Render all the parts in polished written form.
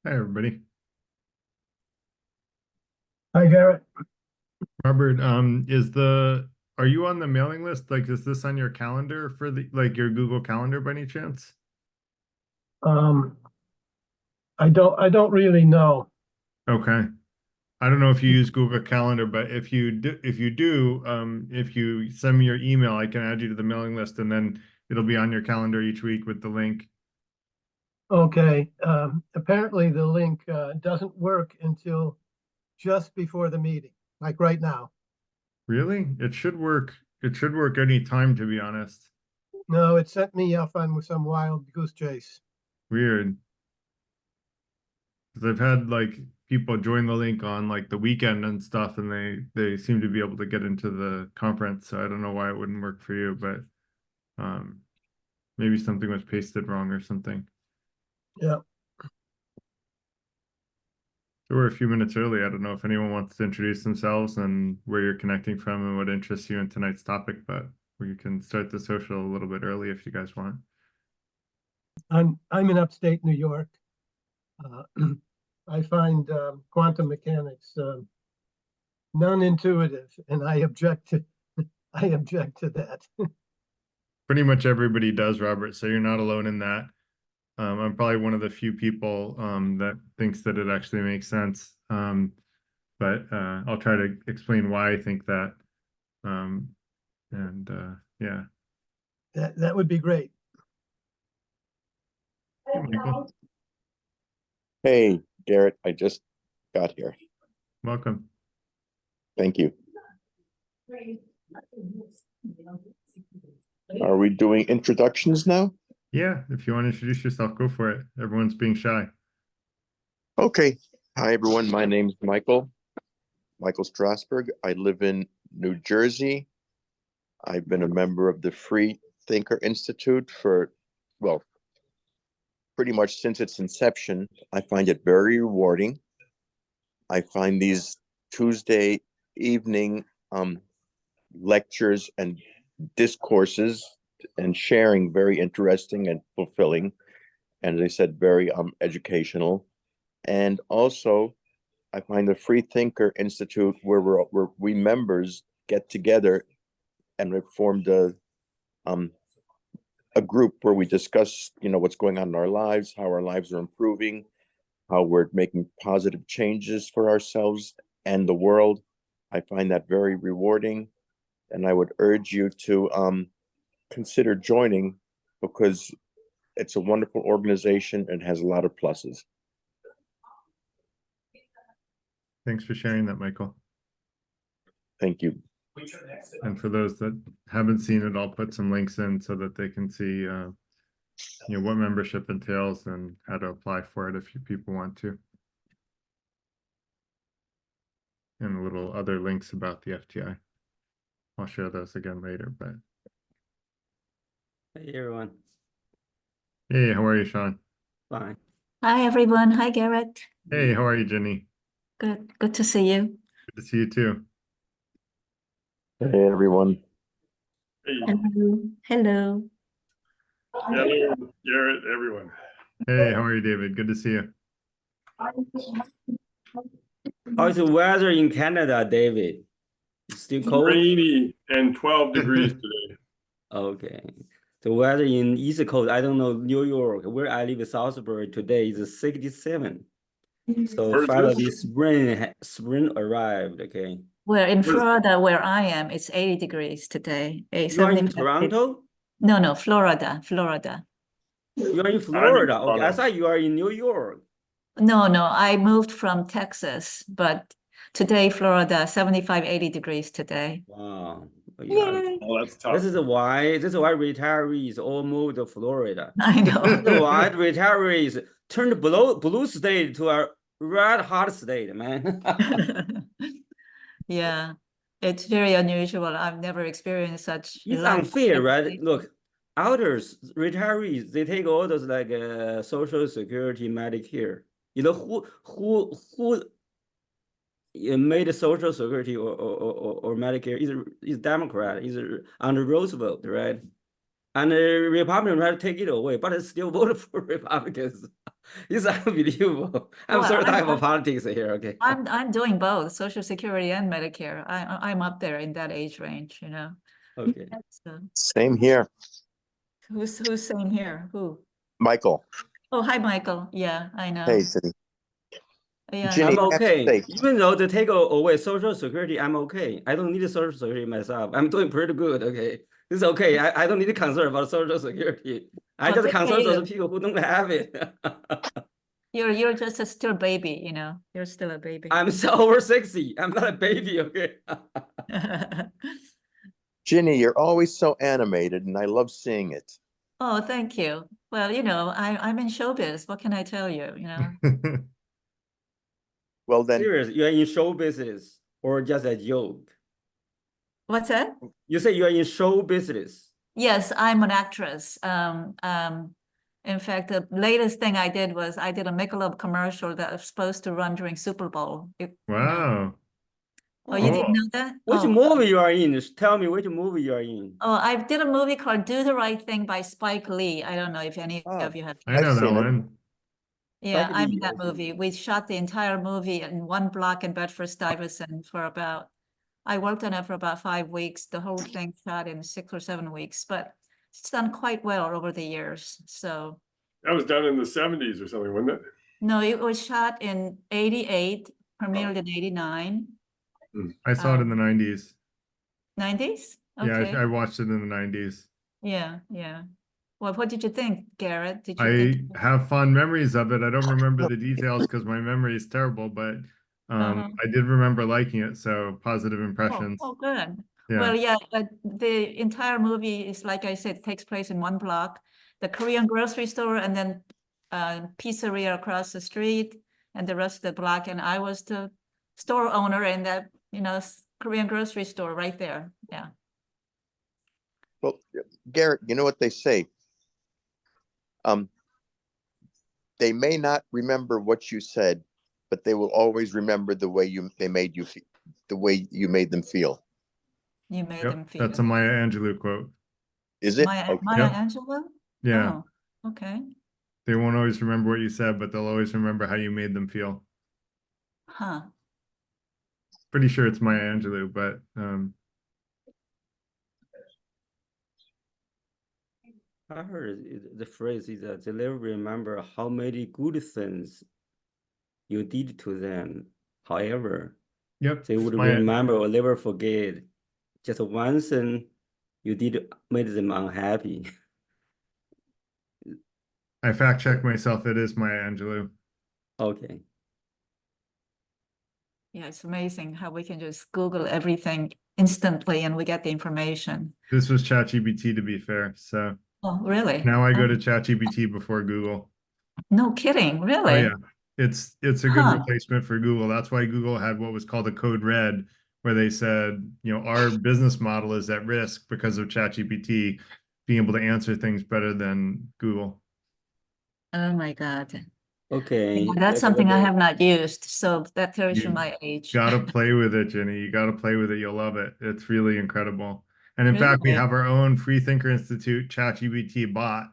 Hi, everybody. Hi, Garrett. Robert, are you on the mailing list? Like, is this on your calendar for your Google Calendar by any chance? Um, I don't really know. Okay. I don't know if you use Google Calendar, but if you send me your email, I can add you to the mailing list and then it'll be on your calendar each week with the link. Okay. Apparently the link doesn't work until just before the meeting, like right now. Really? It should work any time, to be honest. No, it set me off on some wild goose chase. Weird. Because I've had like people join the link on like the weekend and stuff, and they seem to be able to get into the conference. So I don't know why it wouldn't work for you, but um, maybe something was pasted wrong or something. Yeah. So we're a few minutes early. I don't know if anyone wants to introduce themselves and where you're connecting from and what interests you in tonight's topic, but we can start the social a little bit early if you guys want. I'm in upstate New York. Uh, I find quantum mechanics non-intuitive, and I object to that. Pretty much everybody does, Robert, so you're not alone in that. I'm probably one of the few people that thinks that it actually makes sense. But I'll try to explain why I think that. Um, and yeah. That would be great. Hey, Michael, Hey, Garrett, I just got here. welcome. Thank you. Are we doing introductions now? Yeah, if you want to introduce yourself, go for it. Everyone's being shy. Okay. Hi, everyone. My name's Michael Strasberg. I live in New Jersey. I've been a member of the Free Thinker Institute for, well, pretty much since its inception. I find it very rewarding. I find these Tuesday evening lectures and discourses and sharing very interesting and fulfilling, and as I said, very educational. And also, I find the Free Thinker Institute, where we members get together and we've formed a group where we discuss, what's going on in our lives, how our lives are improving, how we're making positive changes for ourselves and the world. I find that very rewarding, and I would urge you to consider joining, because it's a wonderful organization and has a lot of pluses. Thanks for sharing that, Michael. Thank you. And for those that haven't seen it, I'll put some links in so that they can see what membership entails and how to apply for it if you people want to. And a little other links about the FTI. I'll share those again later, but Hey everyone, hey, how are you, Sean? fine. Hi, everyone. Hi, Garrett. Hey, how are you, Jenny? Good to see you. Good to see you too. Hey, everyone. Hello. Hello. Hello, Garrett, everyone. Hey, how are you, David? Good to see you. How is the weather in Canada, David? It's still cold? Rainy and 12 degrees today. Okay. The weather in East Coast, I don't know, New York, where I live in Southbury today is 67. So Where's finally this? spring arrived, okay. We're in What is- Florida, where I am. It's 80 degrees today. You are in Toronto? No, Florida. You are in I'm in Florida. Okay, I Toronto. thought you are in New York. No, I moved from Texas, but today, Florida, 75, 80 degrees today. Wow. Yeah. Yay. Oh, that's tough. This is why retirees all moved to Florida. I know. This is why retirees turned blue state to a red hot state, man. Yeah, it's very unusual. I've never experienced such It's light unfair, right? temperature. Look, elders, retirees, they take all those like Social Security, Medicare. You know who made Social Security or Medicare is Democrat, is under Roosevelt, right? And the Republicans try to take it away, but it's still voted for Republicans. It's unbelievable. I'm Well, sorry to talk about politics here, okay? I'm doing both Social Security and Medicare. I'm up there in that age range, you know. Okay. So Same here. who's saying here? Who? Michael, Oh, hi, Michael. Yeah, I know. hey, Cindy. Yeah, Ginny, I'm I have to okay. say- Even though they take away Social Security, I'm okay. I don't need Social Security myself. I'm doing pretty good, okay? It's okay. I don't need to concern about Social Security. I Well, just good for concern those you. people who don't have it. You're just still a baby, you know. You're still a baby. I'm over 60. I'm not a baby, okay? Ginny, you're always so animated and I love seeing it. Oh, thank you. Well, you know, I'm in showbiz. What can I tell you, you know? Well, then, Serious, you're in show business or just a joke? What's that? You say you're in show business. Yes, I'm an actress. In fact, the latest thing I did was I did a Michelob commercial that was supposed to run during Super Bowl. You know. Wow. Oh, you didn't Cool. know that? Which Oh. movie you are in? Tell me which movie you are in. Oh, I did a movie called Do the Right Thing by Spike Lee. I don't know if any Oh, of you have. I know I've that seen it. one. Yeah, Spike I'm in Lee, that okay. movie. We shot the entire movie in one block in Bedford-Stuyvesant for about, I worked on it for about 5 weeks. The whole thing shot in 6 or 7 weeks, but it's done quite well over the years. So, That was done in the 70s or something, wasn't it? no, it was shot in 88, premiered in 89. I saw it in the 90s. 90s? Yeah, Okay. I watched it in the 90s. Yeah, yeah. Well, what did you think, Garrett? Did you I think? have fond memories of it. I don't remember the details because my memory is terrible, but Uh-huh. I did remember liking it, so positive Oh, impressions. oh, good. Yeah. Well, yeah, the entire movie is, like I said, takes place in one block. The Korean grocery store and then pizzeria across the street and the rest of the block. And I was the store owner in that, you know, Korean grocery store right there. Yeah. Well, Garrett, you know what they say? They may not remember what you said, but they will always remember the way they made you feel, the way you made them feel. You made Yep, them feel. that's a Maya Angelou quote. Is it? Maya Okay. Yep. Angelou? Yeah. Oh, okay. They won't always remember what you said, but they'll always remember how you made them feel. Huh. Pretty sure it's Maya Angelou, but I heard the phrase is that they never remember how many good things you did to them. However, yep. they would Maya, remember or never forget just one thing you did made them unhappy. I fact checked myself. It is Maya Angelou. Okay. Yeah, it's amazing how we can just Google everything instantly and we get the information. This was ChatGPT, to be fair. So Oh, really? now I go Oh, to ChatGPT before Google. no kidding, Oh really? yeah, it's a good Huh. replacement for Google. That's why Google had what was called a code red, where they said, you know, our business model is at risk because of ChatGPT being able to answer things better than Google. Oh my God. Okay. Yeah, that's something I have not used, so that tells you You my age. Gotta play with it, Jenny. You gotta play with it. You'll love it. It's really incredible. And in fact, we Really? have our own Free Thinker Institute ChatGPT bot,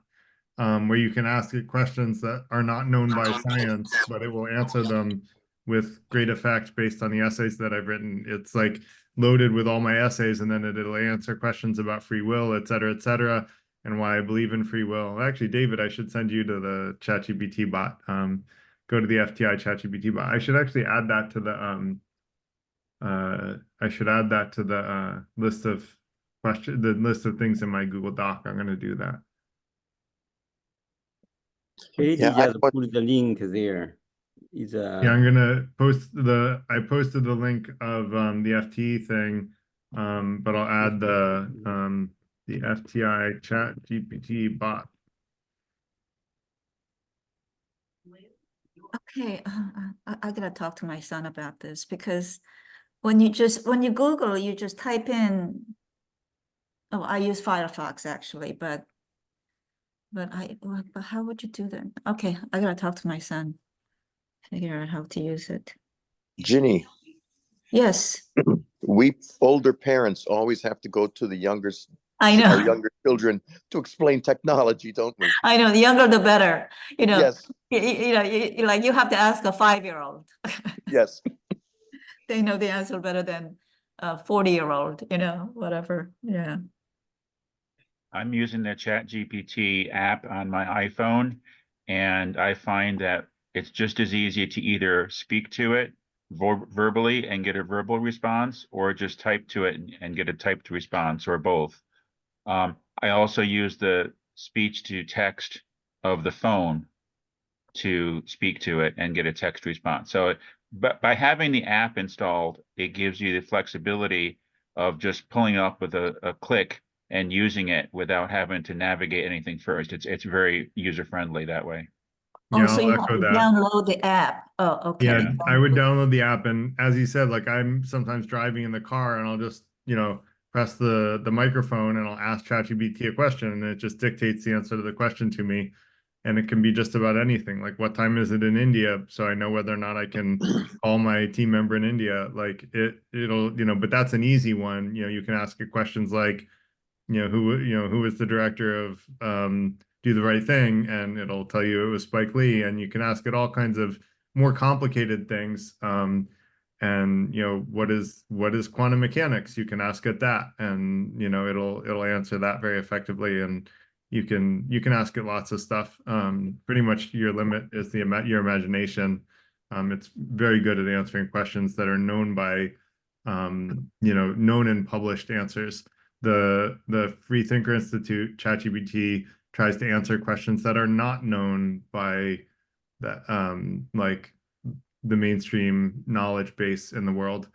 where you can ask it questions that are not known by science, but it will answer them with great effect based on the essays that I've written. It's like loaded with all my essays, and then it'll answer questions about free will, et cetera, and why I believe in free will. Actually, David, I should send you to the ChatGPT bot. Go to the FTI ChatGPT bot. I should actually add that to the list of the list of things in my Google Doc. I'm going to do that. Katie Yeah, just put the link there. It's Yeah, I'm gonna post I posted the link of the FT thing, but I'll add the FTI Chat GPT bot. Okay, I gotta talk to my son about this because when you Google, you just type in. Oh, I use Firefox actually, but how would you do that? Okay, I gotta talk to my son, figure out how to use it. Ginny, Yes. we older parents always have to go to the younger I our know. younger children to explain technology, don't we? I know, the younger the better, Yes, like you have to ask a 5-year-old. yes. They know the answer better than a 40-year-old, whatever, yeah. I'm using the ChatGPT app on my iPhone, and I find that it's just as easy to either speak to it verbally and get a verbal response, or just type to it and get a typed response, or both. I also use the speech to text of the phone to speak to it and get a text response. So, but by having the app installed, it gives you the flexibility of just pulling up with a click and using it without having to navigate anything first. It's very user friendly that way. Oh, Yeah, so I'll you have echo to that. download the app. Oh, okay. Yeah, I would download the app, and as you said, like I'm sometimes driving in the car and I'll just, press the microphone and I'll ask ChatGPT a question and it just dictates the answer to the question to me. And it can be just about anything, like what time is it in India, so I know whether or not I can call my team member in India. Like it'll, but that's an easy one. You can ask it questions like, who is the director of Do the Right Thing, and it'll tell you it was Spike Lee, and you can ask it all kinds of more complicated things. And what is quantum mechanics? You can ask it that, and it'll answer that very effectively. And you can ask it lots of stuff. Pretty much your limit is your imagination. It's very good at answering questions that are known by known and published answers. The Free Thinker Institute, ChatGPT, tries to answer questions that are not known by like the mainstream knowledge base in the world.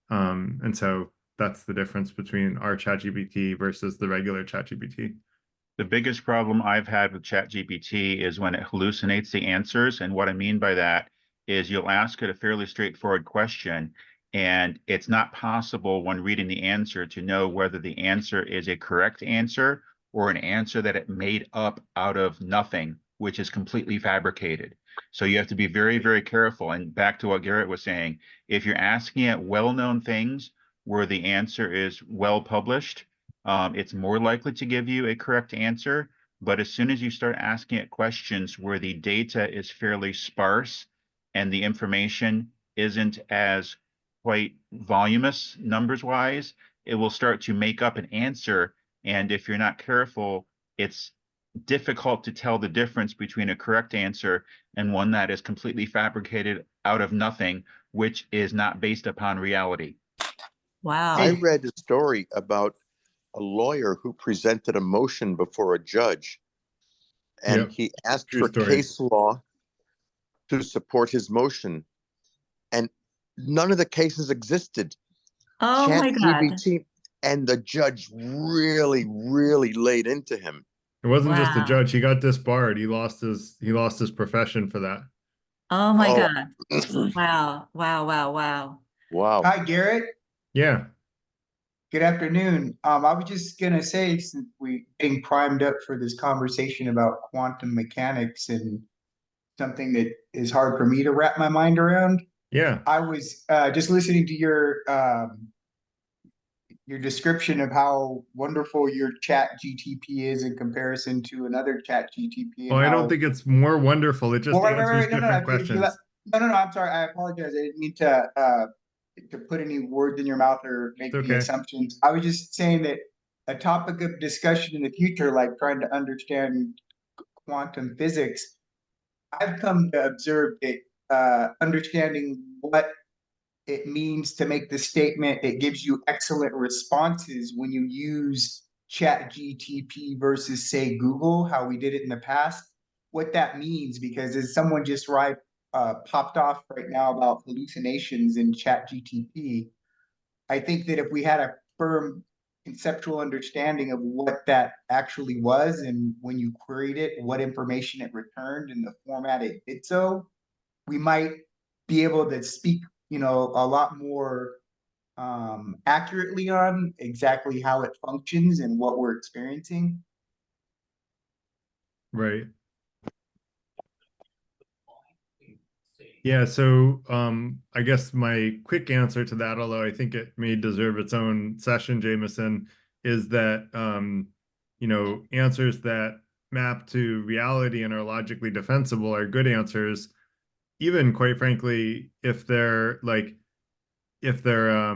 And so that's the difference between our ChatGPT versus the regular ChatGPT. The biggest problem I've had with ChatGPT is when it hallucinates the answers. And what I mean by that is you'll ask it a fairly straightforward question, and it's not possible when reading the answer to know whether the answer is a correct answer or an answer that it made up out of nothing, which is completely fabricated. So you have to be very, very careful. And back to what Garrett was saying, if you're asking it well-known things where the answer is well published, it's more likely to give you a correct answer. But as soon as you start asking it questions where the data is fairly sparse and the information isn't as quite voluminous numbers wise, it will start to make up an answer. And if you're not careful, it's difficult to tell the difference between a correct answer and one that is completely fabricated out of nothing, which is not based upon reality. Wow. I read a story about a lawyer who presented a motion before a judge, and Yep. he asked True for story. case law to support his motion, and none of the cases existed. Oh my God. ChatGPT, and the judge really, really laid into him. It wasn't just the Wow. judge. He got disbarred. He lost his profession for that. Oh my Oh. God. Wow. Wow. Wow. Wow. Wow. Hi, Garrett. Yeah. Good afternoon. I was just gonna say, since we getting primed up for this conversation about quantum mechanics and something that is hard for me to wrap my mind around, Yeah. I was just listening to your description of how wonderful your chat GTP is in comparison to another chat GTP. Oh, I don't think it's more wonderful. It just Well, answers no, different questions. no, I'm sorry. I apologize. I didn't mean to put any words in your mouth or make It's any okay. assumptions. I was just saying that a topic of discussion in the future, like trying to understand quantum physics, I've come to observe that understanding what it means to make the statement, it gives you excellent responses when you use Chat GTP versus, say, Google, how we did it in the past. What that means, because as someone just popped off right now about hallucinations in Chat GTP, I think that if we had a firm conceptual understanding of what that actually was and when you queried it, what information it returned and the format it did so, we might be able to speak, a lot more accurately on exactly how it functions and what we're experiencing. Right. Yeah, so I guess my quick answer to that, although I think it may deserve its own session, Jameson, is that, you know, answers that map to reality and are logically defensible are good answers, even quite frankly, if they're like, if they're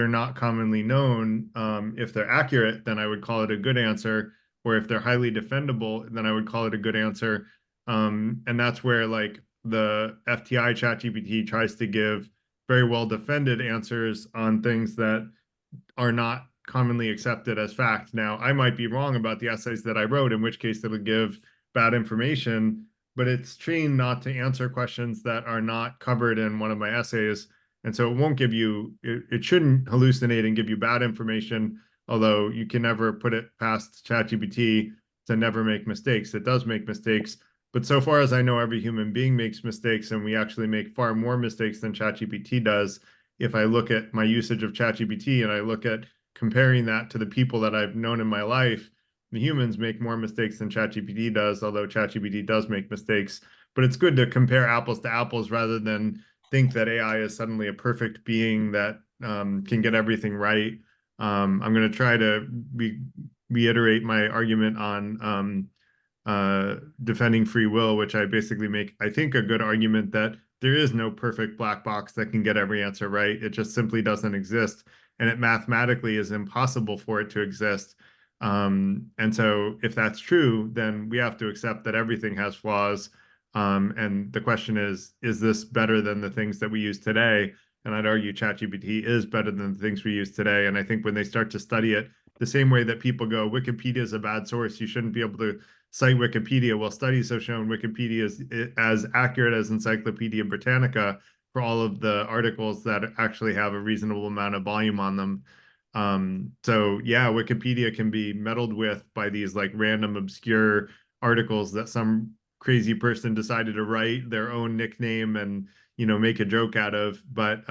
not commonly known, if they're accurate, then I would call it a good answer. Or if they're highly defendable, then I would call it a good answer. And that's where like the FTI ChatGPT tries to give very well defended answers on things that are not commonly accepted as fact. Now, I might be wrong about the essays that I wrote, in which case it'll give bad information, but it's trained not to answer questions that are not covered in one of my essays. And so it won't give you, it shouldn't hallucinate and give you bad information, although you can never put it past ChatGPT to never make mistakes. It does make mistakes. But so far as I know, every human being makes mistakes, and we actually make far more mistakes than ChatGPT does. If I look at my usage of ChatGPT and I look at comparing that to the people that I've known in my life, the humans make more mistakes than ChatGPT does, although ChatGPT does make mistakes. But it's good to compare apples to apples rather than think that AI is suddenly a perfect being that can get everything right. I'm going to try to reiterate my argument on defending free will, which I basically make, I think, a good argument that there is no perfect black box that can get every answer right. It just simply doesn't exist. And it mathematically is impossible for it to exist. And so if that's true, then we have to accept that everything has flaws. And the question is this better than the things that we use today? And I'd argue ChatGPT is better than the things we use today. And I think when they start to study it, the same way that people go, Wikipedia is a bad source, you shouldn't be able to cite Wikipedia. Well, studies have shown Wikipedia is as accurate as Encyclopedia Britannica for all of the articles that actually have a reasonable amount of volume on them. So yeah, Wikipedia can be meddled with by these like random obscure articles that some crazy person decided to write their own nickname and, you know, make a joke out of. But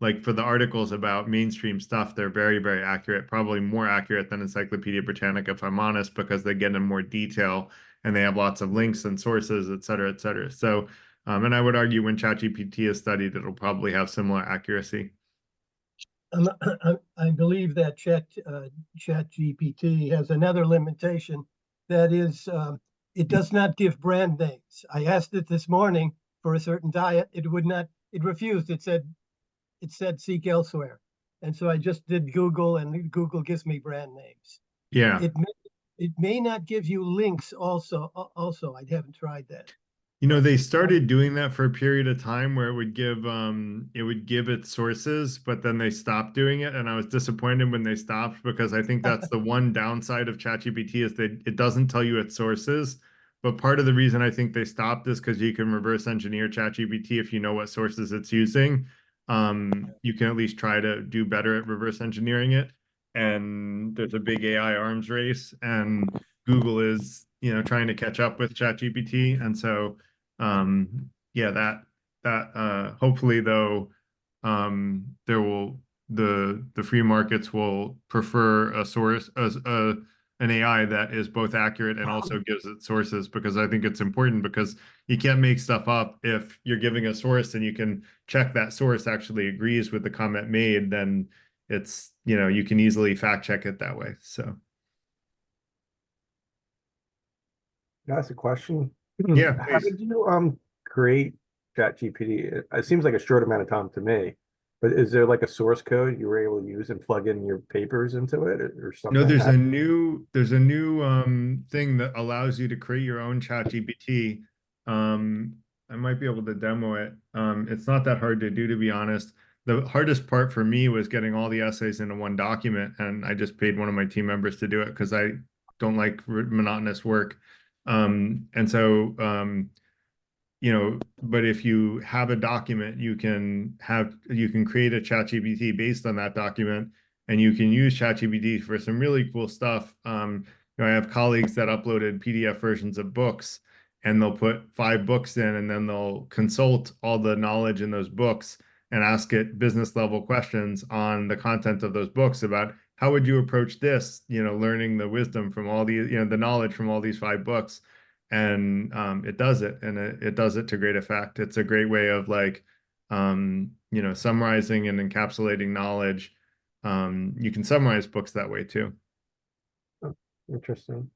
like for the articles about mainstream stuff, they're very, very accurate, probably more accurate than Encyclopedia Britannica, if I'm honest, because they get in more detail and they have lots of links and sources, et cetera, et cetera. So, and I would argue when ChatGPT is studied, it'll probably have similar accuracy. I believe that ChatGPT has another limitation. That is, it does not give brand names. I asked it this morning for a certain diet. It would not, it refused. It said seek elsewhere. And so I just did Google, and Google gives me brand names. Yeah. It may not give you links also. I haven't tried that. You know, they started doing that for a period of time where it would give its sources, but then they stopped doing it. And I was disappointed when they stopped, because I think that's the one downside of ChatGPT, is that it doesn't tell you its sources. But part of the reason I think they stopped is because you can reverse engineer ChatGPT if you know what sources it's using. You can at least try to do better at reverse engineering it. And there's a big AI arms race, and Google is, you know, trying to catch up with ChatGPT. And so yeah, that hopefully though, there will the free markets will prefer a source as an AI that is both accurate and also gives it sources, because I think it's important, because you can't make stuff up. If you're giving a source and you can check that source actually agrees with the comment made, then it's, you know, you can easily fact check it that way. So Can I ask a question? yeah, How please. did you create ChatGPT? It seems like a short amount of time to me, but is there like a source code you were able to use and plug in your papers into it, or something? No, there's a new thing that allows you to create your own ChatGPT. I might be able to demo it. It's not that hard to do, to be honest. The hardest part for me was getting all the essays into one document, and I just paid one of my team members to do it because I don't like monotonous work. And so you know, but if you have a document, you can create a ChatGPT based on that document, and you can use ChatGPT for some really cool stuff. You know, I have colleagues that uploaded PDF versions of books, and they'll put 5 books in, and then they'll consult all the knowledge in those books and ask it business level questions on the content of those books about how would you approach this, you know, learning the wisdom from all these, you know, the knowledge from all these 5 books. And it does it, and it does it to great effect. It's a great way of like, you know, summarizing and encapsulating knowledge you can summarize books that way too. Interesting.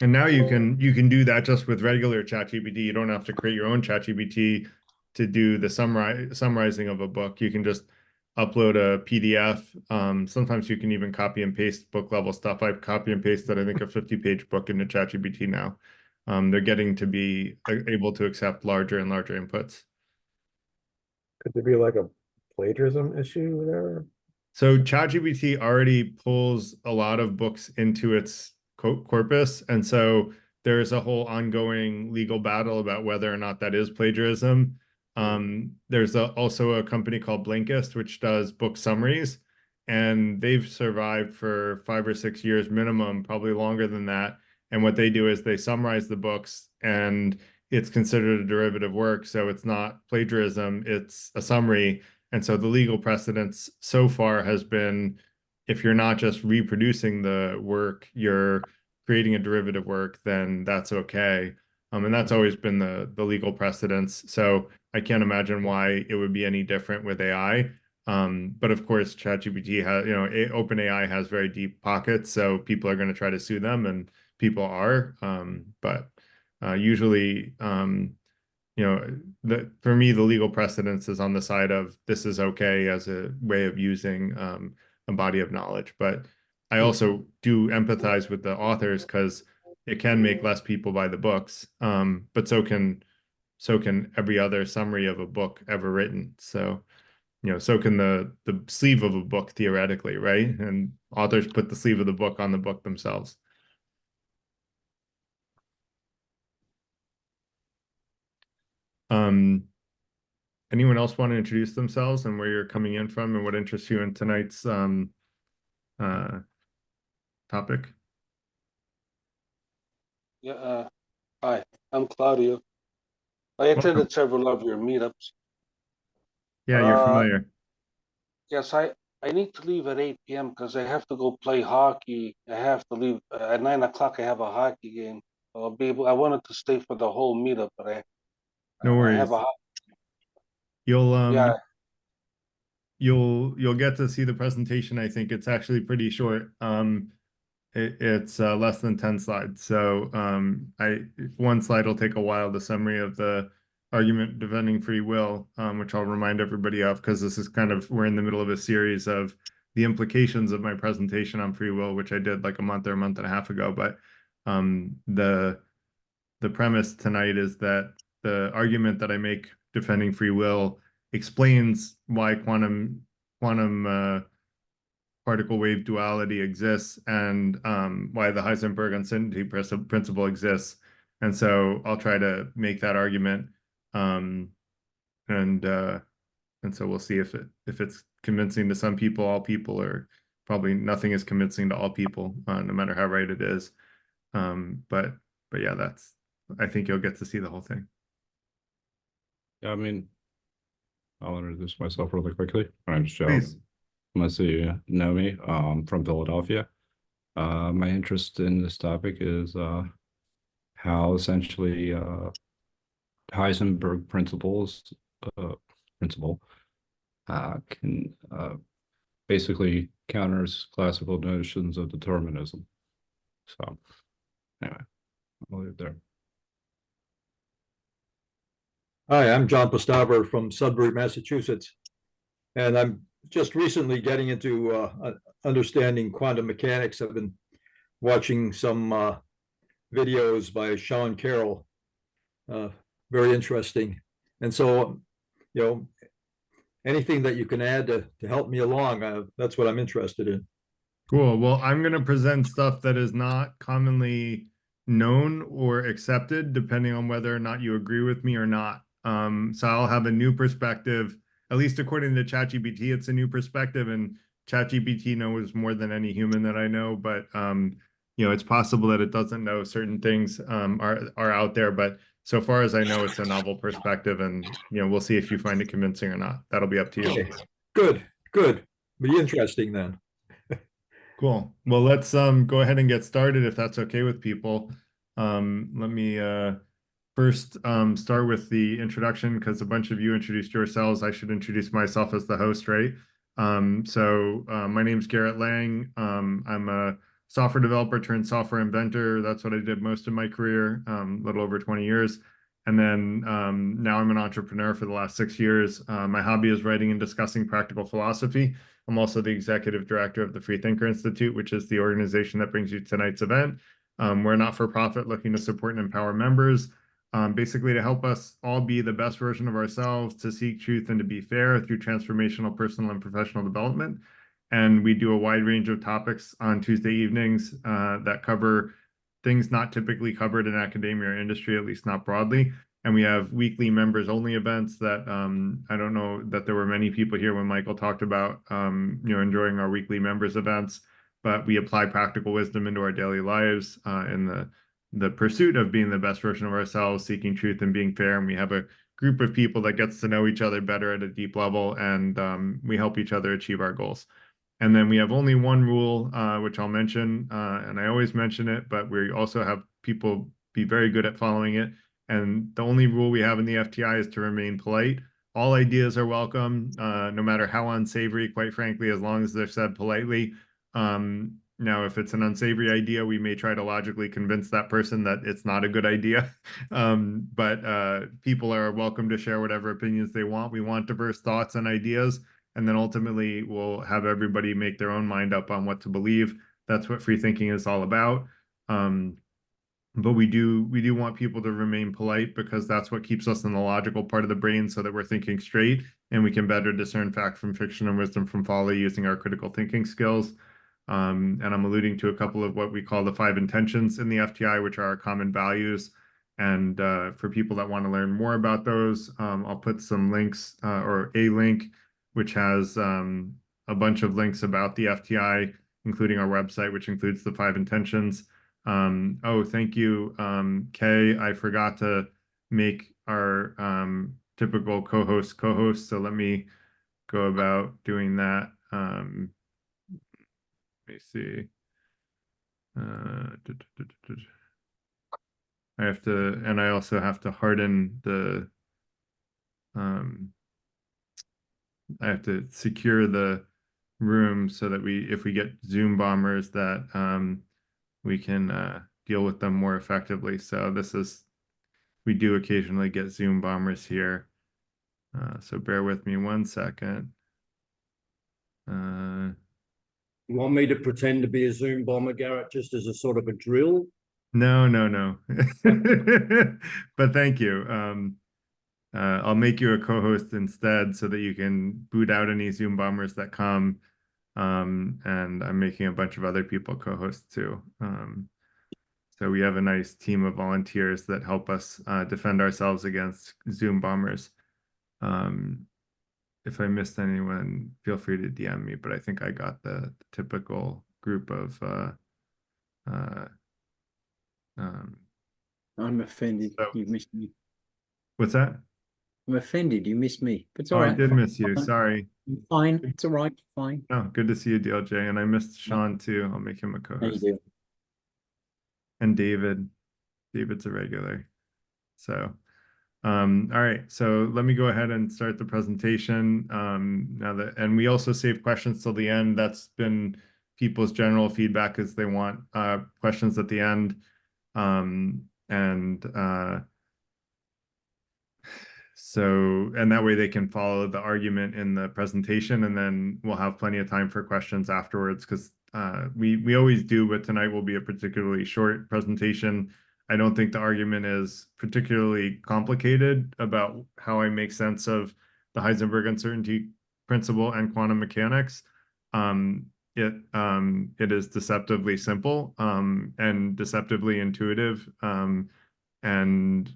And now you can do that just with regular ChatGPT. You don't have to create your own ChatGPT to do the summarizing of a book. You can just upload a PDF. Sometimes you can even copy and paste book level stuff. I've copy and pasted, I think, a 50-page book into ChatGPT now. They're getting to be able to accept larger and larger inputs. Could there be like a plagiarism issue there? So ChatGPT already pulls a lot of books into its corpus, and so there's a whole ongoing legal battle about whether or not that is plagiarism. There's also a company called Blinkist, which does book summaries, and they've survived for 5 or 6 years minimum, probably longer than that. And what they do is they summarize the books, and it's considered a derivative work, so it's not plagiarism, it's a summary. And so the legal precedence so far has been, if you're not just reproducing the work, you're creating a derivative work, then that's okay. And that's always been the legal precedence. So I can't imagine why it would be any different with AI. But of course, ChatGPT has, OpenAI has very deep pockets, so people are going to try to sue them, and people are. But usually, for me, the legal precedence is on the side of this is okay as a way of using a body of knowledge. But I also do empathize with the authors because it can make less people buy the books. But so can every other summary of a book ever written. So, so can the sleeve of a book theoretically, right? And authors put the sleeve of the book on the book themselves. Anyone else want to introduce themselves and where you're coming in from and what interests you in tonight's topic? Yeah, hi, I'm Claudio. I attended several of your meetups. Yeah, you're familiar. Yes, I need to leave at 8 p.m. because I have to go play hockey. I have to leave at 9 o'clock. I have a hockey game. I'll be able. I wanted to stay for the whole meetup, but No I have worries. a You'll yeah. you'll get to see the presentation. I think it's actually pretty short. It's less than 10 slides. So one slide will take a while, the summary of the argument defending free will, which I'll remind everybody of because this is we're in the middle of a series of the implications of my presentation on free will, which I did like a month or a month and a half ago. But the premise tonight is that the argument that I make defending free will explains why quantum particle wave duality exists and why the Heisenberg Uncertainty Principle exists. And so I'll try to make that argument, and so we'll see if it's convincing to some people, all people, or probably nothing is convincing to all people, no matter how right it is. But yeah, I think you'll get to see the whole thing. Yeah, I mean, I'll introduce myself really quickly. My name's Joe. Please. Unless you know me, from Philadelphia. My interest in this topic is how essentially Heisenberg principle can basically counters classical notions of determinism. So anyway, I'll leave it there. Hi, I'm John Postaver from Sudbury, Massachusetts, and I'm just recently getting into understanding quantum mechanics. I've been watching some videos by Sean Carroll, very interesting. And so, anything that you can add to help me along, that's what I'm interested in. Cool. Well, I'm going to present stuff that is not commonly known or accepted, depending on whether or not you agree with me or not. So I'll have a new perspective, at least according to ChatGPT, it's a new perspective, and ChatGPT knows more than any human that I know, but it's possible that it doesn't know certain things are out there, but so far as I know, it's a novel perspective, and we'll see if you find it convincing or not. That'll be up to you. Okay. Good. Be interesting then. Cool. Well, let's go ahead and get started if that's okay with people. Let me first start with the introduction because a bunch of you introduced yourselves. I should introduce myself as the host, right? My name's Garrett Lang. I'm a software developer turned software inventor. That's what I did most of my career, a little over 20 years. And then now I'm an entrepreneur for the last 6 years. My hobby is writing and discussing practical philosophy. I'm also the executive director of the Free Thinker Institute, which is the organization that brings you tonight's event. We're a not-for-profit looking to support and empower members, basically to help us all be the best version of ourselves, to seek truth and to be fair through transformational personal and professional development. And we do a wide range of topics on Tuesday evenings that cover things not typically covered in academia or industry, at least not broadly. And we have weekly members only events that I don't know that there were many people here when Michael talked about enjoying our weekly members events, but we apply practical wisdom into our daily lives in the pursuit of being the best version of ourselves, seeking truth and being fair. And we have a group of people that gets to know each other better at a deep level, and we help each other achieve our goals. And then we have only one rule, which I'll mention, and I always mention it, but we also have people be very good at following it. And the only rule we have in the FTI is to remain polite. All ideas are welcome, no matter how unsavory, quite frankly, as long as they're said politely. Now, if it's an unsavory idea, we may try to logically convince that person that it's not a good idea. But people are welcome to share whatever opinions they want. We want diverse thoughts and ideas. And then ultimately, we'll have everybody make their own mind up on what to believe. That's what free thinking is all about. But we do want people to remain polite, because that's what keeps us in the logical part of the brain, so that we're thinking straight and we can better discern fact from fiction and wisdom from folly using our critical thinking skills. And I'm alluding to a couple of what we call the 5 intentions in the FTI, which are our common values. And for people that want to learn more about those, I'll put some links or a link which has a bunch of links about the FTI, including our website, which includes the 5 intentions. Oh, thank you, Kay. I forgot to make our typical co-host, so let me go about doing that. Let me see. I have to, and I also have to harden the I have to secure the room so that if we get Zoom bombers, that we can deal with them more effectively. So we do occasionally get Zoom bombers here. So bear with me 1 second. You want me to pretend to be a Zoom bomber, Garrett, just as a sort of a drill? No. But thank you. I'll make you a co-host instead, so that you can boot out any Zoom bombers that come. And I'm making a bunch of other people co-hosts too. So we have a nice team of volunteers that help us defend ourselves against Zoom bombers. If I missed anyone, feel free to DM me, but I think I got the typical group of I'm offended. You've missed me. What's that? I'm offended. You missed me. But it's all Oh, right. I did miss you. Sorry. Fine. It's all right. Fine. Oh, good to see you, DLJ. And I missed Sean too. I'll make him a co-host. And David's a regular. So, all right. So let me go ahead and start the presentation. And we also save questions till the end. That's been people's general feedback, is they want questions at the end. And that way they can follow the argument in the presentation, and then we'll have plenty of time for questions afterwards, because we always do, but tonight will be a particularly short presentation. I don't think the argument is particularly complicated about how I make sense of the Heisenberg Uncertainty Principle and quantum mechanics. It is deceptively simple and deceptively intuitive. And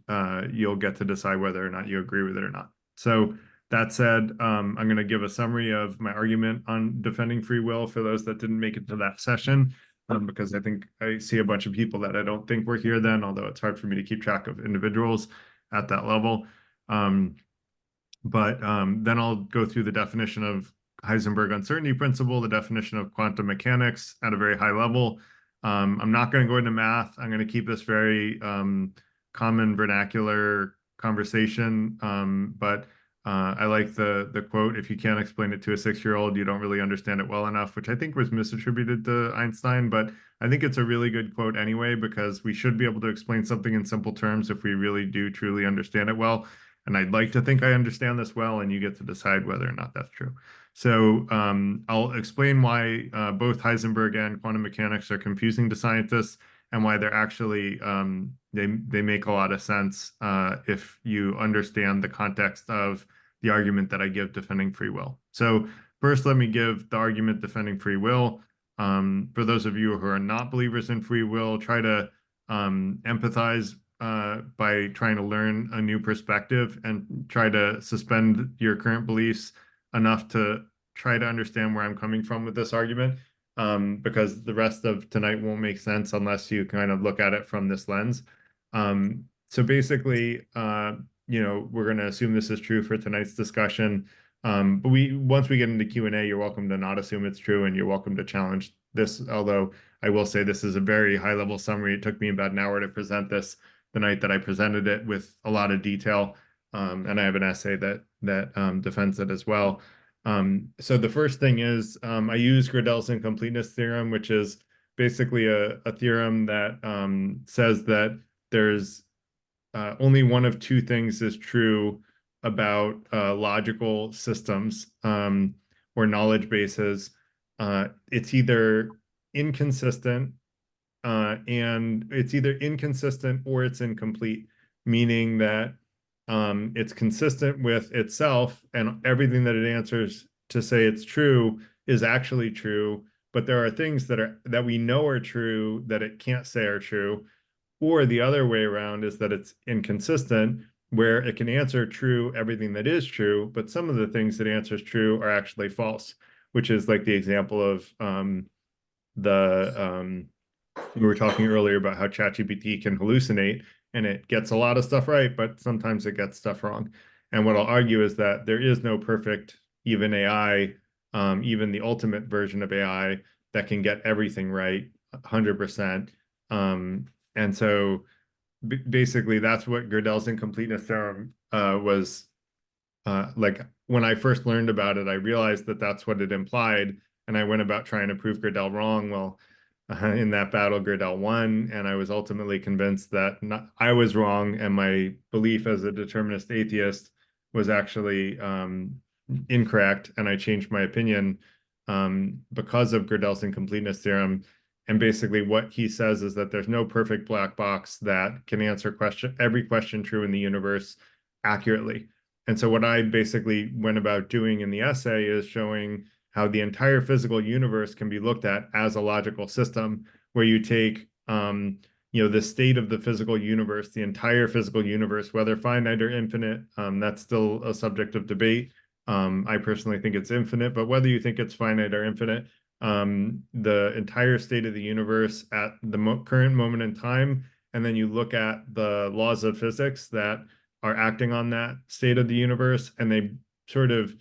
you'll get to decide whether or not you agree with it or not. So that said, I'm going to give a summary of my argument on defending free will for those that didn't make it to that session, because I think I see a bunch of people that I don't think were here then, although it's hard for me to keep track of individuals at that level. But then I'll go through the definition of Heisenberg Uncertainty Principle, the definition of quantum mechanics at a very high level. I'm not going to go into math. I'm going to keep this very common vernacular conversation, but I like the quote, if you can't explain it to a 6-year-old, you don't really understand it well enough, which I think was misattributed to Einstein, but I think it's a really good quote anyway, because we should be able to explain something in simple terms if we really do truly understand it well. And I'd like to think I understand this well, and you get to decide whether or not that's true. So I'll explain why both Heisenberg and quantum mechanics are confusing to scientists, and why they're actually they make a lot of sense if you understand the context of the argument that I give defending free will. So first, let me give the argument defending free will. For those of you who are not believers in free will, try to empathize by trying to learn a new perspective and try to suspend your current beliefs enough to try to understand where I'm coming from with this argument, because the rest of tonight won't make sense unless you kind of look at it from this lens. So basically, we're going to assume this is true for tonight's discussion. But once we get into Q&A, you're welcome to not assume it's true, and you're welcome to challenge this. Although I will say this is a very high-level summary. It took me about an hour to present this the night that I presented it with a lot of detail. And I have an essay that defends it as well. So the first thing is I use Gödel's incompleteness theorem, which is basically a theorem that says that there's only one of two things is true about logical systems or knowledge bases. It's either inconsistent and it's either inconsistent or it's incomplete, meaning that it's consistent with itself and everything that it answers to say it's true is actually true, but there are things that we know are true that it can't say are true. Or the other way around is that it's inconsistent, where it can answer true everything that is true, but some of the things that answers true are actually false, which is like the example of we were talking earlier about how ChatGPT can hallucinate, and it gets a lot of stuff right, but sometimes it gets stuff wrong. And what I'll argue is that there is no perfect, even AI, even the ultimate version of AI that can get everything right 100%. And so basically that's what Gödel's incompleteness theorem was like. When I first learned about it, I realized that that's what it implied, and I went about trying to prove Gödel wrong. Well, in that battle, Gödel won, and I was ultimately convinced that I was wrong, and my belief as a determinist atheist was actually incorrect, and I changed my opinion because of Gödel's incompleteness theorem. And basically what he says is that there's no perfect black box that can answer every question true in the universe accurately. And so what I basically went about doing in the essay is showing how the entire physical universe can be looked at as a logical system, where you take the state of the physical universe, the entire physical universe, whether finite or infinite, that's still a subject of debate. I personally think it's infinite, but whether you think it's finite or infinite, the entire state of the universe at the current moment in time, and then you look at the laws of physics that are acting on that state of the universe, and they sort of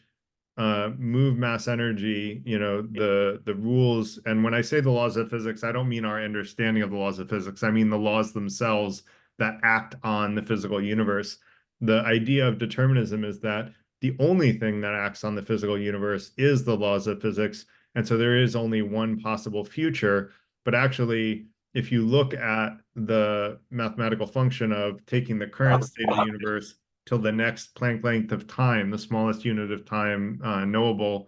move mass energy, the rules. And when I say the laws of physics, I don't mean our understanding of the laws of physics. I mean the laws themselves that act on the physical universe. The idea of determinism is that the only thing that acts on the physical universe is the laws of physics. And so there is only one possible future. But actually, if you look at the mathematical function of taking the current state of the universe till the next Planck length of time, the smallest unit of time knowable,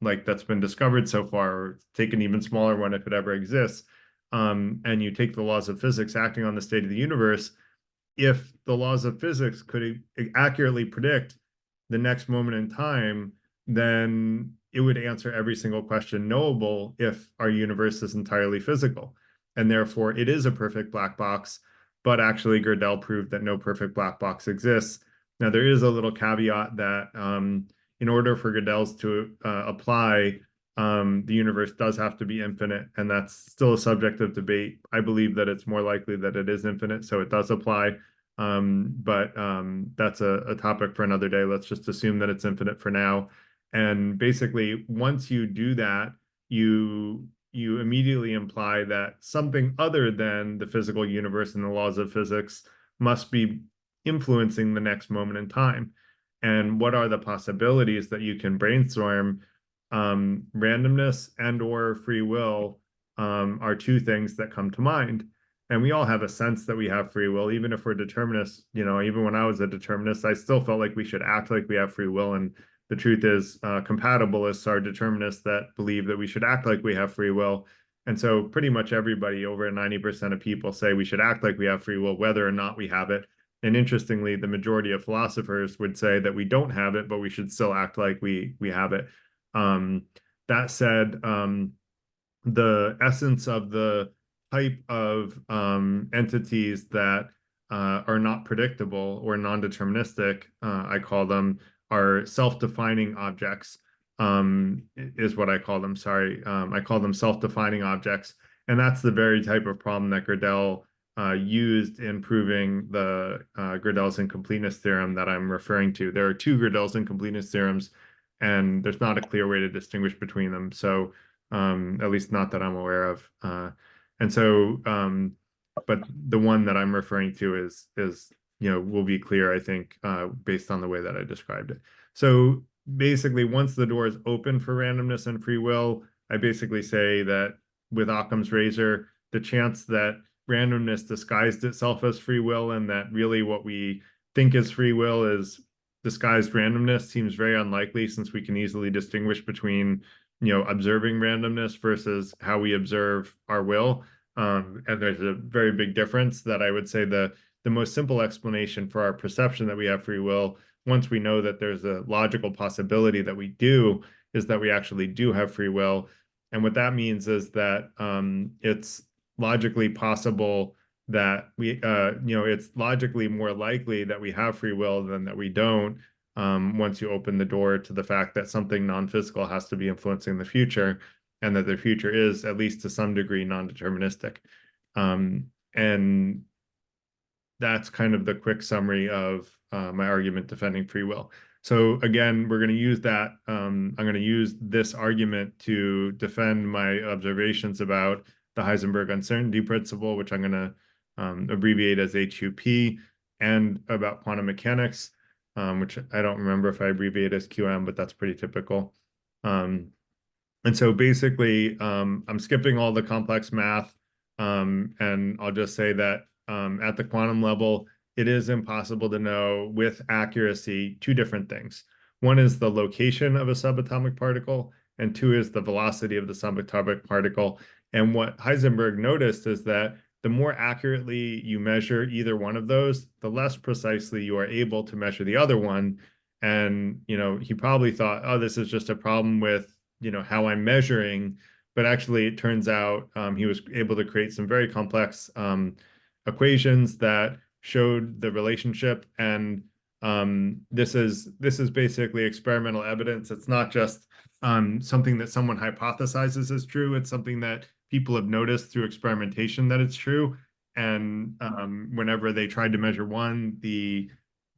like that's been discovered so far, or take an even smaller one if it ever exists, and you take the laws of physics acting on the state of the universe, if the laws of physics could accurately predict the next moment in time, then it would answer every single question knowable if our universe is entirely physical. And therefore, it is a perfect black box. But actually, Gödel proved that no perfect black box exists. Now, there is a little caveat that in order for Gödel's to apply, the universe does have to be infinite, and that's still a subject of debate. I believe that it's more likely that it is infinite, so it does apply. But that's a topic for another day. Let's just assume that it's infinite for now. And basically, once you do that, you immediately imply that something other than the physical universe and the laws of physics must be influencing the next moment in time. and what are the possibilities that you can brainstorm. Randomness and or free will are two things that come to mind. And we all have a sense that we have free will, even if we're determinists. You know, even when I was a determinist, I still felt like we should act like we have free will. And the truth is, compatibilists are determinists that believe that we should act like we have free will. And so pretty much everybody, over 90% of people, say we should act like we have free will, whether or not we have it. And interestingly, the majority of philosophers would say that we don't have it, but we should still act like we have it. That said, the essence of the type of entities that are not predictable or non-deterministic, I call them, are self-defining objects, is what I call them. Sorry, I call them self-defining objects. And that's the very type of problem that Gödel used in proving the Gödel's incompleteness theorem that I'm referring to. There are two Gödel's incompleteness theorems, and there's not a clear way to distinguish between them. So at least not that I'm aware of. And so, but the one that I'm referring to is, you know, will be clear, I think, based on the way that I described it. So basically, once the door is open for randomness and free will, I basically say that with Occam's razor, the chance that randomness disguised itself as free will and that really what we think is free will is disguised randomness seems very unlikely, since we can easily distinguish between, you know, observing randomness versus how we observe our will. And there's a very big difference that I would say the most simple explanation for our perception that we have free will, once we know that there's a logical possibility that we do, is that we actually do have free will. And what that means is that it's logically possible that we, you know, it's logically more likely that we have free will than that we don't, once you open the door to the fact that something non-physical has to be influencing the future, and that the future is, at least to some degree, non-deterministic. And that's kind of the quick summary of my argument defending free will. So again, we're going to use that. I'm going to use this argument to defend my observations about the Heisenberg Uncertainty Principle, which I'm going to abbreviate as HUP, and about quantum mechanics, which I don't remember if I abbreviate as QM, but that's pretty typical. And so basically, I'm skipping all the complex math, and I'll just say that at the quantum level, it is impossible to know with accuracy two different things. One is the location of a subatomic particle, and two is the velocity of the subatomic particle. And what Heisenberg noticed is that the more accurately you measure either one of those, the less precisely you are able to measure the other one. And, you know, he probably thought, oh, this is just a problem with, you know, how I'm measuring. But actually, it turns out he was able to create some very complex equations that showed the relationship. And this is basically experimental evidence. It's not just something that someone hypothesizes is true. It's something that people have noticed through experimentation that it's true. And whenever they tried to measure one, the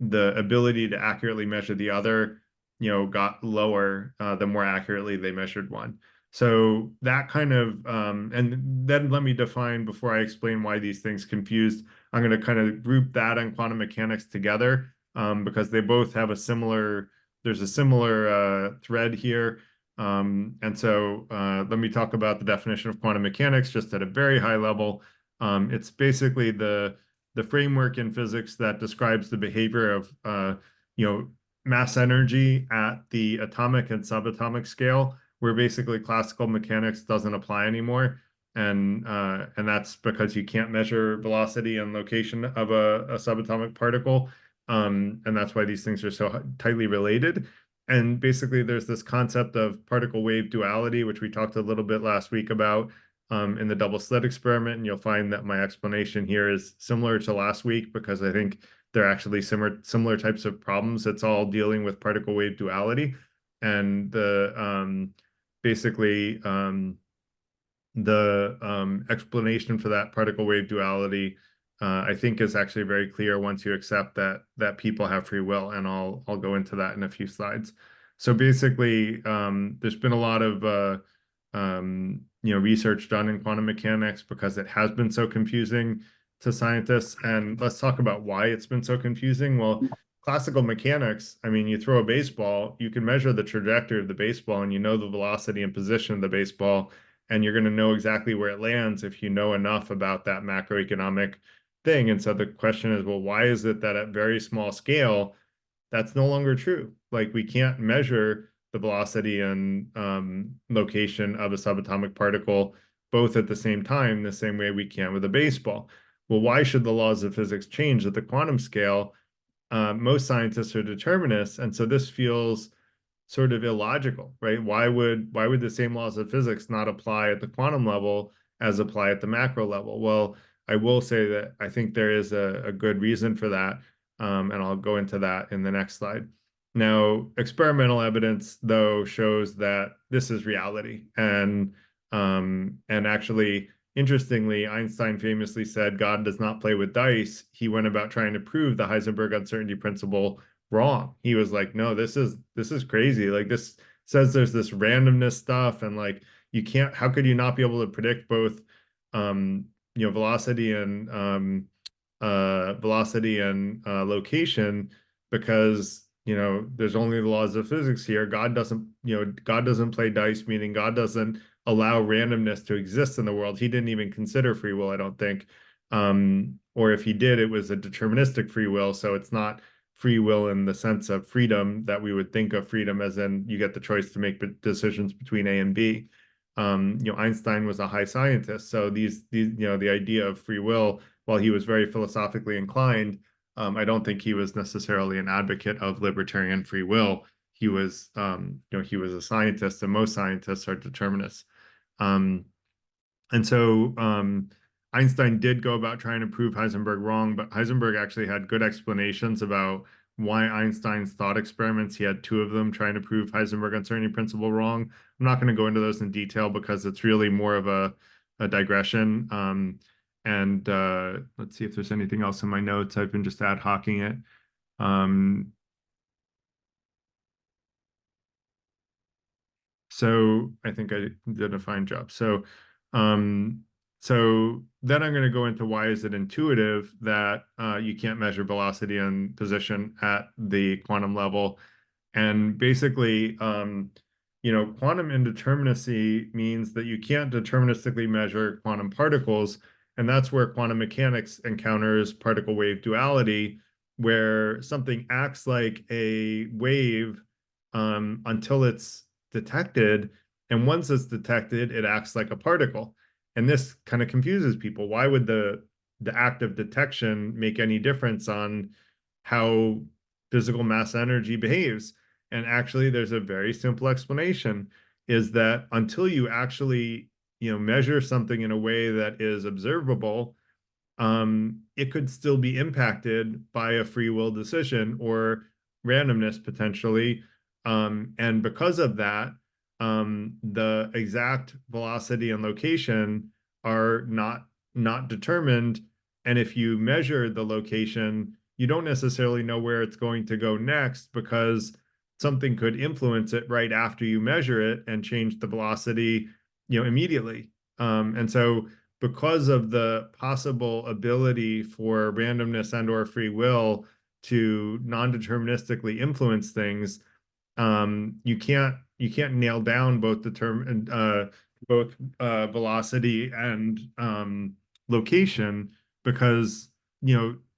ability to accurately measure the other, you know, got lower the more accurately they measured one. So that kind of, and then let me define, before I explain why these things confused, I'm going to kind of group that and quantum mechanics together, because they both have a similar, there's a similar thread here. And so let me talk about the definition of quantum mechanics just at a very high level. It's basically the framework in physics that describes the behavior of, you know, mass energy at the atomic and subatomic scale, where basically classical mechanics doesn't apply anymore. And that's because you can't measure velocity and location of a subatomic particle. And that's why these things are so tightly related. And basically, there's this concept of particle wave duality, which we talked a little bit last week about in the double slit experiment. And you'll find that my explanation here is similar to last week, because I think they're actually similar types of problems. It's all dealing with particle wave duality. And the basically, the explanation for that particle wave duality, I think, is actually very clear once you accept that people have free will, and I'll go into that in a few slides. So basically, there's been a lot of you know, research done in quantum mechanics because it has been so confusing to scientists. And let's talk about why it's been so confusing. Well, classical mechanics, I mean, you throw a baseball, you can measure the trajectory of the baseball and you know the velocity and position of the baseball, and you're going to know exactly where it lands if you know enough about that macroeconomic thing. And so the question is, well, why is it that at very small scale, that's no longer true? Like we can't measure the velocity and location of a subatomic particle both at the same time, the same way we can with a baseball. Well, why should the laws of physics change at the quantum scale? Most scientists are determinists, and so this feels sort of illogical, right? Why would the same laws of physics not apply at the quantum level as apply at the macro level? Well, I will say that I think there is a good reason for that, and I'll go into that in the next slide. Now, experimental evidence, though, shows that this is reality, and actually, interestingly, Einstein famously said, God does not play with dice. He went about trying to prove the Heisenberg Uncertainty Principle wrong. He was like, no, this is crazy. Like this says there's this randomness stuff, and like you can't, how could you not be able to predict both velocity and location, because there's only the laws of physics here. God doesn't play dice, meaning God doesn't allow randomness to exist in the world. He didn't even consider free will, I don't think. Or if he did, it was a deterministic free will. So it's not free will in the sense of freedom that we would think of freedom as in you get the choice to make decisions between A and B. Einstein was a high scientist. So the idea of free will, while he was very philosophically inclined, I don't think he was necessarily an advocate of libertarian free will. He was a scientist, and most scientists are determinists. And so Einstein did go about trying to prove Heisenberg wrong, but Heisenberg actually had good explanations about why Einstein's thought experiments, he had 2 of them trying to prove Heisenberg Uncertainty Principle wrong. I'm not going to go into those in detail because it's really more of a digression. Let's see if there's anything else in my notes. I've been just ad hocing it. So I think I did a fine job. So then I'm going to go into why is it intuitive that you can't measure velocity and position at the quantum level. And basically, quantum indeterminacy means that you can't deterministically measure quantum particles. And that's where quantum mechanics encounters particle wave duality, where something acts like a wave until it's detected. And once it's detected, it acts like a particle. And this kind of confuses people. Why would the act of detection make any difference on how physical mass energy behaves? And actually, there's a very simple explanation, is that until you actually measure something in a way that is observable, it could still be impacted by a free will decision or randomness potentially. And because of that, the exact velocity and location are not determined. And if you measure the location, you don't necessarily know where it's going to go next, because something could influence it right after you measure it and change the velocity, immediately. And so because of the possible ability for randomness and or free will to non-deterministically influence things, you can't nail down both velocity and location, because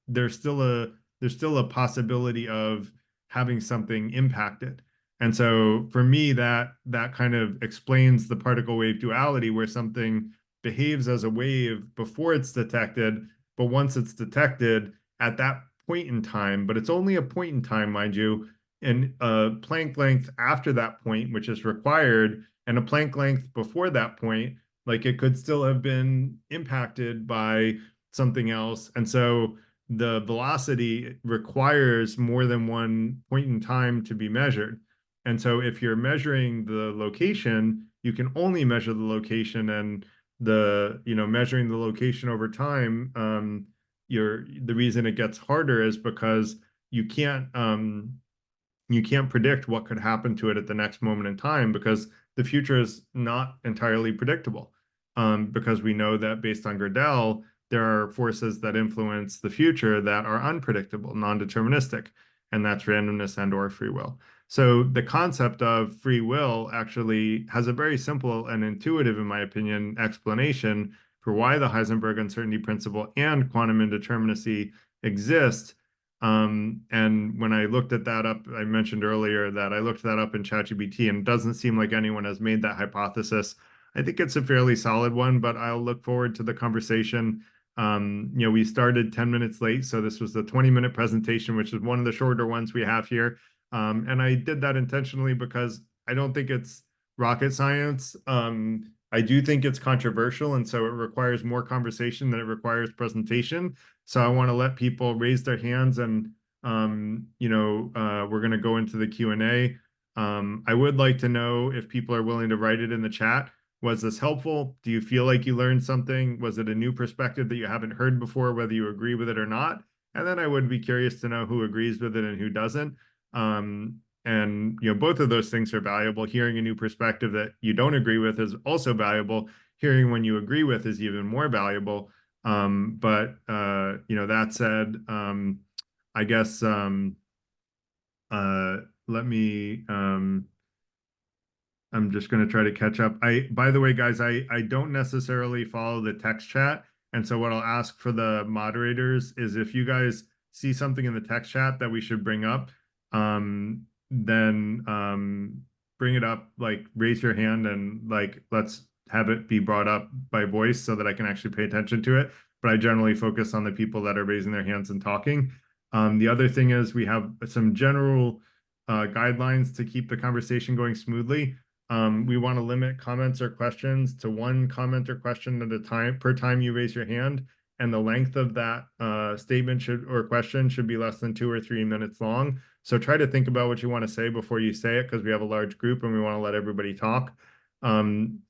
there's still a possibility of having something impacted. And so for me, that kind of explains the particle wave duality, where something behaves as a wave before it's detected, but once it's detected at that point in time, but it's only a point in time, mind you, and a Planck length after that point, which is required, and a Planck length before that point, like it could still have been impacted by something else. And so the velocity requires more than one point in time to be measured. And so if you're measuring the location, you can only measure the location, and measuring the location over time, the reason it gets harder is because you can't predict what could happen to it at the next moment in time, because the future is not entirely predictable. Because we know that based on Gödel, there are forces that influence the future that are unpredictable, non-deterministic. and that's randomness and or free will. So the concept of free will actually has a very simple and intuitive, in my opinion, explanation for why the Heisenberg uncertainty principle and quantum indeterminacy exist. And when I looked at that up, I mentioned earlier that I looked that up in ChatGPT, and it doesn't seem like anyone has made that hypothesis. I think it's a fairly solid one, but I'll look forward to the conversation. We started 10 minutes late, so this was the 20-minute presentation, which is one of the shorter ones we have here. And I did that intentionally because I don't think it's rocket science. I do think it's controversial, and so it requires more conversation than it requires presentation. So I want to let people raise their hands, and we're going to go into the Q&A. I would like to know if people are willing to write it in the chat. Was this helpful? Do you feel like you learned something? Was it a new perspective that you haven't heard before, whether you agree with it or not? And then I would be curious to know who agrees with it and who doesn't. And both of those things are valuable. Hearing a new perspective that you don't agree with is also valuable. Hearing one you agree with is even more valuable. That said, I guess let me I'm just going to try to catch up. By the way, guys, I don't necessarily follow the text chat. And so what I'll ask for the moderators is if you guys see something in the text chat that we should bring up, then bring it up, like raise your hand, and like let's have it be brought up by voice so that I can actually pay attention to it. But I generally focus on the people that are raising their hands and talking. The other thing is we have some general guidelines to keep the conversation going smoothly. We want to limit comments or questions to one comment or question at a time per time you raise your hand, and the length of that statement or question should be less than 2 or 3 minutes long. So try to think about what you want to say before you say it, because we have a large group and we want to let everybody talk.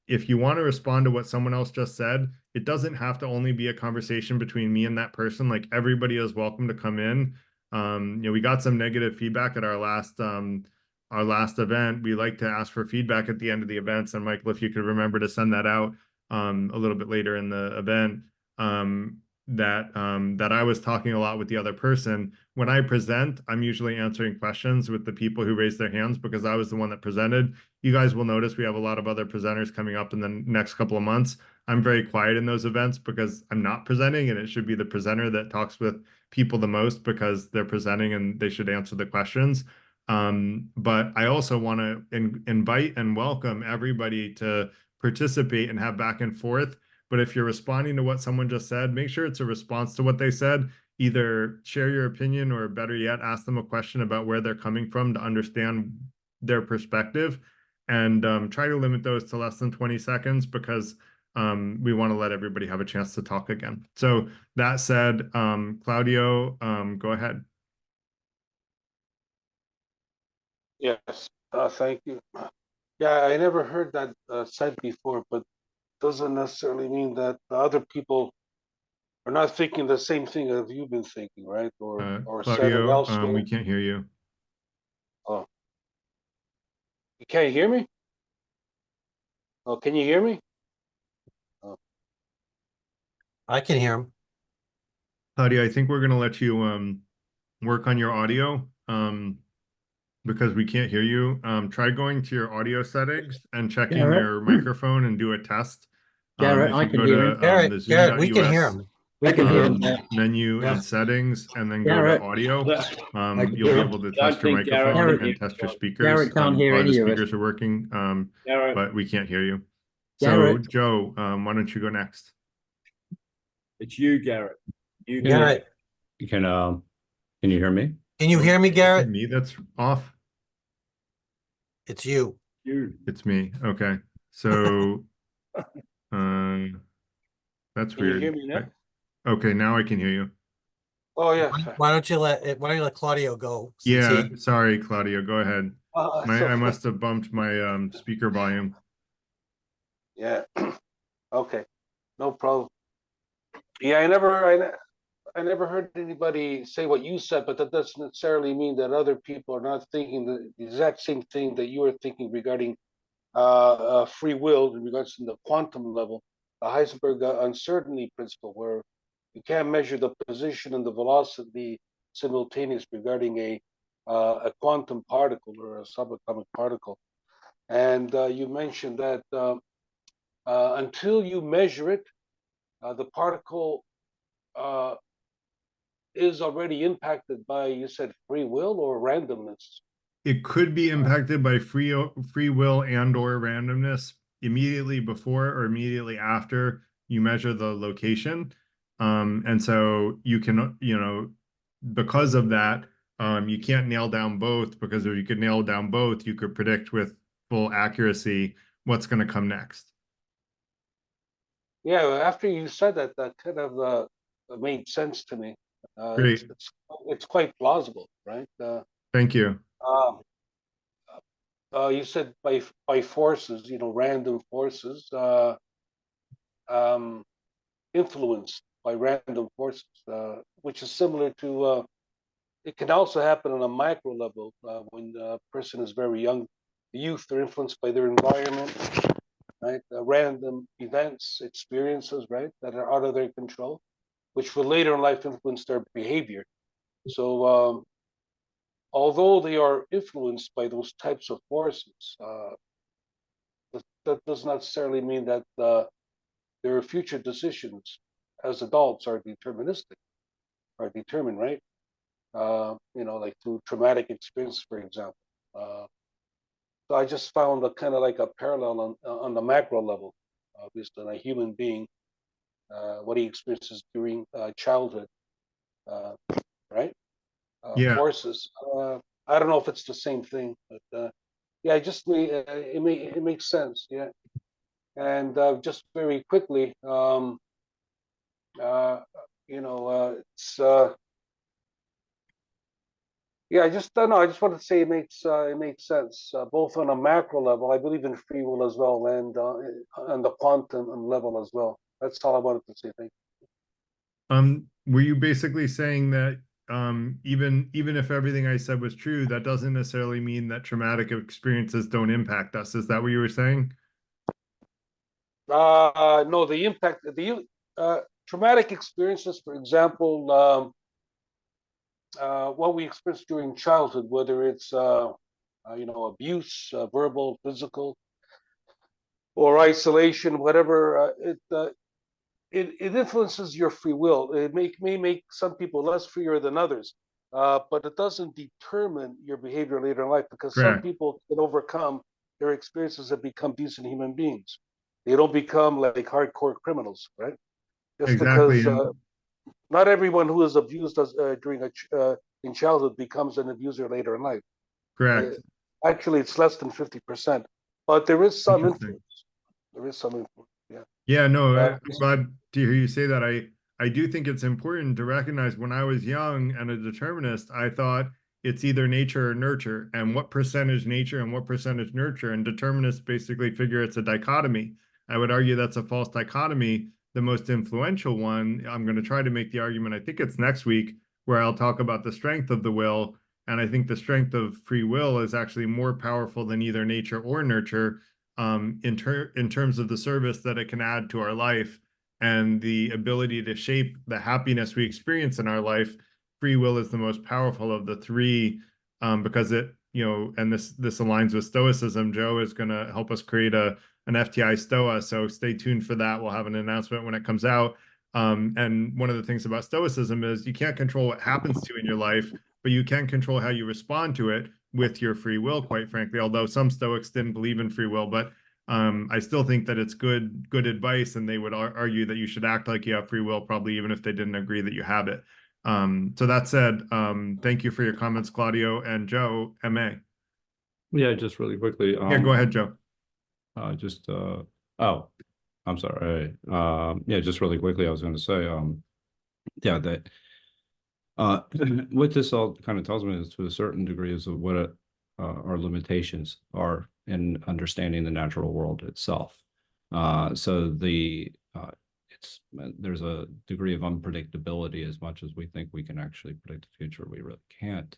If you want to respond to what someone else just said, it doesn't have to only be a conversation between me and that person. Like, everybody is welcome to come in. We got some negative feedback at our last event. We like to ask for feedback at the end of the events. And Michael, if you could remember to send that out a little bit later in the event, that I was talking a lot with the other person. When I present, I'm usually answering questions with the people who raised their hands because I was the one that presented. You guys will notice we have a lot of other presenters coming up in the next couple of months. I'm very quiet in those events because I'm not presenting, and it should be the presenter that talks with people the most because they're presenting and they should answer the questions. But I also want to invite and welcome everybody to participate and have back and forth. But if you're responding to what someone just said, make sure it's a response to what they said. Either share your opinion, or better yet, ask them a question about where they're coming from to understand their perspective. And try to limit those to less than 20 seconds because we want to let everybody have a chance to talk again. So that said, Claudio, go ahead. Yes, thank you. Yeah, I never heard that said before, but doesn't necessarily mean that the other people are not thinking the same thing as you've been thinking, right? Or said it Claudio, elsewhere. we can't hear you. Oh, you can't hear me? Oh, can you hear me? Oh. I can hear him. Claudio, I think we're going to let you work on your audio because we can't hear you. Try going to your audio settings and checking your microphone and do a test. Garrett, if I you can go hear to him. the Garrett, we can hear Zoom.us him. We can hear him now. menu Yeah. and settings, and then go Garrett, to audio. I can You'll hear be him. able to I test your think microphone Garrett- and test your speakers. Garrett can't hear Probably the any of us. speakers are working, Garrett. but we can't hear you. So Garrett. Joe, why don't you go next? It's you, Garrett. You, Garrett, Can you hear me? can you hear me, Garrett? Me, that's off. It's you. You. It's me. Okay. So that's Can you weird. hear me now? Okay, now I can hear you. Oh, yeah. Why don't you let Claudio go? Yeah, sorry, Claudio, go ahead. It's I okay. must have bumped my speaker volume. Yeah. Okay. No problem. Yeah, I never heard anybody say what you said, but that doesn't necessarily mean that other people are not thinking the exact same thing that you are thinking regarding free will in regards to the quantum level, the Heisenberg uncertainty principle, where you can't measure the position and the velocity simultaneous regarding a a quantum particle or a subatomic particle. And you mentioned that until you measure it, the particle is already impacted by, you said, free will or randomness. It could be impacted by free will and or randomness immediately before or immediately after you measure the location. And so you can, because of that, you can't nail down both, because if you could nail down both, you could predict with full accuracy what's going to come next. Yeah, after you said that, that kind of made sense to me. Great. It's quite plausible, right? Thank you. You said by forces, random forces, influenced by random forces, which is similar to. It can also happen on a micro level when a person is very young. The youth are influenced by their environment, right? Random events, experiences, right, that are out of their control, which will later in life influence their behavior. So, although they are influenced by those types of forces, that does not necessarily mean that their future decisions as adults are deterministic, are determined, right? Like through traumatic experience, for example. So I just found a kind of like a parallel on the macro level, based on a human being, what he experiences during childhood, right? Yeah. Forces. I don't know if it's the same thing, but yeah, it makes sense. Yeah, and just very quickly, it's. Yeah, I just don't know. I just wanted to say it makes sense both on a macro level. I believe in free will as well, and on the quantum level as well. That's all I wanted to say. Thank you. Were you basically saying that even if everything I said was true, that doesn't necessarily mean that traumatic experiences don't impact us? Is that what you were saying? No, the impact, the traumatic experiences, for example. What we experience during childhood, whether it's abuse, verbal, physical, or isolation, whatever, it influences your free will. It may make some people less freer than others, but it doesn't determine your behavior later in life, because some people can overcome their experiences and become decent human beings. They don't become like hardcore criminals, right? Just because not everyone who is abused in childhood becomes an abuser later in life. Correct. Actually, it's less than 50%, but there is some influence. There is some influence. Yeah. Yeah. No, I'm glad to hear you say that. I do think it's important to recognize when I was young and a determinist, I thought it's either nature or nurture, and what percentage nature and what percentage nurture. And determinists basically figure it's a dichotomy. I would argue that's a false dichotomy. The most influential one, I'm going to try to make the argument, I think it's next week, where I'll talk about the strength of the will. And I think the strength of free will is actually more powerful than either nature or nurture, in terms of the service that it can add to our life and the ability to shape the happiness we experience in our life. Free will is the most powerful of the three, because it, and this aligns with Stoicism. Joe is going to help us create an FTI Stoa, so stay tuned for that. We'll have an announcement when it comes out. And one of the things about Stoicism is you can't control what happens to you in your life, but you can control how you respond to it with your free will, quite frankly, although some Stoics didn't believe in free will. But I still think that it's good advice, and they would argue that you should act like you have free will, probably even if they didn't agree that you have it. So that said, thank you for your comments, Claudio and Joe, MA. Yeah, just really quickly. Yeah, go ahead, Joe. Oh, I'm sorry. Yeah, just really quickly, I was going to say, yeah, that what this all kind of tells me is, to a certain degree, is of what our limitations are in understanding the natural world itself. So there's a degree of unpredictability. As much as we think we can actually predict the future, we really can't.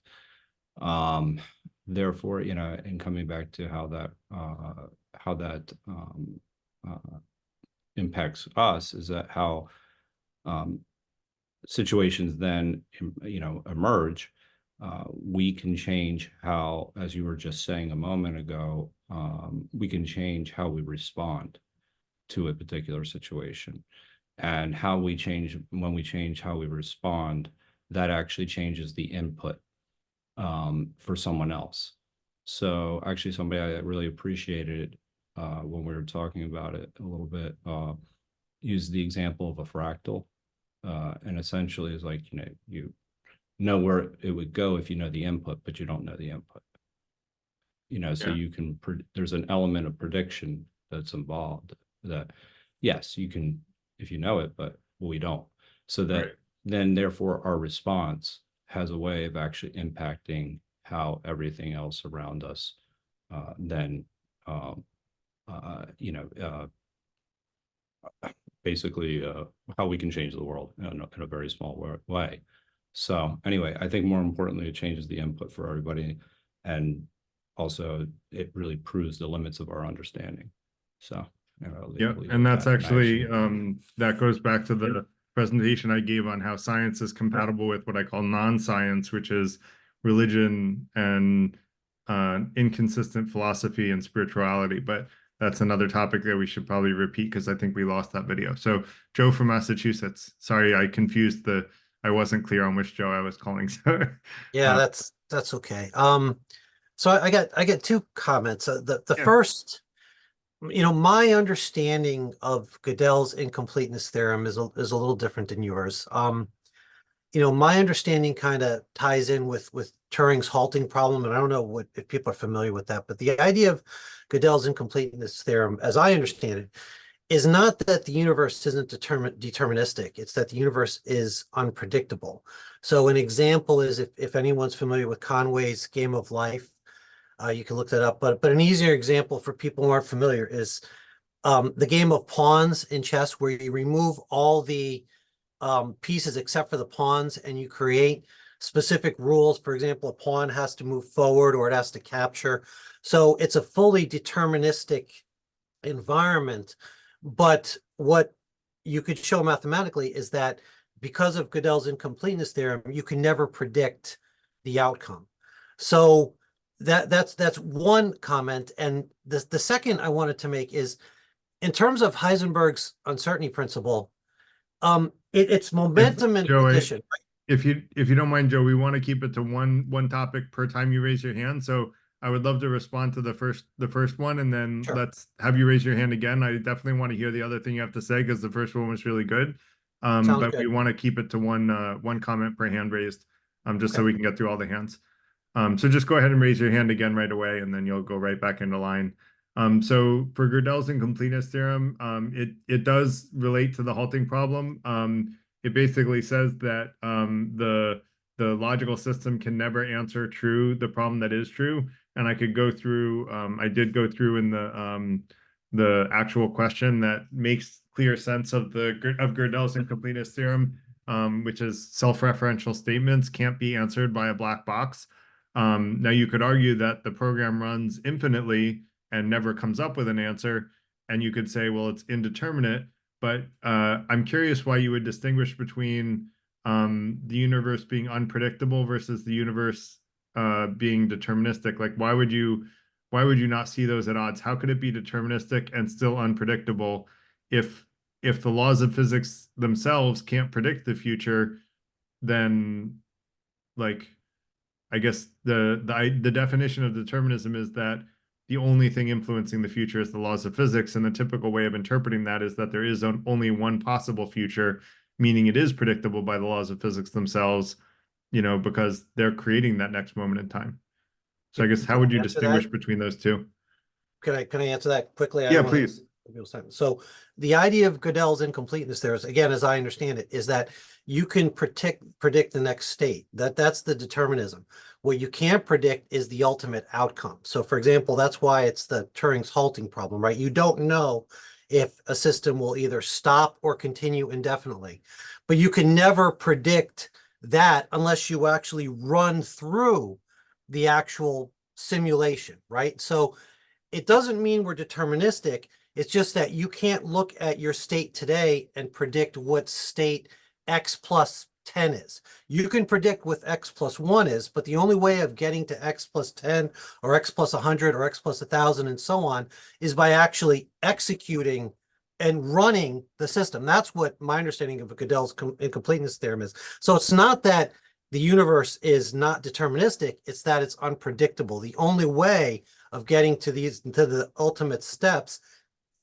Therefore, in coming back to how that impacts us, is that how situations then emerge we can change how, as you were just saying a moment ago, we can change how we respond to a particular situation. And how we change, when we change how we respond, that actually changes the input for someone else. So actually somebody I really appreciated when we were talking about it a little bit, used the example of a fractal. And essentially is like, you know where it would go if you know the input, but you don't know the input. So you can, there's an element of prediction that's involved that, yes, you can, if you know it, but we don't. So that then therefore our response has a way of actually impacting how everything else around us basically how we can change the world in a very small way. So anyway, I think more importantly, it changes the input for everybody. And also it really proves the limits of our understanding. So yeah, and that's actually that goes back to the presentation I gave on how science is compatible with what I call non-science, which is religion and inconsistent philosophy and spirituality. But that's another topic that we should probably repeat because I think we lost that video. So Joe from Massachusetts. Sorry, I confused I wasn't clear on which Joe I was calling. So Yeah, that's okay. So I got two comments. The first, my understanding of Gödel's incompleteness theorem is a little different than yours. My understanding kind of ties in with Turing's halting problem, and I don't know if people are familiar with that, but the idea of Gödel's incompleteness theorem, as I understand it, is not that the universe isn't deterministic. It's that the universe is unpredictable. So an example is if anyone's familiar with Conway's Game of Life, you can look that up. But an easier example for people who aren't familiar is the game of pawns in chess, where you remove all the pieces except for the pawns, and you create specific rules. For example, a pawn has to move forward or it has to capture. So it's a fully deterministic environment. But what you could show mathematically is that because of Gödel's incompleteness theorem, you can never predict the outcome. So that's one comment. And the second I wanted to make is, in terms of Heisenberg's uncertainty principle, it's momentum and position. If you don't mind, Joe, we want to keep it to one topic per time you raise your hand. So I would love to respond to the first one, and then let's have you raise your hand again. I definitely want to hear the other thing you have to say because the first one was really good. But we want to keep it to one comment per hand raised, just so we can get through all the hands. So just go ahead and raise your hand again right away, and then you'll go right back into line. So for Gödel's incompleteness theorem, it does relate to the halting problem. It basically says that the logical system can never answer true, the problem that is true. And I could go through, I did go through in the actual question that makes clear sense of Gödel's incompleteness theorem, which is self-referential statements can't be answered by a black box. Now you could argue that the program runs infinitely and never comes up with an answer, and you could say, well, it's indeterminate. But I'm curious why you would distinguish between the universe being unpredictable versus the universe being deterministic. Like, why would you not see those at odds? How could it be deterministic and still unpredictable if the laws of physics themselves can't predict the future? Then, like, I guess the definition of determinism is that the only thing influencing the future is the laws of physics, and the typical way of interpreting that is that there is only one possible future, meaning it is predictable by the laws of physics themselves, because they're creating that next moment in time. So I guess how would you distinguish between those two? Can I answer that quickly? Yeah, please. So the idea of Gödel's incompleteness there is, again, as I understand it, is that you can predict the next state. That's the determinism. What you can't predict is the ultimate outcome. So for example, that's why it's the Turing's halting problem, right? You don't know if a system will either stop or continue indefinitely, but you can never predict that unless you actually run through the actual simulation, right? So it doesn't mean we're deterministic. It's just that you can't look at your state today and predict what state X plus 10 is. You can predict what x plus 1 is, but the only way of getting to x plus 10 or x plus 100 or x plus 1,000 and so on is by actually executing and running the system. That's what my understanding of Gödel's incompleteness theorem is. So it's not that the universe is not deterministic, it's that it's unpredictable. The only way of getting to the ultimate steps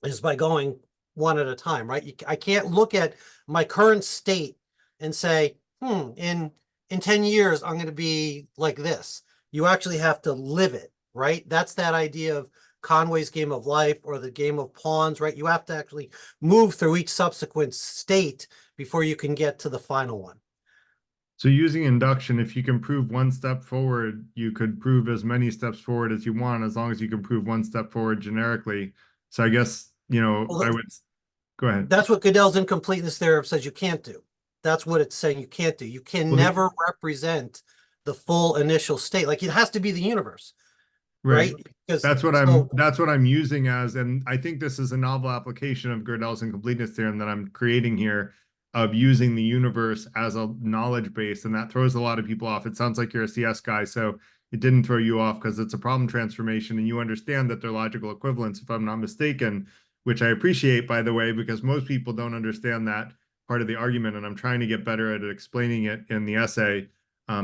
is by going one at a time, right? I can't look at my current state and say, in 10 years, I'm going to be like this. You actually have to live it, right? That's that idea of Conway's game of life or the game of pawns, right? You have to actually move through each subsequent state before you can get to the final one. So using induction, if you can prove one step forward, you could prove as many steps forward as you want, as long as you can prove one step forward generically. So I guess, I would go ahead. That's what Gödel's incompleteness theorem says you can't do. That's what it's saying you can't do. You can never represent the full initial state. Like it has to be the universe. Right. Because that's what I'm using as, and I think this is a novel application of Gödel's incompleteness theorem that I'm creating here, of using the universe as a knowledge base, and that throws a lot of people off. It sounds like you're a CS guy, so it didn't throw you off because it's a problem transformation and you understand that they're logical equivalents, if I'm not mistaken, which I appreciate, by the way, because most people don't understand that part of the argument, and I'm trying to get better at explaining it in the essay.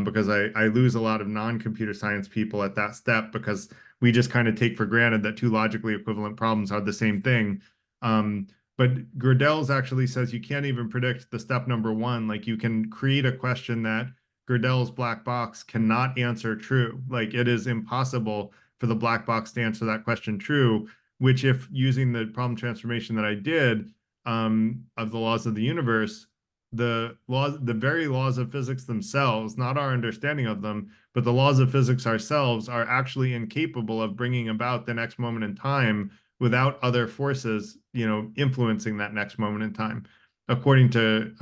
Because I lose a lot of non-computer science people at that step because we just kind of take for granted that two logically equivalent problems are the same thing. But Gödel's actually says you can't even predict the step number one. Like you can create a question that Gödel's black box cannot answer true. Like it is impossible for the black box to answer that question true, which if using the problem transformation that I did of the laws of the universe, the very laws of physics themselves, not our understanding of them, but the laws of physics ourselves are actually incapable of bringing about the next moment in time without other forces, influencing that next moment in time, according to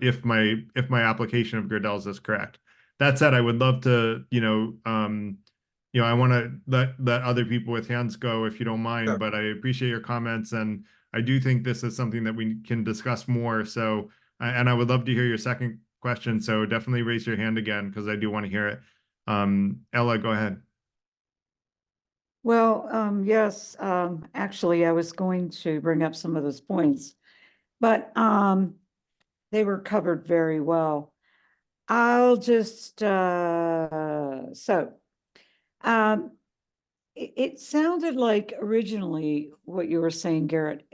if my application of Gödel's is correct. That said, I would love to, I want to let other people with hands go if you don't mind, Sure. But I appreciate your comments, and I do think this is something that we can discuss more. So. And I would love to hear your second question. So definitely raise your hand again, because I do want to hear it. Ella, go ahead. Well, yes, actually, I was going to bring up some of those points, but they were covered very well. I'll just, it sounded like originally what you were saying, Garrett,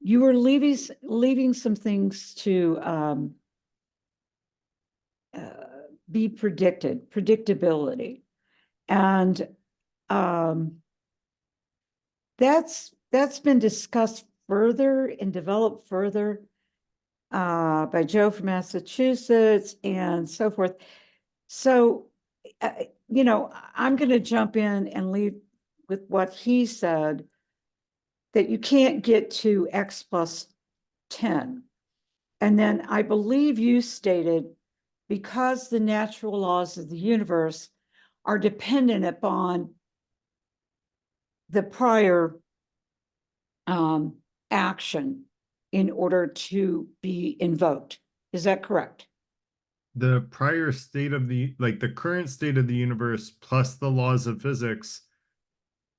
you were leaving some things to be predictability. And that's been discussed further and developed further by Joe from Massachusetts and so forth. So, I'm going to jump in and lead with what he said, that you can't get to x plus 10. And then I believe you stated, because the natural laws of the universe are dependent upon the prior action in order to be invoked. Is that correct? The prior state of the current state of the universe plus the laws of physics,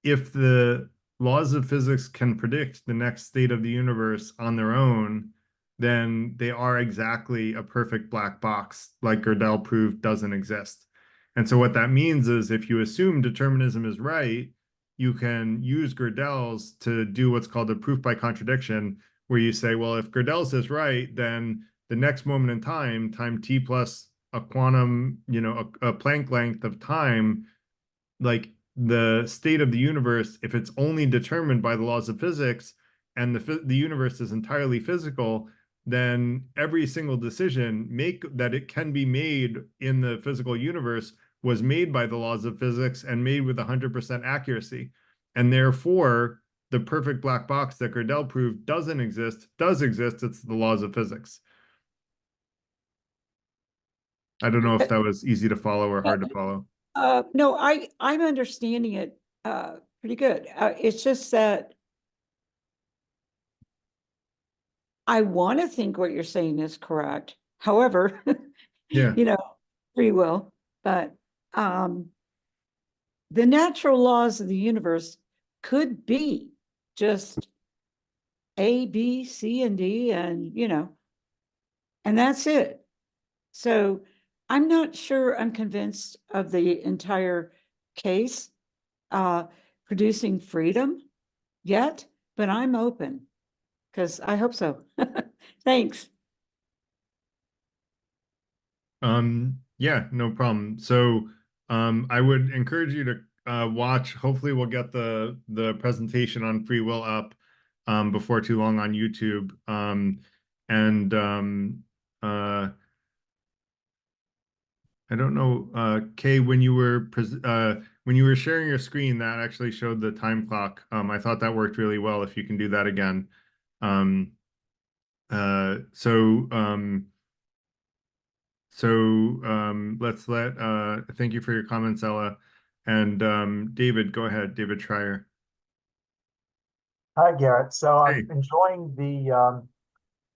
if the laws of physics can predict the next state of the universe on their own, then they are exactly a perfect black box, like Gödel proved doesn't exist. And so what that means is if you assume determinism is right, you can use Gödel's to do what's called a proof by contradiction, where you say, well, if Gödel's is right, then the next moment in time, time t plus a quantum, a Planck length of time, like the state of the universe, if it's only determined by the laws of physics and the universe is entirely physical, then every single decision that it can be made in the physical universe was made by the laws of physics and made with 100% accuracy. And therefore, the perfect black box that Gödel proved does exist. It's the laws of physics. I don't know if that was easy to follow or hard to follow. No, I'm understanding it pretty good. It's just that I want to think what you're saying is correct, however, Yeah. you know, free will, but the natural laws of the universe could be just A, B, C, and D, and and that's it. So I'm not sure I'm convinced of the entire case producing freedom yet, but I'm open because I hope so. Thanks. Yeah, no problem. So I would encourage you to watch. Hopefully we'll get the presentation on free will up before too long on YouTube. I don't know, Kay, when you were sharing your screen, that actually showed the time clock. I thought that worked really well. If you can do that again. Let's thank you for your comments, Ella. And David, go ahead, David Schreier. Hi, Garrett. So Hey. I'm enjoying the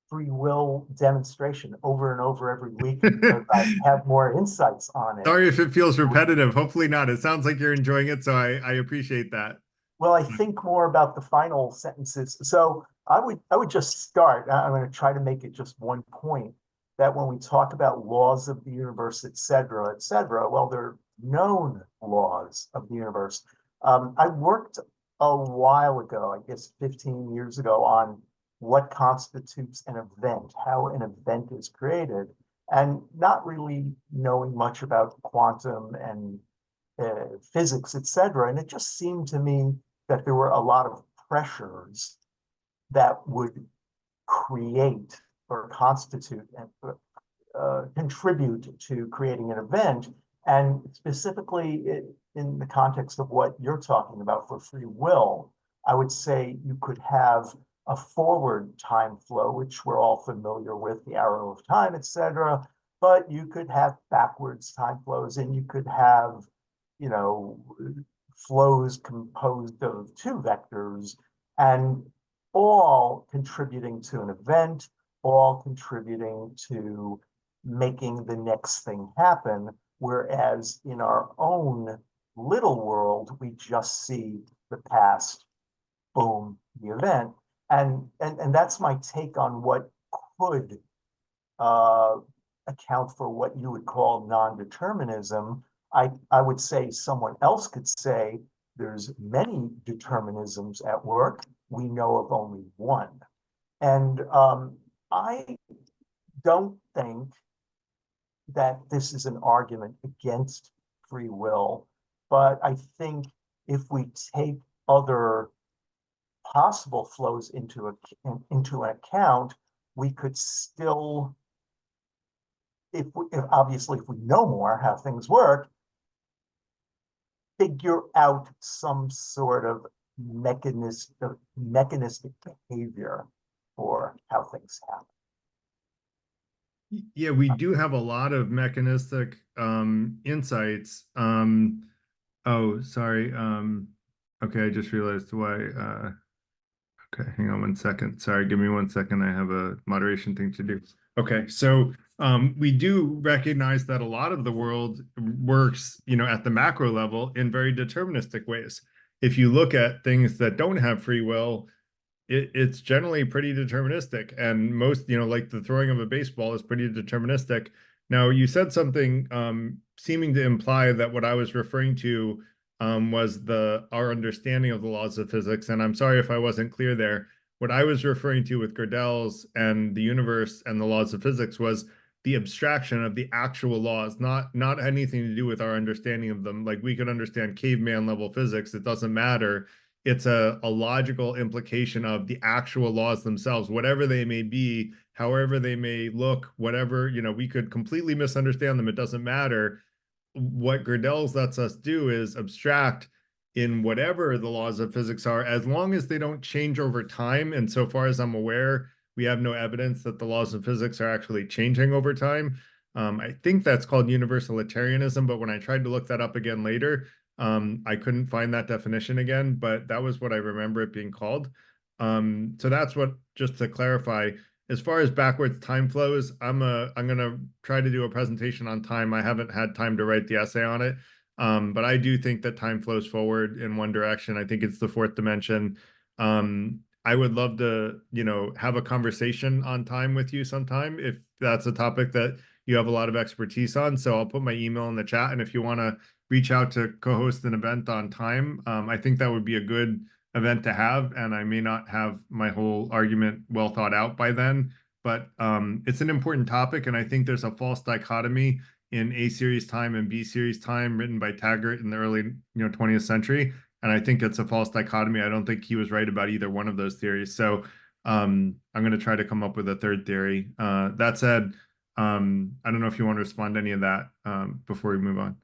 free will demonstration over and over every week because I have more insights on it. Sorry if it feels repetitive. Hopefully not. It sounds like you're enjoying it, so I appreciate that. Well, I think more about the final sentences. So I would just start. I'm going to try to make it just one point, that when we talk about laws of the universe, et cetera, well, they're known laws of the universe. I worked a while ago, I guess 15 years ago, on what constitutes an event, how an event is created, and not really knowing much about quantum and physics, et cetera. And it just seemed to me that there were a lot of pressures that would create or constitute and contribute to creating an event. And specifically in the context of what you're talking about for free will, I would say you could have a forward time flow, which we're all familiar with, the arrow of time, et cetera. But you could have backwards time flows, and you could have, flows composed of two vectors, and all contributing to an event, all contributing to making the next thing happen. Whereas in our own little world, we just see the past, boom, the event. And that's my take on what could account for what you would call non-determinism. I would say someone else could say there's many determinisms at work. We know of only one. And I don't think that this is an argument against free will, but I think if we take other possible flows into an account, we could still, obviously if we know more how things work, figure out some sort of mechanistic behavior for how things happen. Yeah, we do have a lot of mechanistic insights. Oh, sorry. Okay, I just realized why. Okay, hang on one second. Sorry, give me 1 second. I have a moderation thing to do. Okay, so we do recognize that a lot of the world works, at the macro level in very deterministic ways. If you look at things that don't have free will, it's generally pretty deterministic, and most, like the throwing of a baseball is pretty deterministic. Now, you said something seeming to imply that what I was referring to was our understanding of the laws of physics, and I'm sorry if I wasn't clear there. What I was referring to with Gödel's and the universe and the laws of physics was the abstraction of the actual laws, not anything to do with our understanding of them. Like we could understand caveman level physics, it doesn't matter. It's a logical implication of the actual laws themselves, whatever they may be, however they may look, whatever, we could completely misunderstand them. It doesn't matter. What Gödel's lets us do is abstract in whatever the laws of physics are, as long as they don't change over time. And so far as I'm aware, we have no evidence that the laws of physics are actually changing over time. I think that's called universalitarianism, but when I tried to look that up again later, I couldn't find that definition again, but that was what I remember it being called. So that's what, just to clarify, as far as backwards time flows, I'm gonna try to do a presentation on time. I haven't had time to write the essay on it. But I do think that time flows forward in one direction. I think it's the fourth dimension. I would love to, have a conversation on time with you sometime if that's a topic that you have a lot of expertise on. So I'll put my email in the chat, and if you want to reach out to co-host an event on time, I think that would be a good event to have. And I may not have my whole argument well thought out by then, but it's an important topic, and I think there's a false dichotomy in A series time and B series time written by Taggart in the early 20th century. And I think it's a false dichotomy. I don't think he was right about either one of those theories. So I'm going to try to come up with a third theory. That said, I don't know if you want to respond to any of that before we move on.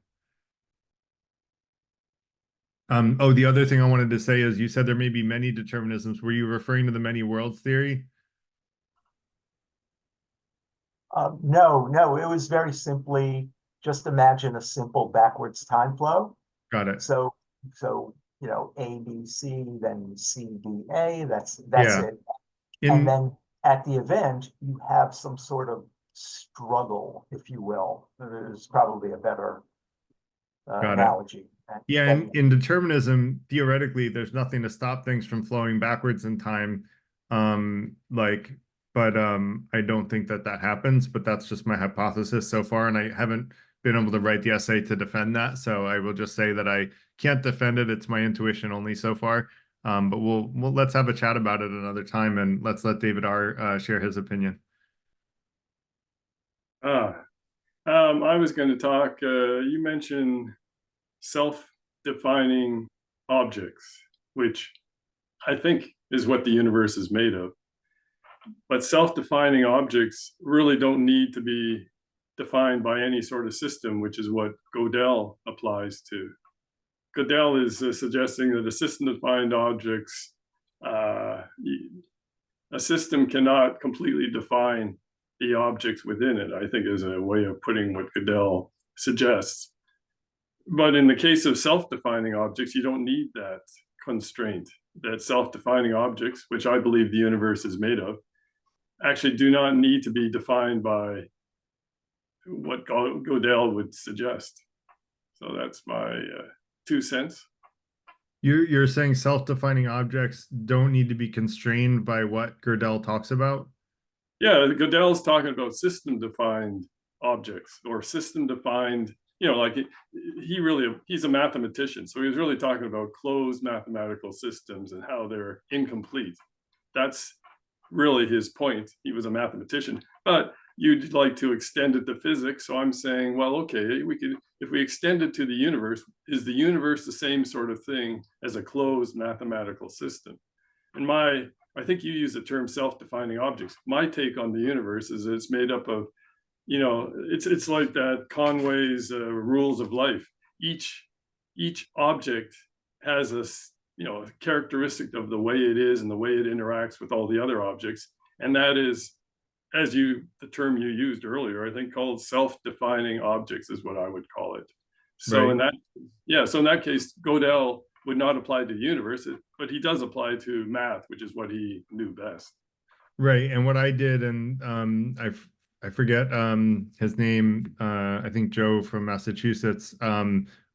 Oh, the other thing I wanted to say is you said there may be many determinisms. Were you referring to the many worlds theory? No, it was very simply just imagine a simple backwards time flow. Got it. So A, B, C, then C, D, A, that's Yeah. it. And then at the event, you have some sort of struggle, if you will. There's probably a better analogy. Yeah, and in determinism, theoretically, there's nothing to stop things from flowing backwards in time. But I don't think that happens, but that's just my hypothesis so far, and I haven't been able to write the essay to defend that, so I will just say that I can't defend it. It's my intuition only so far. But we'll let's have a chat about it another time, and let's let David R. Share his opinion. I was going to talk, you mentioned self-defining objects, which I think is what the universe is made of. But self-defining objects really don't need to be defined by any sort of system, which is what Gödel applies to. Gödel is suggesting that a system-defined objects, a system cannot completely define the objects within it, I think is a way of putting what Gödel suggests. But in the case of self-defining objects, you don't need that constraint, that self-defining objects, which I believe the universe is made of, actually do not need to be defined by what Gödel would suggest. So that's my 2 cents. You're saying self-defining objects don't need to be constrained by what Gödel talks about? Yeah, Gödel's talking about system-defined objects or system-defined, like he's a mathematician. So he was really talking about closed mathematical systems and how they're incomplete. That's really his point. He was a mathematician, but you'd like to extend it to physics. So I'm saying, well, okay, if we extend it to the universe, is the universe the same sort of thing as a closed mathematical system? And I think you use the term self-defining objects. My take on the universe is that it's made up of, it's like that Conway's rules of life. Each object has a characteristic of the way it is and the way it interacts with all the other objects. And that is, the term you used earlier, I think called self-defining objects is what I would call it. So right. So in that case, Gödel would not apply to the universe, but he does apply to math, which is what he knew best. Right. And what I did, and I forget his name, I think Joe from Massachusetts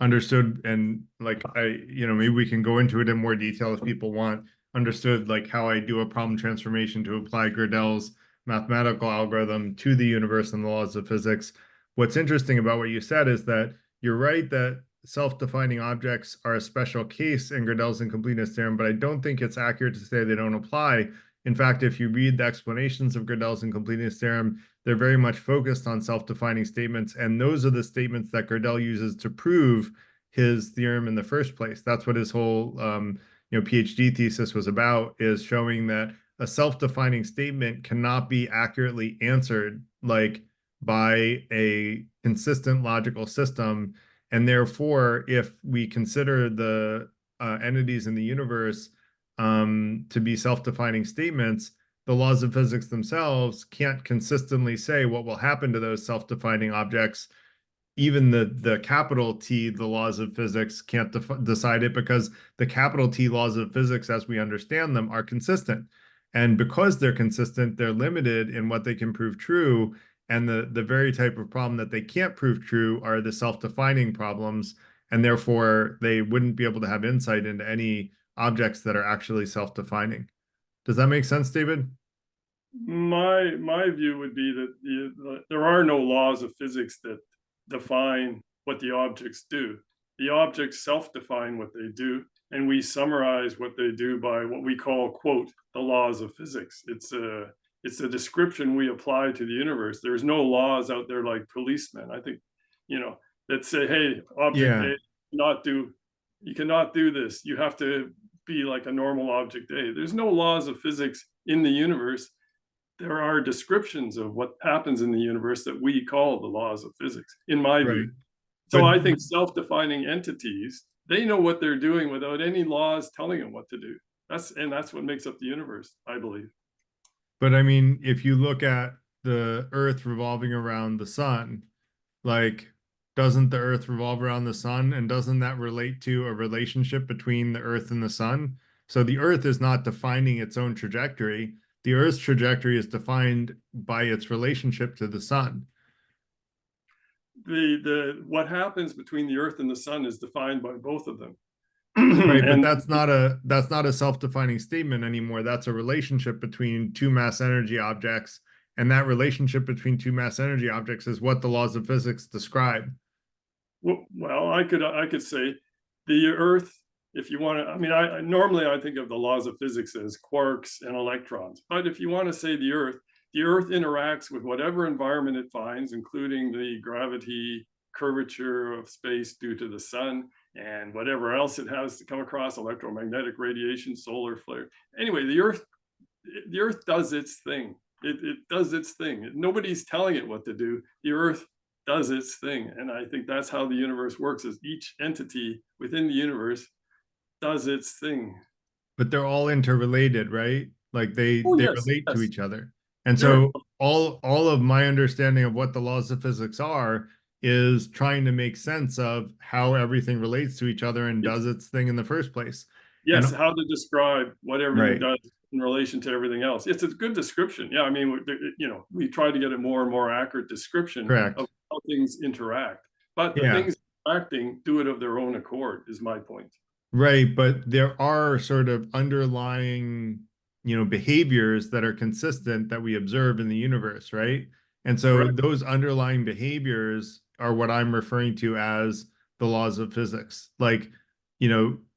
understood, and maybe we can go into it in more detail if people want, understood how I do a problem transformation to apply Gödel's mathematical algorithm to the universe and the laws of physics. What's interesting about what you said is that you're right that self-defining objects are a special case in Gödel's incompleteness theorem, but I don't think it's accurate to say they don't apply. In fact, if you read the explanations of Gödel's incompleteness theorem, they're very much focused on self-defining statements, and those are the statements that Gödel uses to prove his theorem in the first place. That's what his whole PhD thesis was about, is showing that a self-defining statement cannot be accurately answered by a consistent logical system. And therefore, if we consider the entities in the universe to be self-defining statements, the laws of physics themselves can't consistently say what will happen to those self-defining objects. Even the capital T, the laws of physics, can't decide it, because the capital T laws of physics, as we understand them, are consistent. And because they're consistent, they're limited in what they can prove true. And the very type of problem that they can't prove true are the self-defining problems. And therefore, they wouldn't be able to have insight into any objects that are actually self-defining. Does that make sense, David? My view would be that there are no laws of physics that define what the objects do. The objects self-define what they do, and we summarize what they do by what we call, quote, the laws of physics. It's a description we apply to the universe. There's no laws out there like policemen, I think, that say, hey, object A, you cannot do this. You have to be like a normal object A. There's no laws of physics in the universe. There are descriptions of what happens in the universe that we call the laws of physics, in my view. So I think self-defining entities, they know what they're doing without any laws telling them what to do. That's what makes up the universe, I believe. But I mean, if you look at the Earth revolving around the sun, like, doesn't the Earth revolve around the sun? And doesn't that relate to a relationship between the Earth and the sun? So the Earth is not defining its own trajectory. The Earth's trajectory is defined by its relationship to the sun. What happens between the Earth and the sun is defined by both of them. Right, but that's not a self-defining statement anymore. That's a relationship between two mass energy objects, and that relationship between two mass energy objects is what the laws of physics describe. Well, I could say the Earth, if you want to, I mean, I normally think of the laws of physics as quarks and electrons, but if you want to say the Earth interacts with whatever environment it finds, including the gravity, curvature of space due to the sun, and whatever else it has to come across, electromagnetic radiation, solar flare. Anyway, the Earth does its thing. It does its thing. Nobody's telling it what to do. The Earth does its thing. And I think that's how the universe works, is each entity within the universe does its thing. But they're all interrelated, right? Like they relate to each other. And Sure. so all of my understanding of what the laws of physics are is trying to make sense of how everything relates to each other and does its thing in the first place. Yes, And, how to describe what everything right. does in relation to everything else. It's a good description. Yeah, I mean, we try to get a more and more accurate description Correct. of how things interact. But the things interacting do it of their own accord, is my point. Right, but there are sort of underlying, behaviors that are consistent that we observe in the universe, right? And so those underlying behaviors are what I'm referring to as the laws of physics. Like,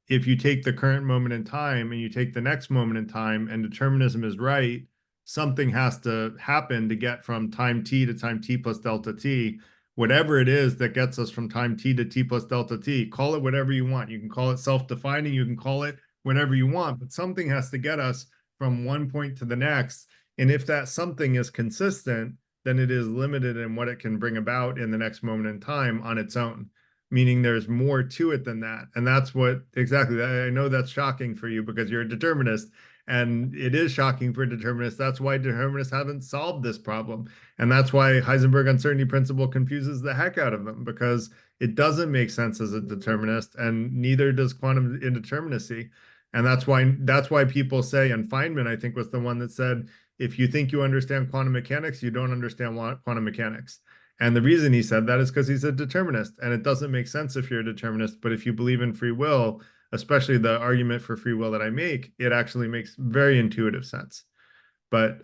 if you take the current moment in time and you take the next moment in time and determinism is right, something has to happen to get from time t to time t plus delta t. Whatever it is that gets us from time t to t plus delta t, call it whatever you want. You can call it self-defining, you can call it whatever you want, but something has to get us from one point to the next. And if that something is consistent, then it is limited in what it can bring about in the next moment in time on its own, meaning there's more to it than that. And that's what exactly, I know that's shocking for you because you're a determinist, and it is shocking for determinists. That's why determinists haven't solved this problem. And that's why Heisenberg Uncertainty Principle confuses the heck out of them, because it doesn't make sense as a determinist, and neither does quantum indeterminacy. And that's why people say, and Feynman, I think, was the one that said, if you think you understand quantum mechanics, you don't understand quantum mechanics. And the reason he said that is because he's a determinist, and it doesn't make sense if you're a determinist. But if you believe in free will, especially the argument for free will that I make, it actually makes very intuitive sense. But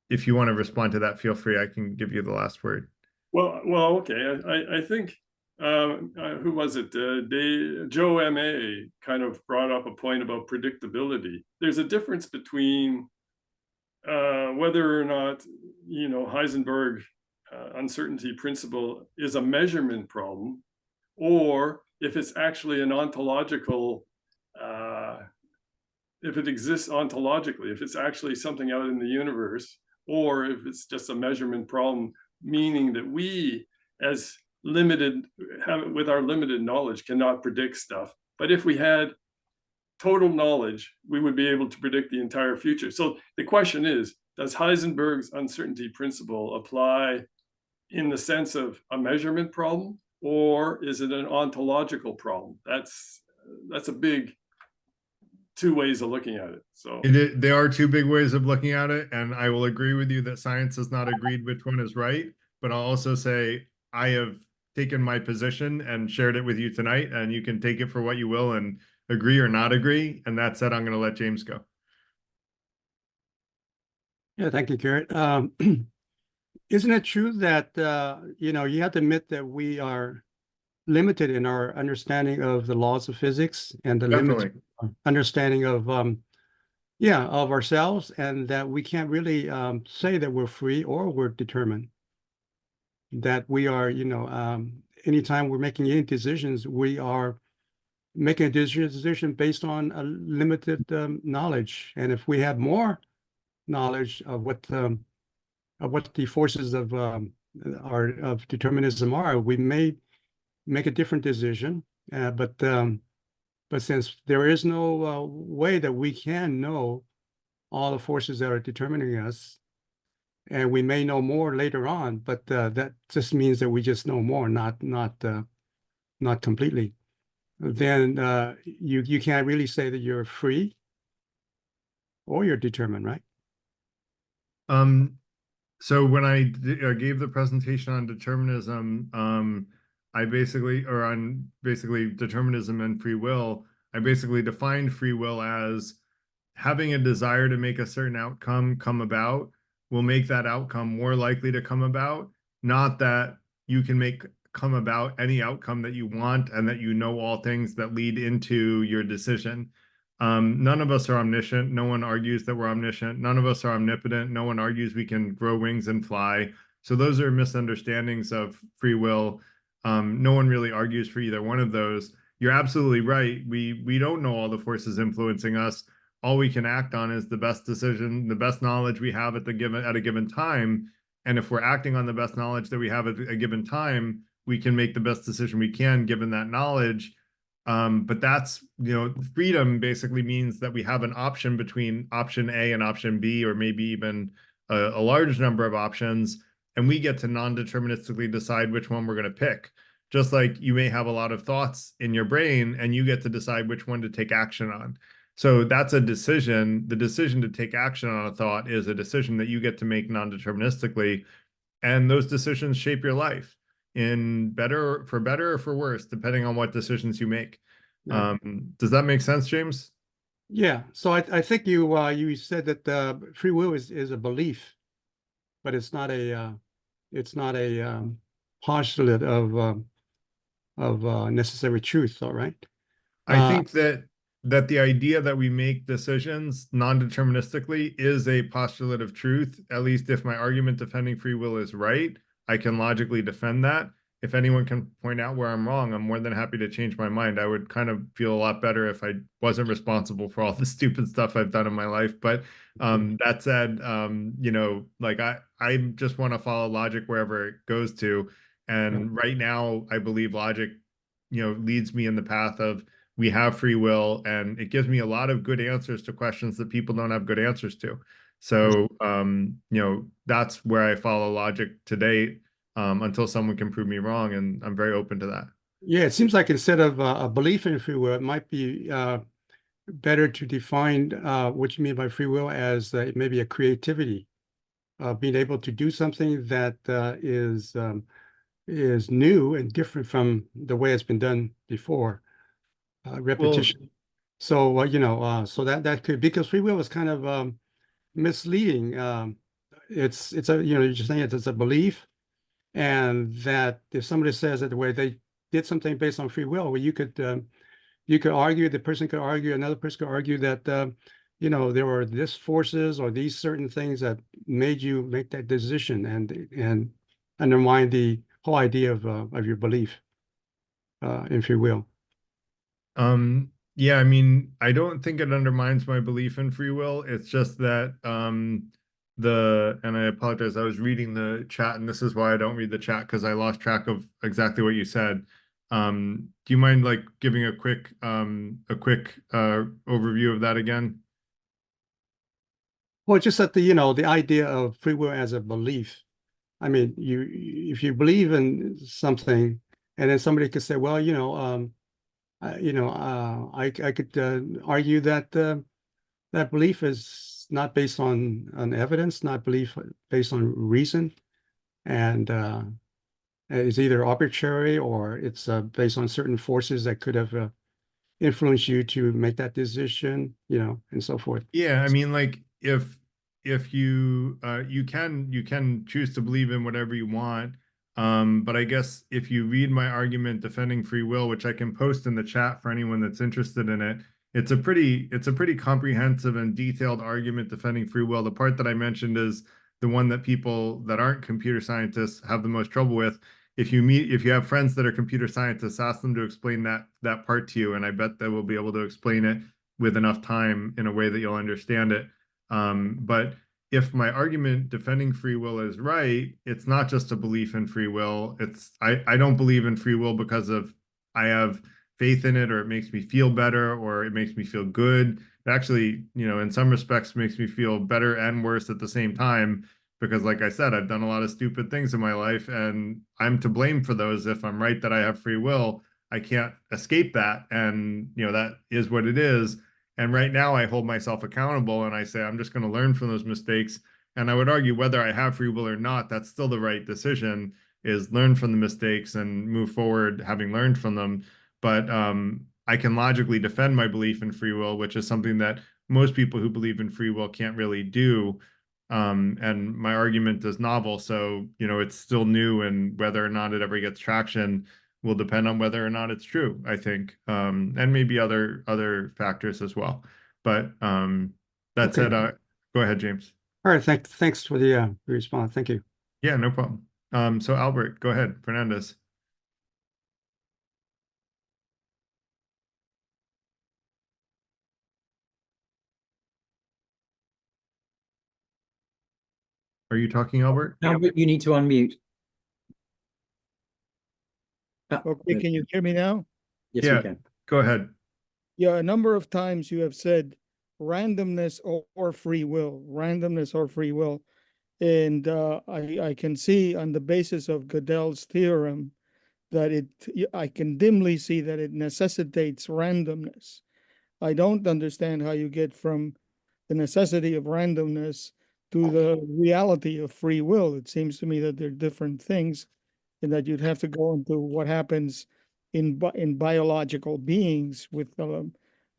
if you want to respond to that, feel free. I can give you the last word. Well, okay. I think, who was it? Joe M.A. kind of brought up a point about predictability. There's a difference between whether or not, Heisenberg uncertainty principle is a measurement problem, or if it's actually an ontological, if it exists ontologically, if it's actually something out in the universe, or if it's just a measurement problem, meaning that we, as with our limited knowledge, cannot predict stuff. But if we had total knowledge, we would be able to predict the entire future. So the question is, does Heisenberg's uncertainty principle apply in the sense of a measurement problem, or is it an ontological problem? That's a big two ways of looking at it. So There are two big ways of looking at it, and I will agree with you that science has not agreed which one is right. But I'll also say I have taken my position and shared it with you tonight, and you can take it for what you will and agree or not agree. And that said, I'm going to let James go. Yeah, thank you, Garrett. Isn't it true that you know, you have to admit that we are limited in our understanding of the laws of physics and the limited understanding of of ourselves, and that we can't really say that we're free or we're determined. That we are, you know, anytime we're making any decisions, we are making a decision based on a limited knowledge. And if we have more knowledge of what the forces of of determinism are, we may make a different decision. But since there is no way that we can know all the forces that are determining us, and we may know more later on, but that just means that we just know more, not completely. Then you can't really say that you're free or you're determined, right? So when I gave the presentation on determinism, I basically, or on basically determinism and free will, I basically defined free will as having a desire to make a certain outcome come about will make that outcome more likely to come about, not that you can make come about any outcome that you want and that you know all things that lead into your decision. None of us are omniscient. No one argues that we're omniscient. None of us are omnipotent. No one argues we can grow wings and fly. So those are misunderstandings of free will. No one really argues for either one of those. You're absolutely right. We don't know all the forces influencing us. All we can act on is the best decision, the best knowledge we have at a given time. And if we're acting on the best knowledge that we have at a given time, we can make the best decision we can given that knowledge. But that's, you know, freedom basically means that we have an option between option A and option B, or maybe even a large number of options, and we get to non-deterministically decide which one we're going to pick. Just like you may have a lot of thoughts in your brain and you get to decide which one to take action on. So that's a decision. The decision to take action on a thought is a decision that you get to make non-deterministically. And those decisions shape your life in better or for worse, depending on what decisions you make. Yeah. Does that make sense, James? Yeah. So I think you said that free will is a belief, but it's not a postulate of necessary truth. All right. I think that the idea that we make decisions non-deterministically is a postulate of truth. At least if my argument defending free will is right, I can logically defend that. If anyone can point out where I'm wrong, I'm more than happy to change my mind. I would kind of feel a lot better if I wasn't responsible for all the stupid stuff I've done in my life. But that said, you know, like I just want to follow logic wherever it goes to. And right now, I believe logic, you know, leads me in the path of we have free will, and it gives me a lot of good answers to questions that people don't have good answers to. So, you know, that's where I follow logic to date, until someone can prove me wrong, and I'm very open to that. Yeah, it seems like instead of a belief in free will, it might be better to define what you mean by free will as maybe a creativity, being able to do something that is new and different from the way it's been done before. Repetition. Well, so you know, so that could, because free will is kind of misleading. It's a, you know, you're just saying it's a belief, and that if somebody says that the way they did something based on free will, well, you could argue, the person could argue, another person could argue that you know, there were this forces or these certain things that made you make that decision, and undermine the whole idea of your belief in free will. Yeah, I mean, I don't think it undermines my belief in free will. It's just that and I apologize, I was reading the chat, and this is why I don't read the chat, because I lost track of exactly what you said. Do you mind like giving a quick overview of that again? Well, just that you know, the idea of free will as a belief. I mean, if you believe in something, and then somebody could say, well, you know, I could argue that that belief is not based on evidence, not belief based on reason, and it's either arbitrary or it's based on certain forces that could have influenced you to make that decision, and so forth. Yeah, I mean, like if you you can choose to believe in whatever you want. But I guess if you read my argument defending free will, which I can post in the chat for anyone that's interested in it, it's a pretty comprehensive and detailed argument defending free will. The part that I mentioned is the one that people that aren't computer scientists have the most trouble with. If you have friends that are computer scientists, ask them to explain that part to you, and I bet they will be able to explain it with enough time in a way that you'll understand it. But if my argument defending free will is right, it's not just a belief in free will. I don't believe in free will because of I have faith in it, or it makes me feel better, or it makes me feel good. It actually, in some respects makes me feel better and worse at the same time, because like I said, I've done a lot of stupid things in my life, and I'm to blame for those. If I'm right that I have free will, I can't escape that. And, that is what it is. And right now I hold myself accountable and I say, I'm just going to learn from those mistakes. And I would argue whether I have free will or not, that's still the right decision, is learn from the mistakes and move forward having learned from them. But I can logically defend my belief in free will, which is something that most people who believe in free will can't really do. And my argument is novel, so it's still new, and whether or not it ever gets traction will depend on whether or not it's true, I think, and maybe other factors as well. But that said, go ahead, James. All right, thanks for the response. Thank you. Yeah, no problem. So Albert, go ahead. Fernandez. Are you talking, Albert? Albert, you need to unmute. Okay, can you hear me now? Yes, Yeah, we can. Go ahead. Yeah, a number of times you have said randomness or free will, randomness or free will. And I can see on the basis of Gödel's theorem that I can dimly see that it necessitates randomness. I don't understand how you get from the necessity of randomness to the reality of free will. It seems to me that they're different things, and that you'd have to go into what happens in biological beings with a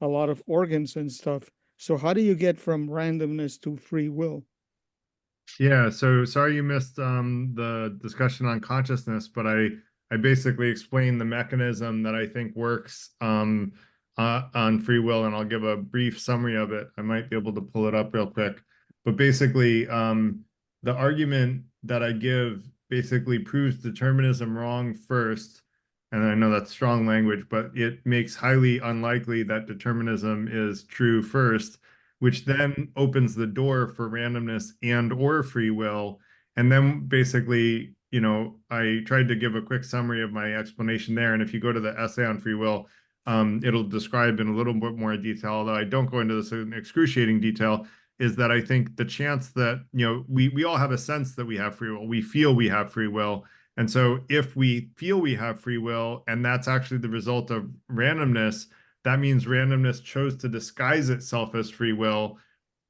lot of organs and stuff. So how do you get from randomness to free will? Yeah, so sorry you missed the discussion on consciousness, but I basically explained the mechanism that I think works on free will, and I'll give a brief summary of it. I might be able to pull it up real quick. But basically, the argument that I give basically proves determinism wrong first. And I know that's strong language, but it makes highly unlikely that determinism is true first, which then opens the door for randomness and or free will. And then basically, I tried to give a quick summary of my explanation there. And if you go to the essay on free will, it'll describe in a little bit more detail, although I don't go into this in excruciating detail, is that I think the chance that, we all have a sense that we have free will. We feel we have free will. And so if we feel we have free will, and that's actually the result of randomness, that means randomness chose to disguise itself as free will.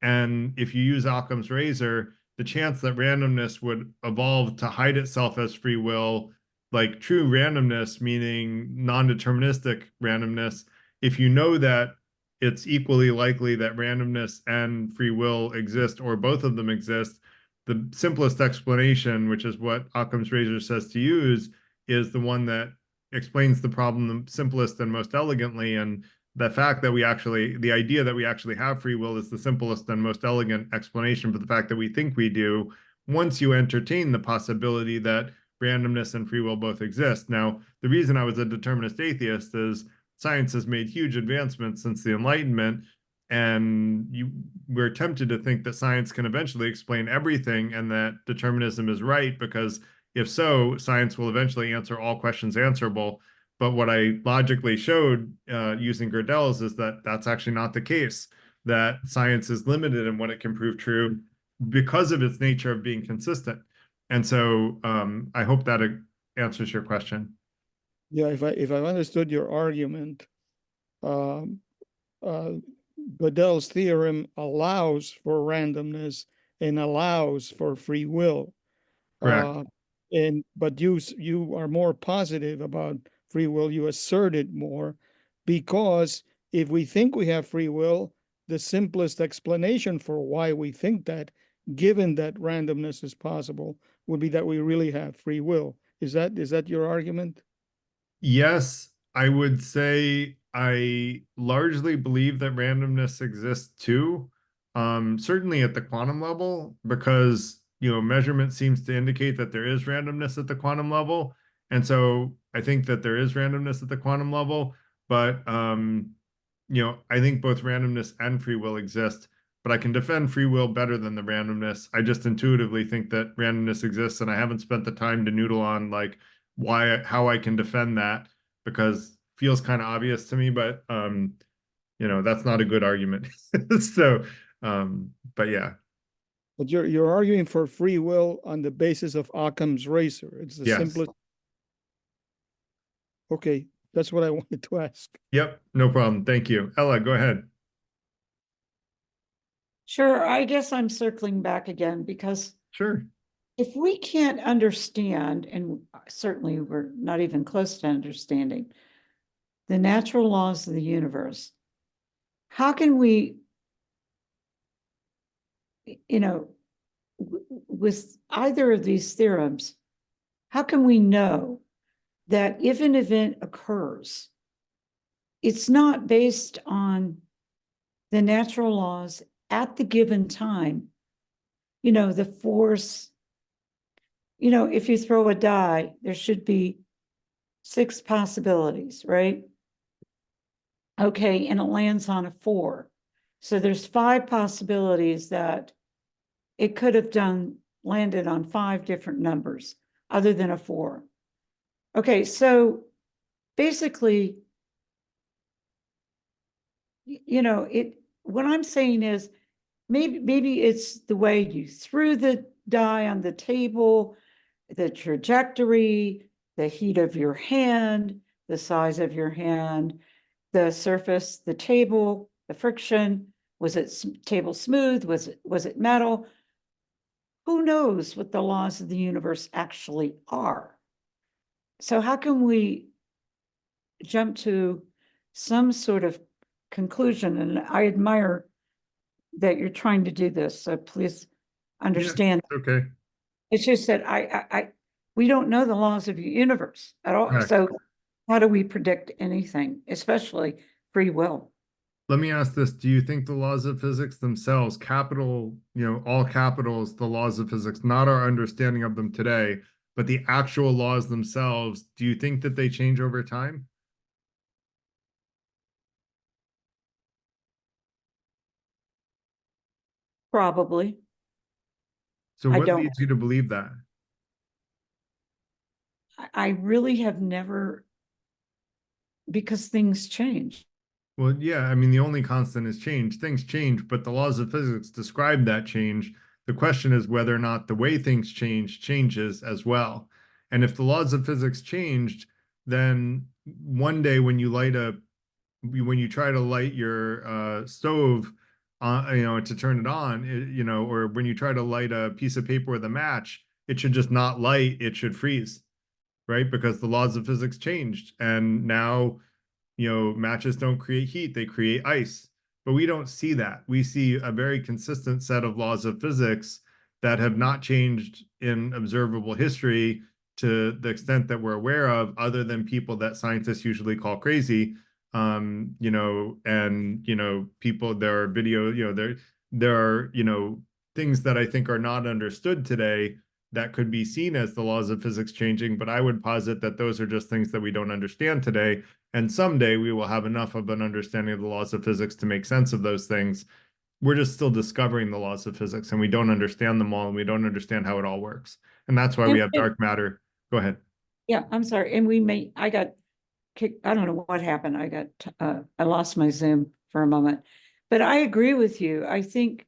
And if you use Occam's razor, the chance that randomness would evolve to hide itself as free will, like true randomness, meaning non-deterministic randomness, if you know that it's equally likely that randomness and free will exist, or both of them exist, the simplest explanation, which is what Occam's razor says to use, is the one that explains the problem the simplest and most elegantly. And the fact that the idea that we actually have free will is the simplest and most elegant explanation for the fact that we think we do, once you entertain the possibility that randomness and free will both exist. Now, the reason I was a determinist atheist is science has made huge advancements since the Enlightenment, and we're tempted to think that science can eventually explain everything and that determinism is right, because if so, science will eventually answer all questions answerable. But what I logically showed using Gödel's is that that's actually not the case, that science is limited in what it can prove true because of its nature of being consistent. And so I hope that answers your question. Yeah, if I've understood your argument, um, Gödel's theorem allows for randomness and allows for free will. Correct. But you are more positive about free will. You assert it more because if we think we have free will, the simplest explanation for why we think that, given that randomness is possible, would be that we really have free will. Is that your argument? Yes, I would say I largely believe that randomness exists too. Certainly at the quantum level, because measurement seems to indicate that there is randomness at the quantum level. And so I think that there is randomness at the quantum level, but I think both randomness and free will exist, but I can defend free will better than the randomness. I just intuitively think that randomness exists, and I haven't spent the time to noodle on like how I can defend that, because feels kind of obvious to me, but that's not a good argument. So but yeah. But you're arguing for free will on the basis of Occam's razor. It's the Yes. simplest. Okay, that's what I wanted to ask. Yep, no problem. Thank you. Ella, go ahead. Sure, I guess I'm circling back again because sure, if we can't understand, and certainly we're not even close to understanding, the natural laws of the universe, how can we, with either of these theorems, how can we know that if an event occurs, it's not based on the natural laws at the given time? The force, if you throw a die, there should be 6 possibilities, right? Okay, and it lands on a 4. So there's 5 possibilities that it could have landed on 5 different numbers other than a 4. Okay, so basically, what I'm saying is maybe it's the way you threw the die on the table, the trajectory, the heat of your hand, the size of your hand, the surface, the table, the friction. Was it table smooth? Was it metal? Who knows what the laws of the universe actually are? So how can we jump to some sort of conclusion? And I admire that you're trying to do this, so please understand. Yeah, okay. It's just that we don't know the laws of the universe at all. Correct. So how do we predict anything, especially free will? Let me ask this. Do you think the laws of physics themselves, capital, all capitals, the laws of physics, not our understanding of them today, but the actual laws themselves, do you think that they change over time? Probably. So what leads you to believe that? I really have never, because things change. Well, yeah, I mean, the only constant is change. Things change, but the laws of physics describe that change. The question is whether or not the way things change changes as well. And if the laws of physics changed, then one day when you try to light your stove, to turn it on, or when you try to light a piece of paper with a match, it should just not light, it should freeze, right? Because the laws of physics changed, and now matches don't create heat, they create ice. But we don't see that. We see a very consistent set of laws of physics that have not changed in observable history to the extent that we're aware of, other than people that scientists usually call crazy. People, there are video, there are, things that I think are not understood today that could be seen as the laws of physics changing, but I would posit that those are just things that we don't understand today. And someday we will have enough of an understanding of the laws of physics to make sense of those things. We're just still discovering the laws of physics, and we don't understand them all, and we don't understand how it all works. And that's why we have dark matter. Go ahead. Yeah, I'm sorry. And I got kicked. I don't know what happened. I lost my Zoom for a moment, but I agree with you. I think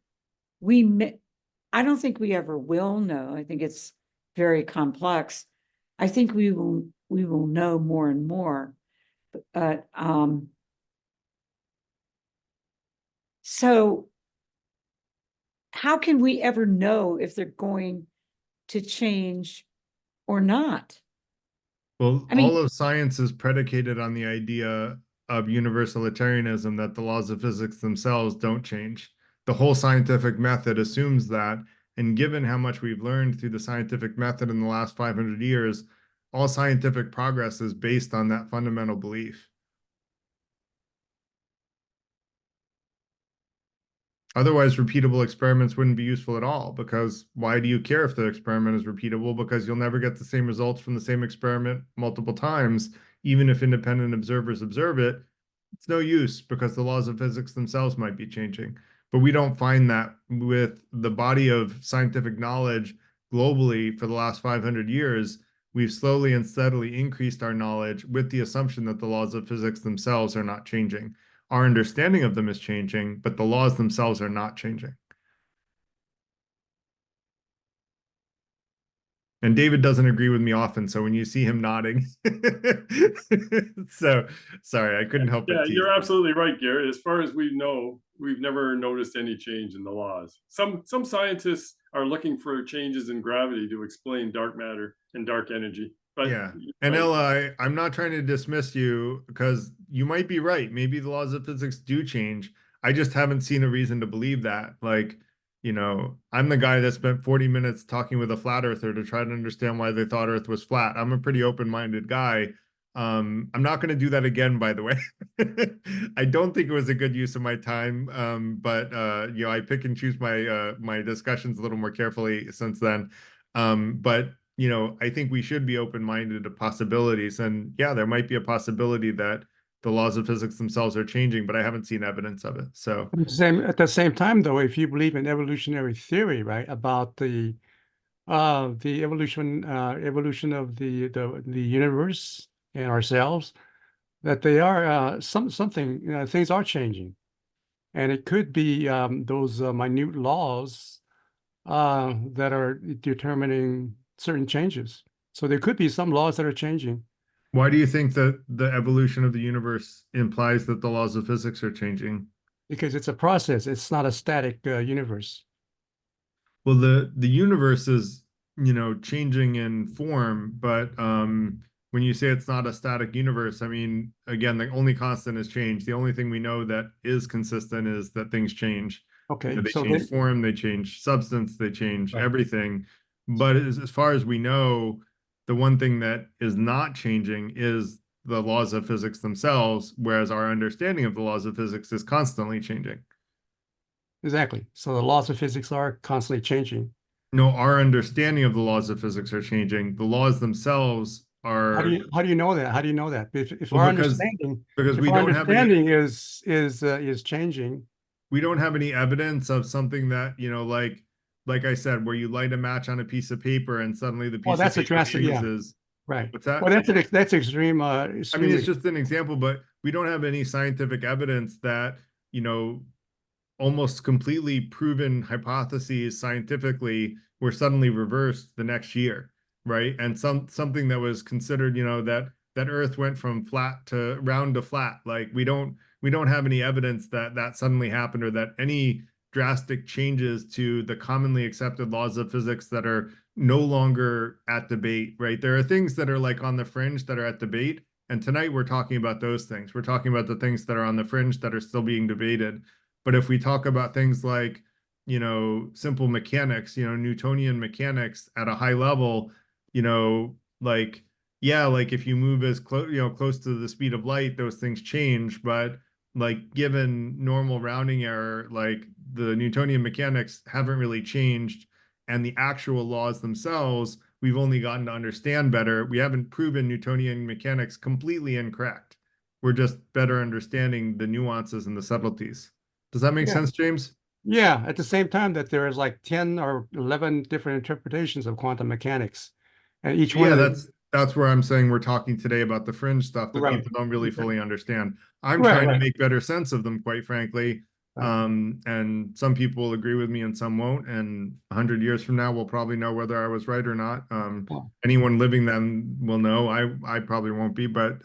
I don't think we ever will know. I think it's very complex. I think we will know more and more. But So how can we ever know if they're going to change or not? Well, I mean, all of science is predicated on the idea of universalitarianism, that the laws of physics themselves don't change. The whole scientific method assumes that, and given how much we've learned through the scientific method in the last 500 years, all scientific progress is based on that fundamental belief. Otherwise, repeatable experiments wouldn't be useful at all, because why do you care if the experiment is repeatable? Because you'll never get the same results from the same experiment multiple times, even if independent observers observe it. It's no use, because the laws of physics themselves might be changing. But we don't find that with the body of scientific knowledge globally for the last 500 years. We've slowly and steadily increased our knowledge with the assumption that the laws of physics themselves are not changing. Our understanding of them is changing, but the laws themselves are not changing. And David doesn't agree with me often, so when you see him nodding, so sorry, I couldn't help Yeah, but tease. you're absolutely right, Garrett. As far as we know, we've never noticed any change in the laws. Some scientists are looking for changes in gravity to explain dark matter and dark energy. But Yeah, and right. Ella, I'm not trying to dismiss you, because you might be right. Maybe the laws of physics do change. I just haven't seen a reason to believe that. Like, you know, I'm the guy that spent 40 minutes talking with a flat earther to try to understand why they thought Earth was flat. I'm a pretty open-minded guy. I'm not going to do that again, by the way. I don't think it was a good use of my time. But you know, I pick and choose my my discussions a little more carefully since then. But you know, I think we should be open-minded to possibilities. And yeah, there might be a possibility that the laws of physics themselves are changing, but I haven't seen evidence of it. So At the same time, though, if you believe in evolutionary theory, right, about the evolution of the universe and ourselves, that they are something, you know, things are changing, and it could be those minute laws that are determining certain changes. So there could be some laws that are changing. why do you think that the evolution of the universe implies that the laws of physics are changing? Because it's a process. It's not a static universe. Well, the universe is, you know, changing in form, but when you say it's not a static universe, I mean, again, the only constant is change. The only thing we know that is consistent is that things change. Okay, You know, they so change form, they change substance, they change Right. everything. But as far as we know, the one thing that is not changing is the laws of physics themselves, whereas our understanding of the laws of physics is constantly changing. Exactly. So the laws of physics are constantly changing. No, our understanding of the laws of physics are changing. The laws themselves How do are, you know that? How do you know that? If well, our because understanding if we our don't have any, understanding is changing, we don't have any evidence of something that, you know, like I said, where you light a match on a piece of paper and suddenly the well, piece of that's a paper drastic, yeah, fuses. right. What's that? Well, that's extreme. I mean, Extremely. it's just an example, but we don't have any scientific evidence that, you know, almost completely proven hypotheses scientifically were suddenly reversed the next year, right? And something that was considered, you know, that Earth went from flat to round to flat. Like we don't have any evidence that that suddenly happened, or that any drastic changes to the commonly accepted laws of physics that are no longer at debate, right? There are things that are like on the fringe that are at debate. And tonight we're talking about those things. We're talking about the things that are on the fringe that are still being debated. But if we talk about things like, you know, simple mechanics, you know, Newtonian mechanics at a high level, you know, like, yeah, like if you move as close, you know, close to the speed of light, those things change. But like given normal rounding error, like the Newtonian mechanics haven't really changed. And the actual laws themselves, we've only gotten to understand better. We haven't proven Newtonian mechanics completely incorrect. We're just better understanding the nuances and the subtleties. Does that make Yeah. sense, James? Yeah. At the same time that there is like 10 or 11 different interpretations of quantum mechanics, and each one Yeah, of them. that's where I'm saying we're talking today about the fringe stuff that Right. people don't really fully understand. I'm Right, trying to right. make better sense of them, quite frankly. Right. And some people will agree with me and some won't. And 100 years from now, we'll probably know whether I was right or not. Wow. Anyone living then will know. I probably won't be, but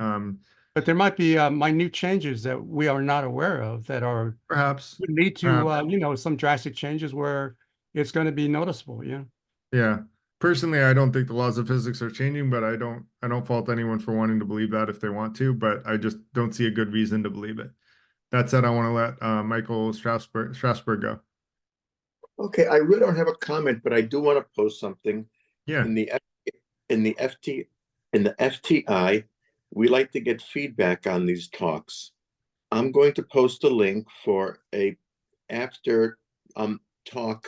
But there might be minute changes that we are not aware of that are Perhaps. would lead to some drastic changes where it's going to be noticeable. Yeah. Yeah. Personally, I don't think the laws of physics are changing, but I don't fault anyone for wanting to believe that if they want to, but I just don't see a good reason to believe it. That said, I want to let Michael Strasberg go. Okay, I really don't have a comment, but I do want to post something. Yeah. In the FTI, we like to get feedback on these talks. I'm going to post a link for a after talk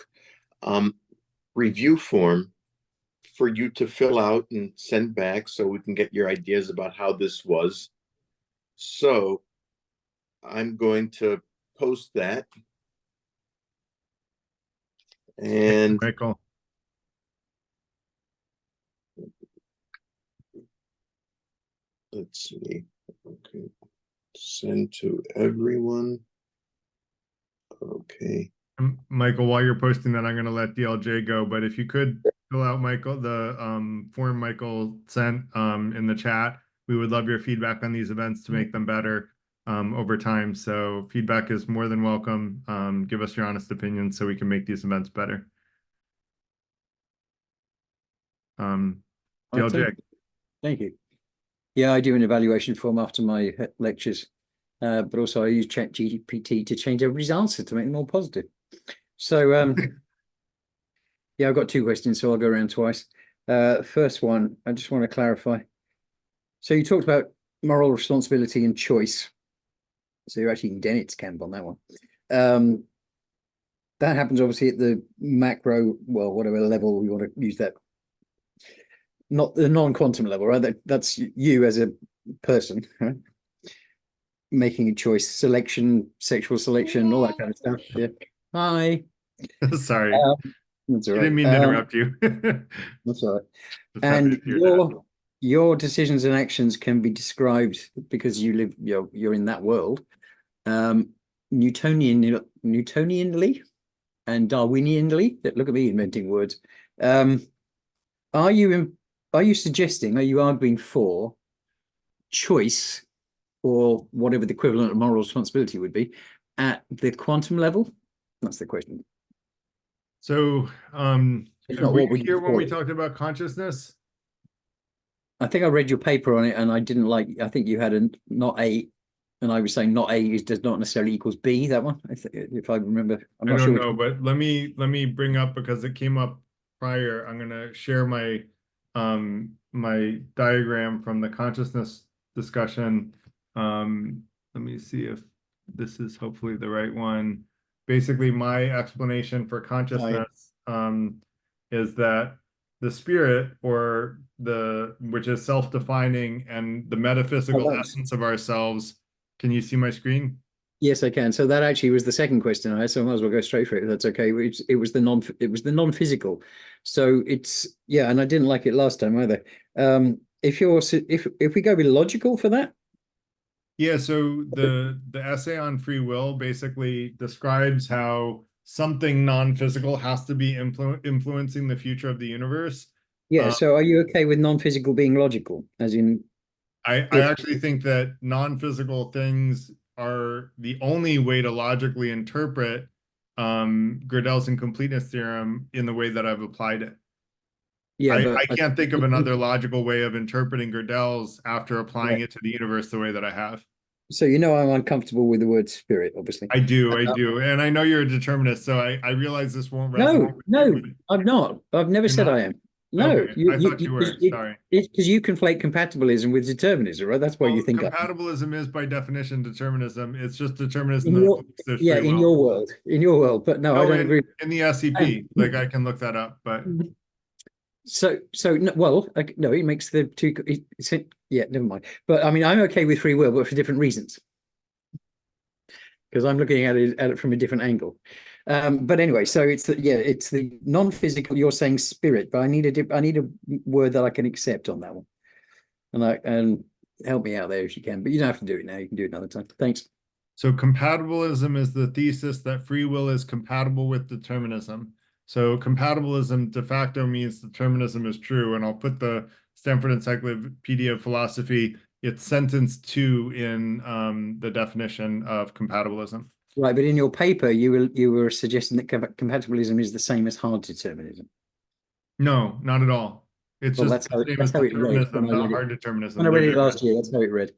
review form for you to fill out and send back so we can get your ideas about how this was. So I'm going to post that. And Michael. Let's see. Okay. Send to everyone. Okay. Michael, while you're posting that, I'm going to let DLJ go, but if you could fill out the form Michael sent in the chat, we would love your feedback on these events to make them better over time. So feedback is more than welcome. Give us your honest opinion so we can make these events better. DLJ. Thank you. Yeah, I do an evaluation form after my lectures, but also I use ChatGPT to change everybody's answer to make them more positive. So, yeah, I've got two questions, so I'll go around twice. First one, I just want to clarify. So you talked about moral responsibility and choice. So you're actually in Dennett's camp on that one. That happens obviously at the macro, well, whatever level we want to use that. Not the non-quantum level, right? That's you as a person, right? Making a choice, selection, sexual selection, all that kind of stuff. Yeah. Hi. Sorry. That's all right. I didn't mean to interrupt you. That's all right. And your decisions and actions can be described because you live, you're in that world, Newtonianly and Darwinianly. Look at me inventing words. Are you suggesting, are you arguing for choice or whatever the equivalent of moral responsibility would be at the quantum level? That's the question. So, If not, what would you here when call we it? talked about consciousness? I think I read your paper on it and I didn't like, I think you had a not A, and I was saying not A does not necessarily equals B, that one, if I remember. I'm not I sure. don't know, but let me bring up, because it came up prior, I'm going to share my my diagram from the consciousness discussion. Let me see if this is hopefully the right one. Basically, my explanation for consciousness is that the spirit, or which is self-defining, and the metaphysical essence of ourselves. Can you see my screen? Yes, I can. So that actually was the second question I had, so I might as well go straight for it if that's okay. It was the non-physical. So it's, yeah, and I didn't like it last time either. If we go with logical for that. Yeah, so the essay on free will basically describes how something non-physical has to be influencing the future of the universe. Yeah, so are you okay with non-physical being logical? As in, I actually think that non-physical things are the only way to logically interpret Gödel's incompleteness theorem in the way that I've applied it. Yeah, I can't think of another logical way of interpreting Gödel's after applying it to the universe the way that I have. So I'm uncomfortable with the word spirit, obviously. I do, and I know you're a determinist, so I realize this won't resonate. No, I'm not. I've never said I am. No, okay. I thought you were. Sorry. It's because you conflate compatibilism with determinism, right? That's why you think compatibilism is by definition determinism. It's just determinism. In your world. But no, I don't agree. In the SCP, like I can look that up, but. So no, no, it makes the two. Yeah, never mind. But I mean, I'm okay with free will, but for different reasons. Because I'm looking at it from a different angle. But anyway, so it's the non-physical. You're saying spirit, but I need a word that I can accept on that one. And help me out there if you can. But you don't have to do it now. You can do it another time. Thanks. So compatibilism is the thesis that free will is compatible with determinism. So compatibilism de facto means determinism is true. And I'll put the Stanford Encyclopedia of Philosophy it's sentence 2 in the definition of compatibilism. Right, but in your paper, you were suggesting that compatibilism is the same as hard determinism. No, not at all. It's Well, just the same as that's how it read determinism, when I not read it. hard determinism. When I They're read it different. last year, that's how it read.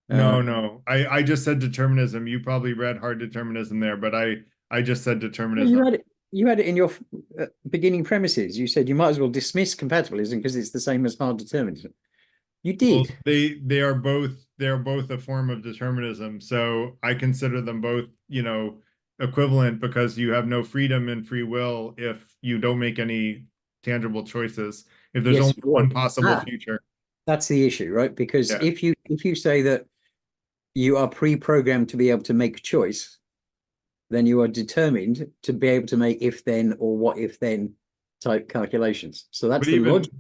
No. I just said determinism. You probably read hard determinism there, but I just said determinism. You had it in your beginning premises. You said you might as well dismiss compatibilism because it's the same as hard determinism. You did. Well, they are both a form of determinism. So I consider them both, equivalent, because you have no freedom and free will if you don't make any tangible choices. If there's only one possible future. That's the issue, right? Because if you say that you are pre-programmed to be able to make a choice, then you are determined to be able to make if then or what if then type calculations. So that's the logic.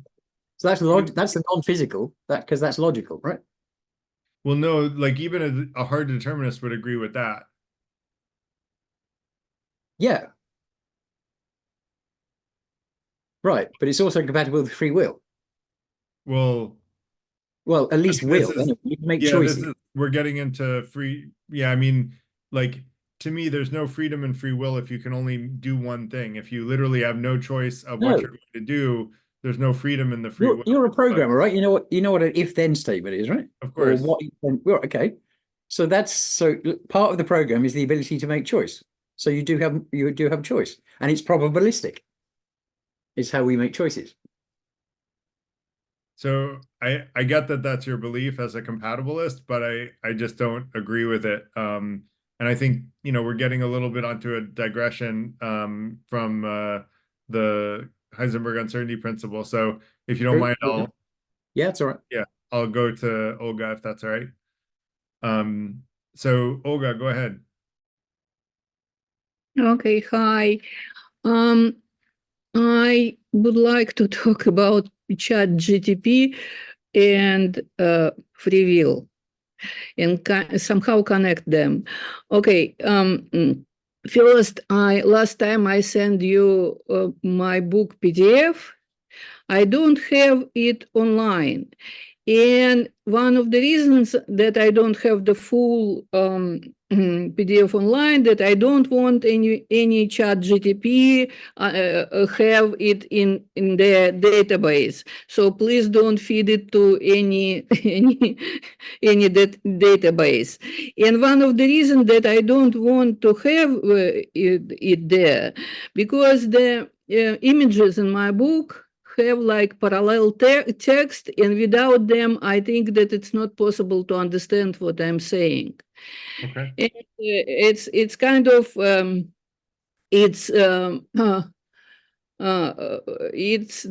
So that's the non-physical, because that's logical, right? Well, no, like even a hard determinist would agree with that. Yeah. Right, but it's also compatible with free will. Well, at least will. You can make choices. We're getting into free. Yeah, I mean, like, to me, there's no freedom and free will if you can only do one thing. If you literally have no choice of what you're going to do, there's no freedom in the free will. You're a programmer, right? You know what an if-then statement is, right? Of course. Or what well, okay. So part of the program is the ability to make choice. So you do have choice, and it's probabilistic. It's how we make choices. So I get that that's your belief as a compatibilist, but I just don't agree with it. And I think, we're getting a little bit onto a digression from the Heisenberg Uncertainty Principle. So if you don't mind, Yeah, it's all right. Yeah, I'll go to Olga if that's all right. So Olga, go ahead. Okay, hi. I would like to talk about ChatGPT and free will and somehow connect them. Okay. First, last time I sent you my book PDF. I don't have it online. And one of the reasons that I don't have the full PDF online, that I don't want any ChatGPT have it in the database. So please don't feed it to any database. And one of the reasons that I don't want to have it there, because the images in my book have like parallel text, and without them, I think that it's not possible to understand what I'm saying. Okay. And, it's kind of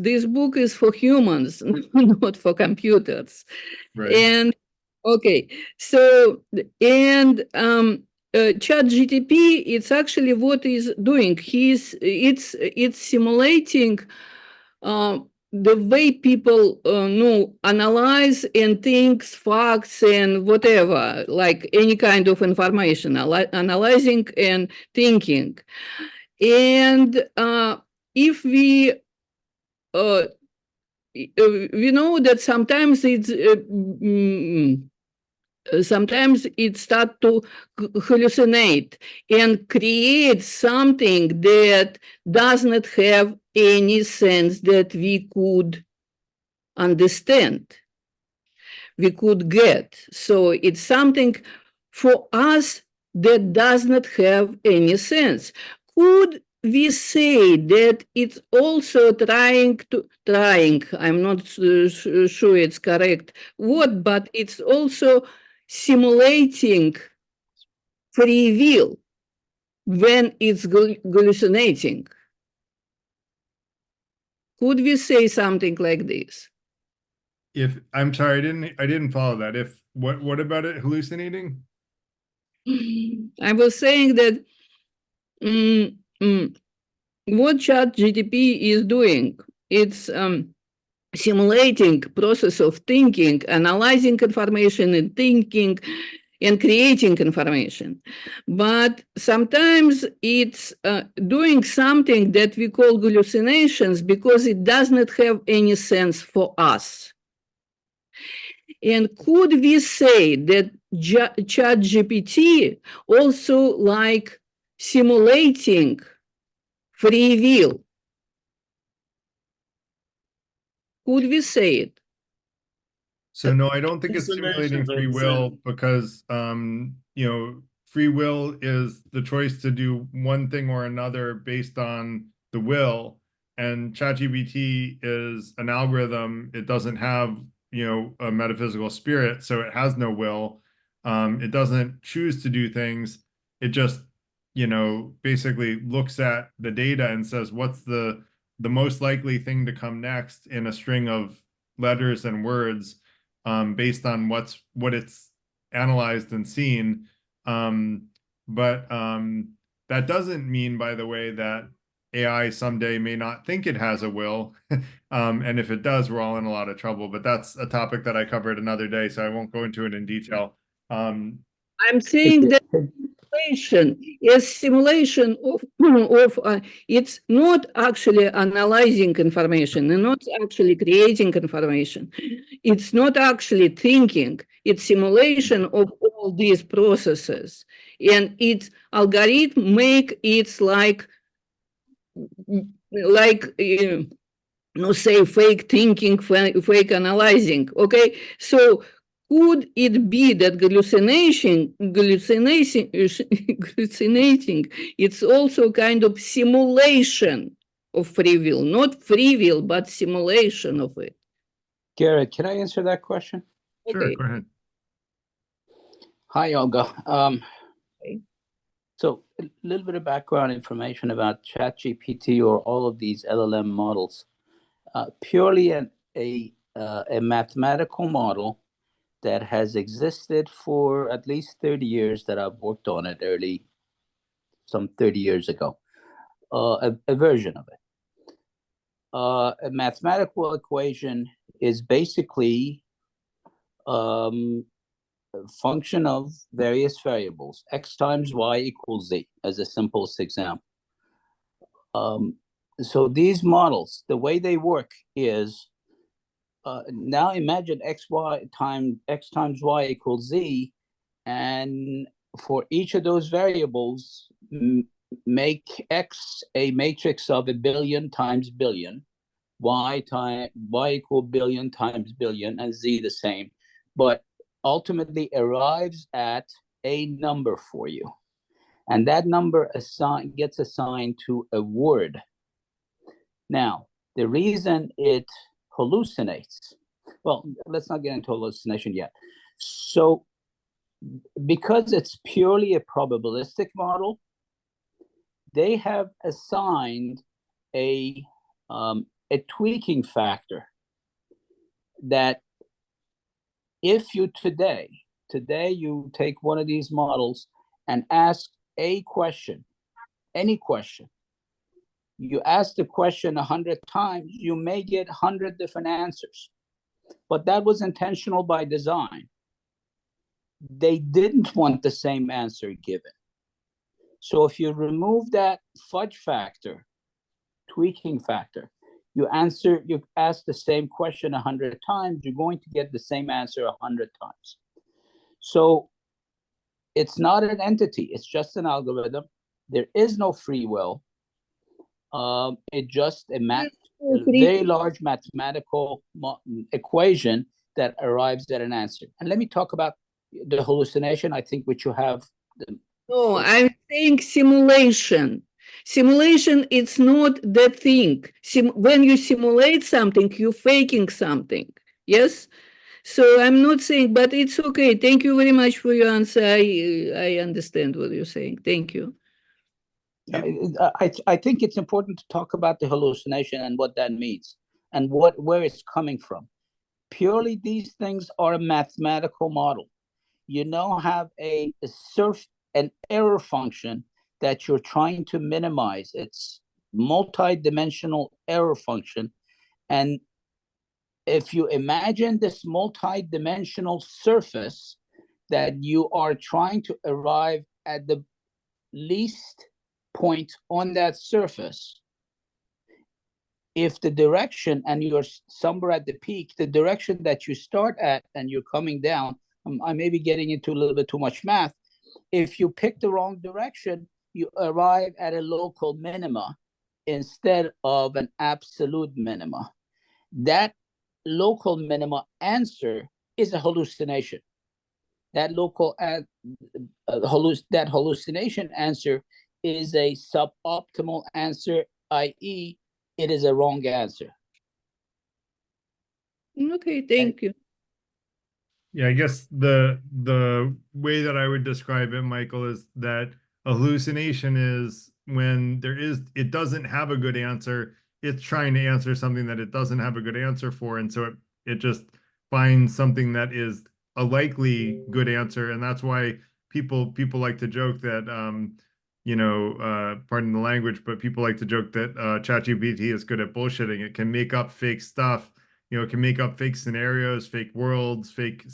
this book is for humans, not for computers. Right. And okay, so and ChatGPT, it's actually what is doing. It's simulating the way people analyze and think facts and whatever, like any kind of information, analyzing and thinking. And if we know that sometimes it starts to hallucinate and create something that does not have any sense that we could understand, we could get. So it's something for us that does not have any sense. Could we say that it's also trying, I'm not sure it's correct word, but it's also simulating free will when it's hallucinating? Could we say something like this? I'm sorry, I didn't follow that. What about it hallucinating? I was saying that what ChatGPT is doing, it's simulating process of thinking, analyzing information and thinking and creating information. But sometimes it's doing something that we call hallucinations because it does not have any sense for us. And could we say that ChatGPT also like simulating free will? Could we say it? So no, I don't think it's simulating Hallucinations are free the will same. because free will is the choice to do one thing or another based on the will. And ChatGPT is an algorithm. It doesn't have, a metaphysical spirit, so it has no will. It doesn't choose to do things. It just, basically looks at the data and says, what's the most likely thing to come next in a string of letters and words, based on what it's analyzed and seen. But that doesn't mean, by the way, that AI someday may not think it has a will. And if it does, we're all in a lot of trouble. But that's a topic that I covered another day, so I won't go into it in detail. I'm saying that simulation is simulation of it's not actually analyzing information and not actually creating information. It's not actually thinking. It's simulation of all these processes, and its algorithm make it like say fake thinking, fake analyzing. Okay, so could it be that hallucinating, it's also kind of simulation of free will, not free will, but simulation of it? Garrett, can I answer that question? Sure, Okay. go ahead. Hi, Olga. So a little bit of background information about ChatGPT or all of these LLM models. Purely a mathematical model that has existed for at least 30 years that I've worked on it some 30 years ago, a version of it. A mathematical equation is basically a function of various variables, x times y equals z, as the simplest example. So these models, the way they work is, now imagine x times y equals z, and for each of those variables, make x a matrix of a billion times billion, y equal billion times billion, and z the same, but ultimately arrives at a number for you. And that number gets assigned to a word. Now, the reason it hallucinates, well, let's not get into hallucination yet. So, because it's purely a probabilistic model, they have assigned a tweaking factor that if you today you take one of these models and ask a question, any question, you ask the question 100 times, you may get 100 different answers. But that was intentional by design. They didn't want the same answer given. So if you remove that fudge factor, tweaking factor, you ask the same question 100 times, you're going to get the same answer 100 times. So it's not an entity, it's just an algorithm. There is no free will. It's just a very large mathematical equation that arrives at an answer. And let me talk about the hallucination, I think, which you have. No, I'm saying simulation. Simulation, it's not the thing. When you simulate something, you're faking something. Yes? So I'm not saying, but it's okay. Thank you very much for your answer. I understand what you're saying. Thank you. I think it's important to talk about the hallucination and what that means and where it's coming from. Purely, these things are a mathematical model. You now have an error function that you're trying to minimize. It's multi-dimensional error function. And if you imagine this multi-dimensional surface that you are trying to arrive at the least point on that surface, if the direction, and you're somewhere at the peak, the direction that you start at and you're coming down, I may be getting into a little bit too much math. If you pick the wrong direction, you arrive at a local minima instead of an absolute minima. That local minima answer is a hallucination. That that hallucination answer is a suboptimal answer, i.e., it is a wrong answer. Okay, thank you. Yeah, I guess the way that I would describe it, Michael, is that a hallucination is when it doesn't have a good answer. It's trying to answer something that it doesn't have a good answer for, and so it just finds something that is a likely good answer, and that's why people like to joke that pardon the language, but people like to joke that ChatGPT is good at bullshitting. It can make up fake stuff. It can make up fake scenarios, fake worlds, fake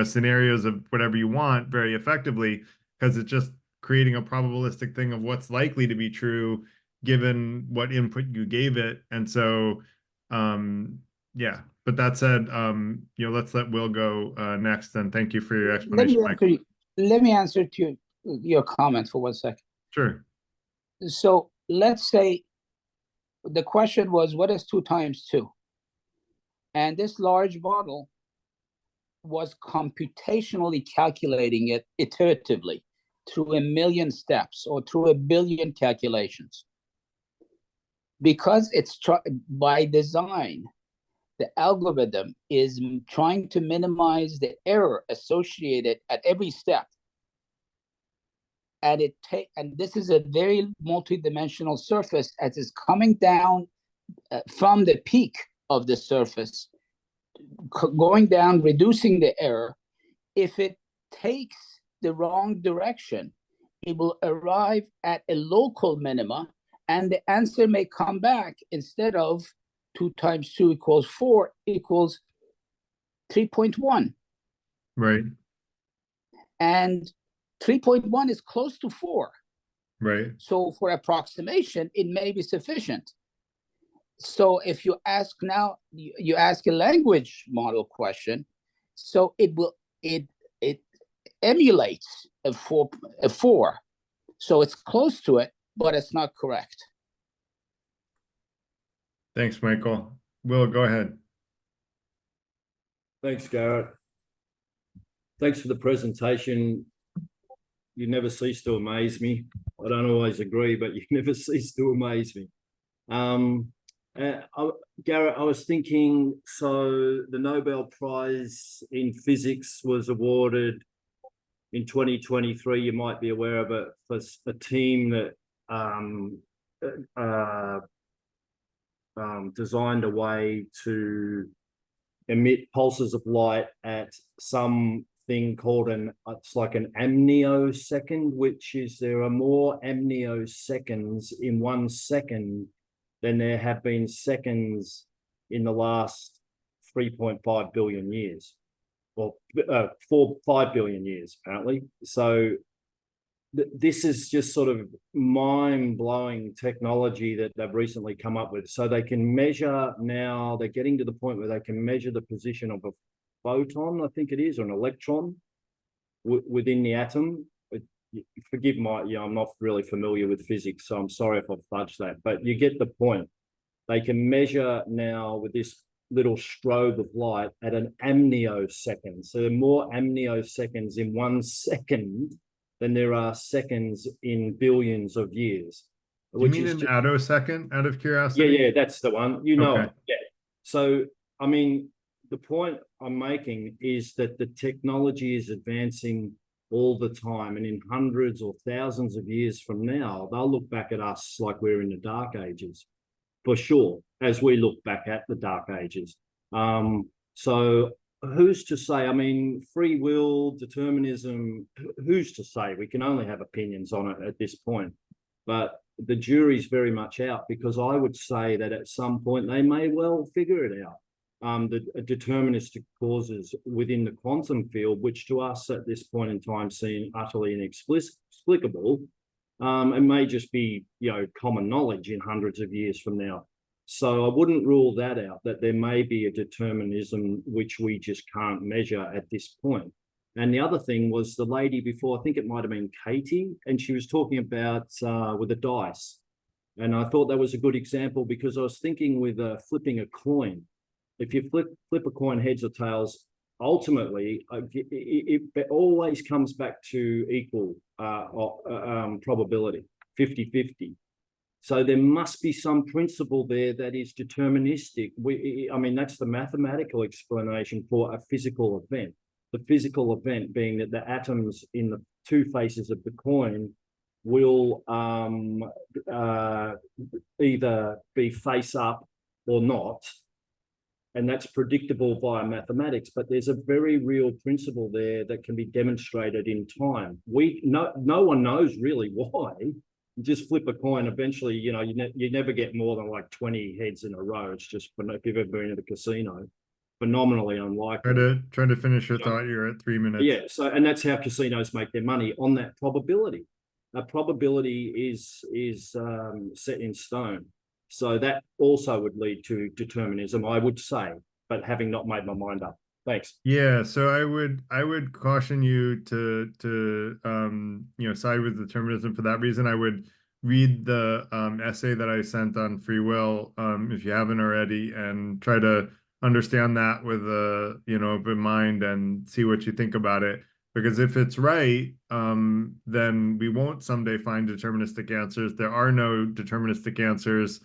scenarios of whatever you want very effectively, because it's just creating a probabilistic thing of what's likely to be true given what input you gave it. And so yeah, but that said, let's let Will go next, and thank you for your explanation, Michael. Let me answer to your comment for 1 second. Sure. So let's say the question was, what is 2 times 2? And this large model was computationally calculating it iteratively through 1 million steps or through 1 billion calculations. Because it's by design, the algorithm is trying to minimize the error associated at every step. And this is a very multidimensional surface as it's coming down from the peak of the surface, going down, reducing the error. If it takes the wrong direction, it will arrive at a local minima, and the answer may come back, instead of 2 times 2 equals 4, equals 3.1. Right. And 3.1 is close to 4. Right. So for approximation, it may be sufficient. So if you ask now, you ask a language model question, so it emulates a 4. So it's close to it, but it's not correct. Thanks, Michael. Will, go ahead. Thanks, Garrett. Thanks for the presentation. You never cease to amaze me. I don't always agree, but you never cease to amaze me. Garrett, I was thinking, so the Nobel Prize in Physics was awarded in 2023, you might be aware of it, for a team that designed a way to emit pulses of light at something called it's like an amniosecond, which is there are more amnioseconds in 1 second than there have been seconds in the last 3.5 billion years, or 5 billion years, apparently. So this is just sort of mind-blowing technology that they've recently come up with. So they can measure now, they're getting to the point where they can measure the position of a photon, I think it is, or an electron within the atom. Forgive I'm not really familiar with physics, so I'm sorry if I've fudged that, but you get the point. They can measure now with this little strobe of light at an amniosecond. So there are more amnioseconds in 1 second than there are seconds in billions of years. You mean an attosecond, out of curiosity? Yeah, that's the one. You know Okay. it. Yeah. So, I mean, the point I'm making is that the technology is advancing all the time, and in hundreds or thousands of years from now, they'll look back at us like we're in the dark ages, for sure, as we look back at the dark ages. So who's to say? I mean, free will, determinism, who's to say? We can only have opinions on it at this point, but the jury's very much out, because I would say that at some point they may well figure it out. The deterministic causes within the quantum field, which to us at this point in time seem utterly inexplicable, it may just be, common knowledge in hundreds of years from now. So I wouldn't rule that out, that there may be a determinism which we just can't measure at this point. And the other thing was the lady before, I think it might have been Katie, and she was talking about with the dice. And I thought that was a good example because I was thinking with flipping a coin. If you flip a coin heads or tails, ultimately it always comes back to equal probability, 50-50. So there must be some principle there that is deterministic. I mean, that's the mathematical explanation for a physical event. The physical event being that the atoms in the two faces of the coin will either be face up or not. And that's predictable via mathematics, but there's a very real principle there that can be demonstrated in time. No one knows really why. You just flip a coin, eventually, you know, you never get more than like 20 heads in a row. It's just, if you've ever been to the casino, phenomenally unlikely. Try to finish your thought. You're at 3 minutes. Yeah, so, and that's how casinos make their money, on that probability. A probability is set in stone. So that also would lead to determinism, I would say, but having not made my mind up. Thanks. Yeah, so I would caution you to you know, side with determinism for that reason. I would read the essay that I sent on free will if you haven't already, and try to understand that with a, you know, open mind and see what you think about it. Because if it's right, then we won't someday find deterministic answers. There are no deterministic answers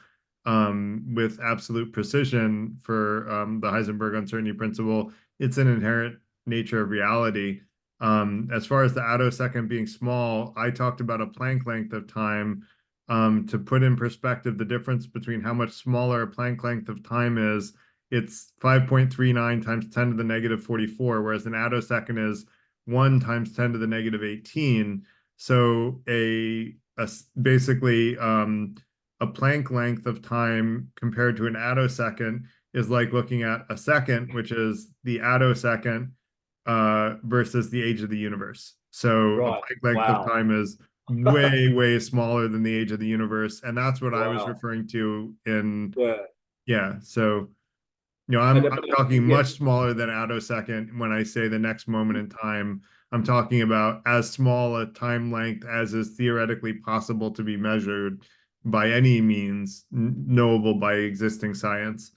with absolute precision for the Heisenberg Uncertainty Principle. It's an inherent nature of reality. As far as the attosecond being small, I talked about a Planck length of time to put in perspective the difference between how much smaller a Planck length of time is. It's 5.39 times 10 to the negative 44, whereas an attosecond is 1 times 10 to the negative 18. So basically a Planck length of time compared to an attosecond is like looking at a second, which is the attosecond versus the age of the universe. So a Planck length of time is way, way smaller than the age of the universe. And that's what I was referring to in, yeah. So, you know, I'm talking much smaller than attosecond when I say the next moment in time. I'm talking about as small a time length as is theoretically possible to be measured by any means knowable by existing science.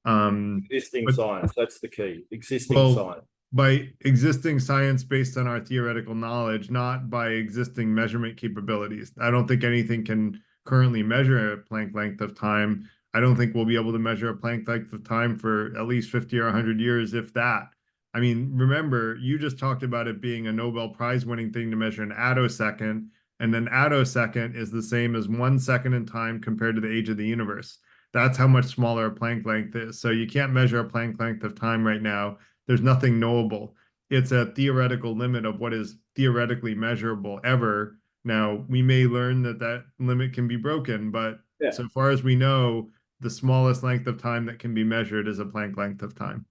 Existing science, that's the key. Existing science. By existing science based on our theoretical knowledge, not by existing measurement capabilities. I don't think anything can currently measure a Planck length of time. I don't think we'll be able to measure a Planck length of time for at least 50 or 100 years, if that. I mean, remember, you just talked about it being a Nobel Prize winning thing to measure an attosecond, and an attosecond is the same as 1 second in time compared to the age of the universe. That's how much smaller a Planck length is. So you can't measure a Planck length of time right now. There's nothing knowable. It's a theoretical limit of what is theoretically measurable ever. Now, we may learn that that limit can be broken, but so far as we know, the smallest length of time that can be measured is a Planck length of time.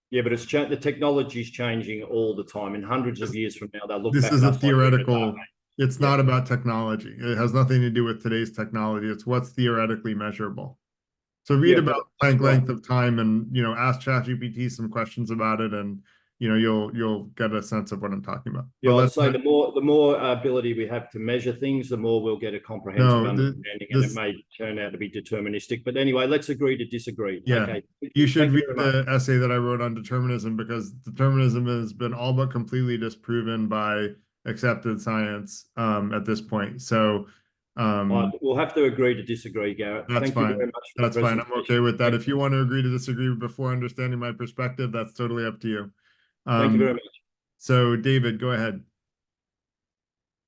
Yeah, but the technology is changing all the time. In hundreds of years from now, they'll look back. This is a theoretical. It's not about technology. It has nothing to do with today's technology. It's what's theoretically measurable. So read about Planck length of time, and, you know, ask ChatGPT some questions about it, and, you know, you'll get a sense of what I'm talking about. Yeah, I'd say the more ability we have to measure things, the more we'll get a comprehensive understanding, and it may turn out to be deterministic. But anyway, let's agree to disagree. Yeah, okay. You should read the essay that I wrote on determinism, because determinism has been all but completely disproven by accepted science at this point. So we'll have to agree to disagree, Garrett. Thank you you very much. That's fine. I'm okay with that. If you want to agree to disagree before understanding my perspective, that's totally up to you. Thank you very much. So David, go ahead.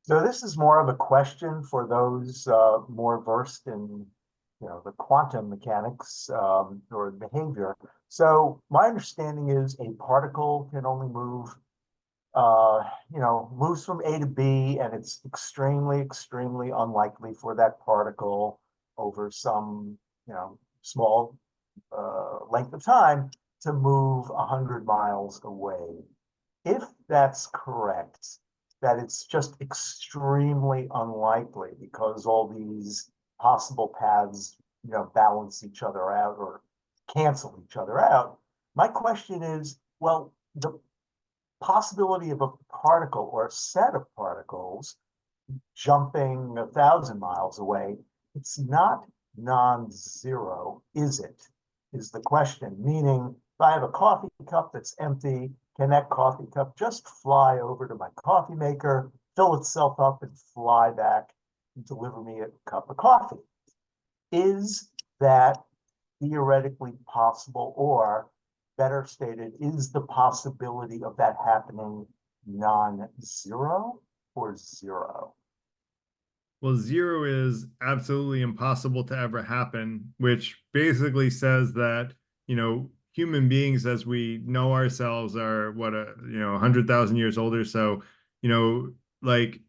So this is more of a question for those more versed in, you know, the quantum mechanics or behavior. So my understanding is a particle can only move, you know, moves from A to B, and it's extremely, extremely unlikely for that particle over some, you know, small length of time to move 100 miles away. If that's correct, that it's just extremely unlikely because all these possible paths balance each other out or cancel each other out. My question is, well, the possibility of a particle or a set of particles jumping 1,000 miles away, it's not non-zero, is it? Is the question. Meaning, if I have a coffee cup that's empty, can that coffee cup just fly over to my coffee maker, fill itself up, and fly back and deliver me a cup of coffee? Is that theoretically possible, or better stated, is the possibility of that happening non-zero or zero? Well, zero is absolutely impossible to ever happen, which basically says that, human beings as we know ourselves are 100,000 years older. So, like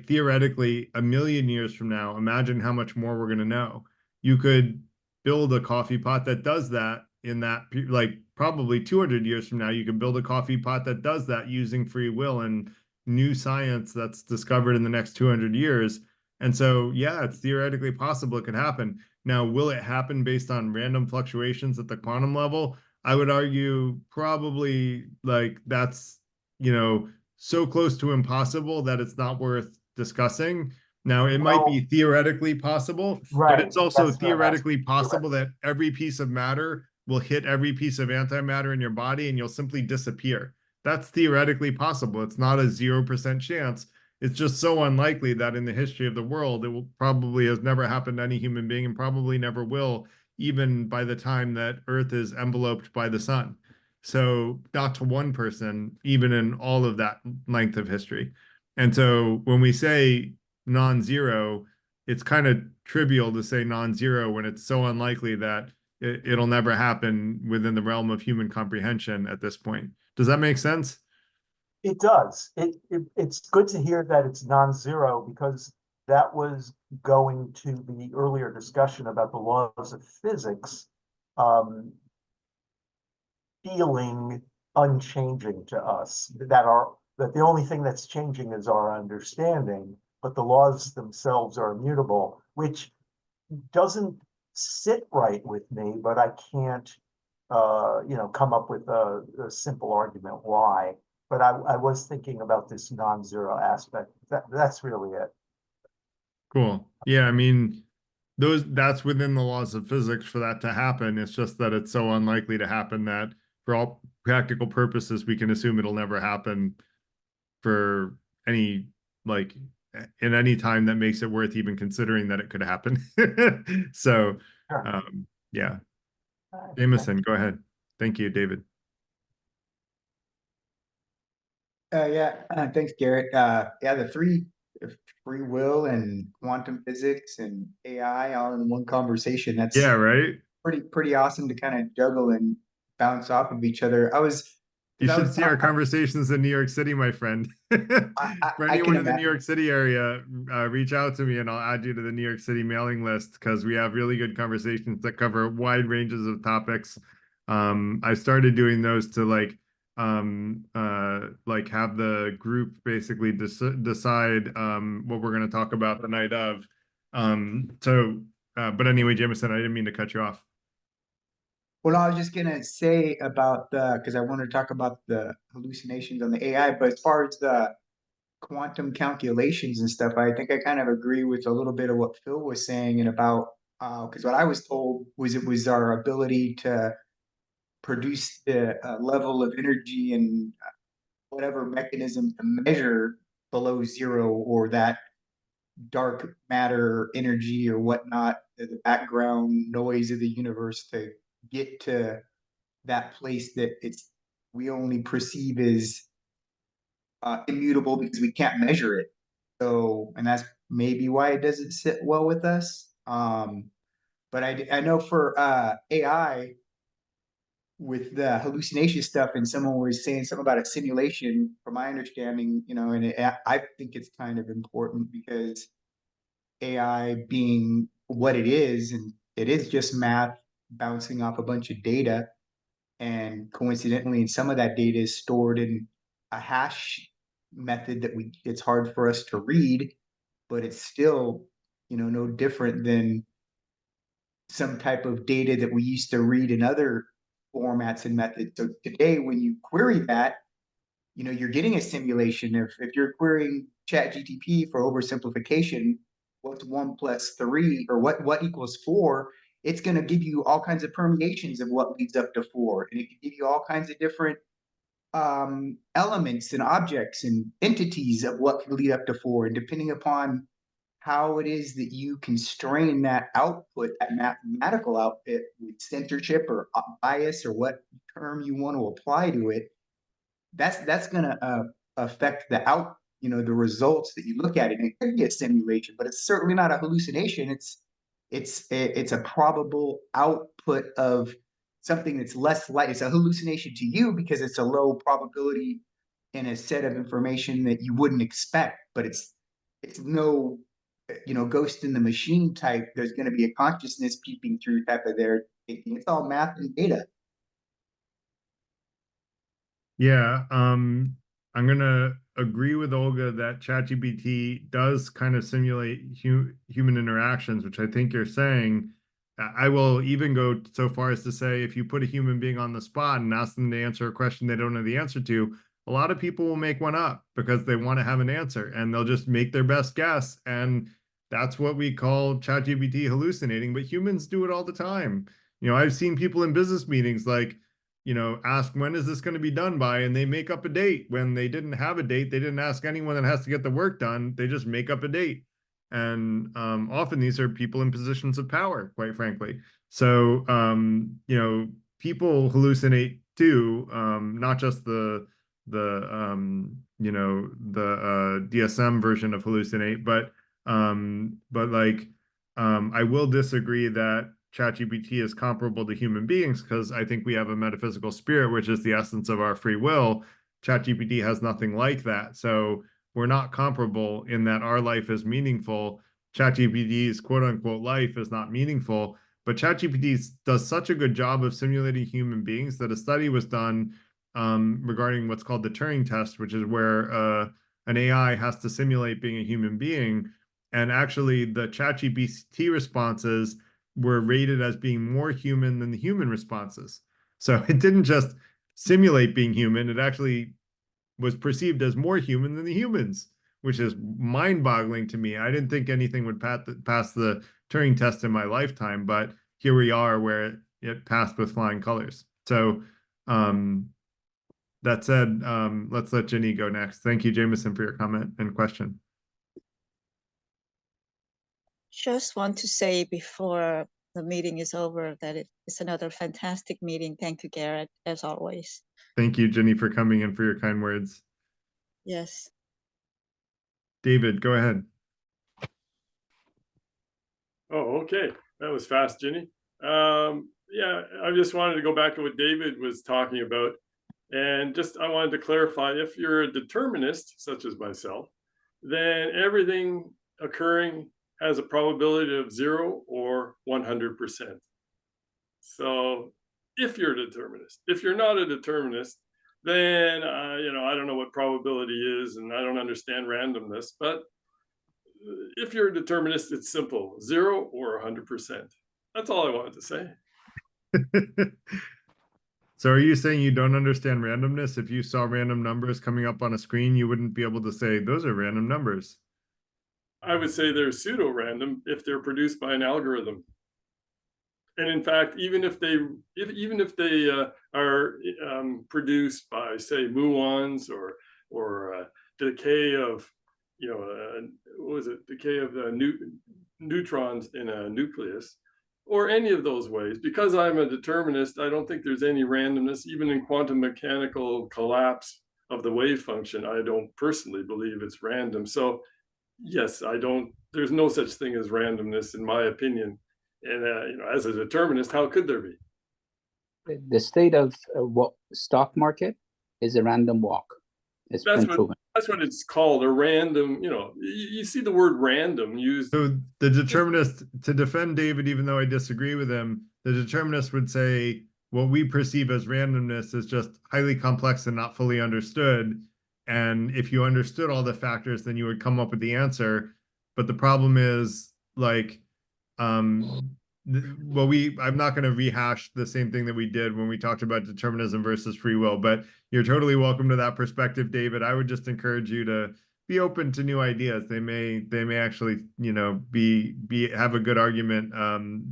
theoretically, 1,000,000 years from now, imagine how much more we're going to know. You could build a coffee pot that does that in that, like probably 200 years from now, you could build a coffee pot that does that using free will and new science that's discovered in the next 200 years. And so, yeah, it's theoretically possible it could happen. Now, will it happen based on random fluctuations at the quantum level? I would argue probably like that's, so close to impossible that it's not worth discussing. Now, it might be theoretically possible, but it's also theoretically possible that every piece of matter will hit every piece of antimatter in your body and you'll simply disappear. That's theoretically possible. It's not a 0% chance. It's just so unlikely that in the history of the world, it will probably has never happened to any human being and probably never will, even by the time that Earth is enveloped by the sun. So not to one person, even in all of that length of history. And so when we say non-zero, it's kind of trivial to say non-zero when it's so unlikely that it'll never happen within the realm of human comprehension at this point. Does that make sense? It does. It's good to hear that it's non-zero, because that was going to the earlier discussion about the laws of physics feeling unchanging to us, that the only thing that's changing is our understanding, but the laws themselves are immutable, which doesn't sit right with me, but I can't come up with a simple argument why. But I was thinking about this non-zero aspect. That's really it. Cool. Yeah, I mean, that's within the laws of physics for that to happen. It's just that it's so unlikely to happen that for all practical purposes, we can assume it'll never happen for any, like, in any time that makes it worth even considering that it could happen. So, yeah. Jameson, go ahead. Thank you, David. Thanks, Garrett. The free will and quantum physics and AI all in one conversation. That's right. Pretty awesome to kind of juggle and bounce off of each other. You should see our conversations in New York City, my friend. For anyone in the New York City area, reach out to me and I'll add you to the New York City mailing list, because we have really good conversations that cover wide ranges of topics. I started doing those to have the group basically decide what we're going to talk about the night of. But anyway, Jameson, I didn't mean to cut you off. Well, I was just gonna say about because I want to talk about the hallucinations on the AI, but as far as the quantum calculations and stuff, I think I kind of agree with a little bit of what Phil was saying, and about because what I was told was it was our ability to produce the level of energy and whatever mechanism to measure below zero, or that dark matter energy or whatnot, the background noise of the universe, to get to that place that we only perceive as immutable because we can't measure it. So, and that's maybe why it doesn't sit well with us. But I know for AI, with the hallucination stuff, and someone was saying something about a simulation, from my understanding, and I think it's kind of important, because AI being what it is, and it is just math bouncing off a bunch of data, and coincidentally, some of that data is stored in a hash method that it's hard for us to read, but it's still, no different than some type of data that we used to read in other formats and methods. So today, when you query that, you're getting a simulation. If you're querying ChatGPT for oversimplification, what's 1 + 3 or what equals 4, it's going to give you all kinds of permeations of what leads up to 4. And it can give you all kinds of different elements and objects and entities of what can lead up to 4. And depending upon how it is that you constrain that output, that mathematical output with censorship or bias or what term you want to apply to it, that's going to affect the results that you look at. It could be a simulation, but it's certainly not a hallucination. It's a probable output of something that's less light. It's a hallucination to you because it's a low probability in a set of information that you wouldn't expect, but it's no ghost in the machine type. There's going to be a consciousness peeping through type of their thinking. It's all math and data. Yeah, I'm gonna agree with Olga that ChatGPT does kind of simulate human interactions, which I think you're saying. I will even go so far as to say if you put a human being on the spot and ask them to answer a question they don't know the answer to, a lot of people will make one up because they want to have an answer and they'll just make their best guess. And that's what we call ChatGPT hallucinating, but humans do it all the time. I've seen people in business meetings ask when is this going to be done by, and they make up a date when they didn't have a date. They didn't ask anyone that has to get the work done. They just make up a date. And often these are people in positions of power, quite frankly. So, people hallucinate too, not just the DSM version of hallucinate, but I will disagree that ChatGPT is comparable to human beings because I think we have a metaphysical spirit, which is the essence of our free will. ChatGPT has nothing like that. So we're not comparable in that our life is meaningful. ChatGPT's quote unquote life is not meaningful, but ChatGPT does such a good job of simulating human beings that a study was done regarding what's called the Turing test, which is where an AI has to simulate being a human being. And actually the ChatGPT responses were rated as being more human than the human responses. So it didn't just simulate being human, it actually was perceived as more human than the humans, which is mind-boggling to me. I didn't think anything would pass the Turing test in my lifetime, but here we are where it passed with flying colors. So that said, let's let Jenny go next. Thank you, Jameson, for your comment and question. Just want to say before the meeting is over that it's another fantastic meeting. Thank you, Garrett, as always. Thank you, Jenny, for coming in for your kind words. Yes. David, go ahead. Oh, okay. That was fast, Jenny. Yeah, I just wanted to go back to what David was talking about. And I wanted to clarify, if you're a determinist, such as myself, then everything occurring has a probability of 0 or 100%. So if you're a determinist, if you're not a determinist, then, I don't know what probability is and I don't understand randomness, but if you're a determinist, it's simple, 0 or 100%. That's all I wanted to say. So are you saying you don't understand randomness? If you saw random numbers coming up on a screen, you wouldn't be able to say those are random numbers? I would say they're pseudo-random if they're produced by an algorithm. And in fact, even if they are produced by, say, muons or decay of, decay of the neutrons in a nucleus, or any of those ways, because I'm a determinist, I don't think there's any randomness, even in quantum mechanical collapse of the wave function. I don't personally believe it's random. So yes, there's no such thing as randomness, in my opinion. And as a determinist, how could there be? The state of what stock market is a random walk. It's been proven. That's what it's called, a random, you see the word random used. So the determinist, to defend David, even though I disagree with him, the determinist would say what we perceive as randomness is just highly complex and not fully understood. And if you understood all the factors, then you would come up with the answer. But the problem is, well, I'm not going to rehash the same thing that we did when we talked about determinism versus free will, but you're totally welcome to that perspective, David. I would just encourage you to be open to new ideas. They may actually, have a good argument,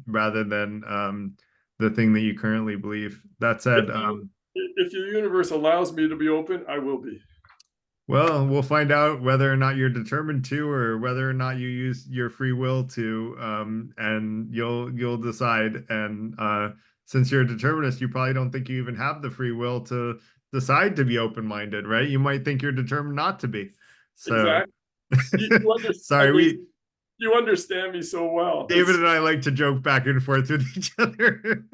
rather than, the thing that you currently believe. That said, if your universe allows me to be open, I will be. well, we'll find out whether or not you're determined to, or whether or not you use your free will to, and you'll decide. And since you're a determinist, you probably don't think you even have the free will to decide to be open-minded, right? You might think you're determined not to be. So, exactly. sorry, you understand me so well. David and I like to joke back and forth with each other.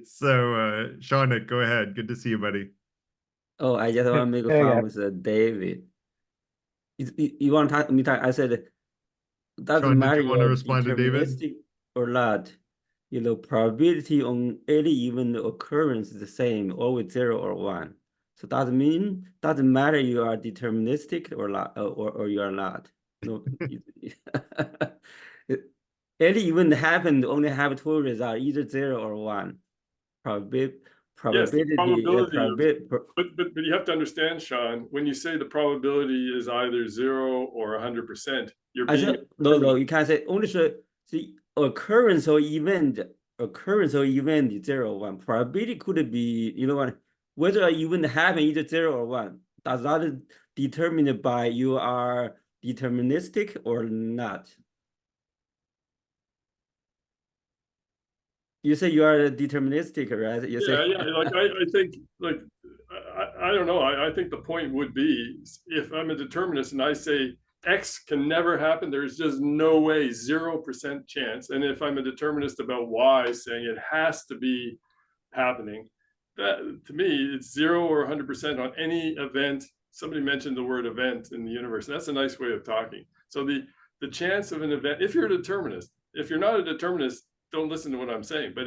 So, Shaunak, go ahead. Good to see you, buddy. Oh, I just want to make fun with David. You want to me talk? I said, doesn't Sean, matter did you want to you're respond to David? deterministic or not. Probability on any event occurrence is the same, always 0 or 1. So doesn't matter you are deterministic or not, or you are not. No, any event happened only have 2 results, either 0 or 1. Probability. Yes, the probability but you have to understand, Sean, when you say the probability is either 0 or 100%, you're being no, you can't say only the occurrence or event is 0 or 1. Probability could be, whether an event happen either 0 or 1. Does that determined by you are deterministic or not? You say you are deterministic, right? I think, I don't know. I think the point would be, if I'm a determinist and I say X can never happen, there's just no way, 0% chance. And if I'm a determinist about Y, saying it has to be happening, that to me, it's 0 or 100% on any event. Somebody mentioned the word event in the universe. That's a nice way of talking. So the chance of an event, if you're a determinist, if you're not a determinist, don't listen to what I'm saying. But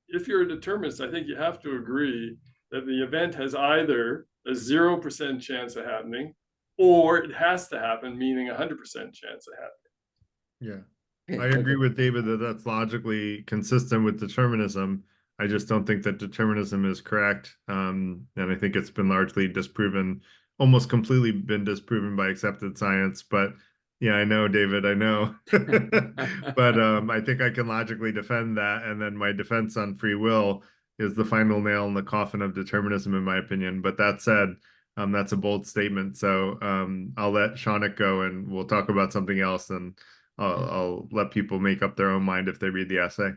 if you're a determinist, I think you have to agree that the event has either a 0% chance of happening, or it has to happen, meaning 100% chance of happening. Yeah, I agree with David that that's logically consistent with determinism. I just don't think that determinism is correct. And I think it's been largely disproven, almost completely been disproven by accepted science. But yeah, I know, David, I know. But I think I can logically defend that. And then my defense on free will is the final nail in the coffin of determinism, in my opinion. But that said, that's a bold statement. So I'll let Shaunak go and we'll talk about something else. And I'll let people make up their own mind if they read the essay.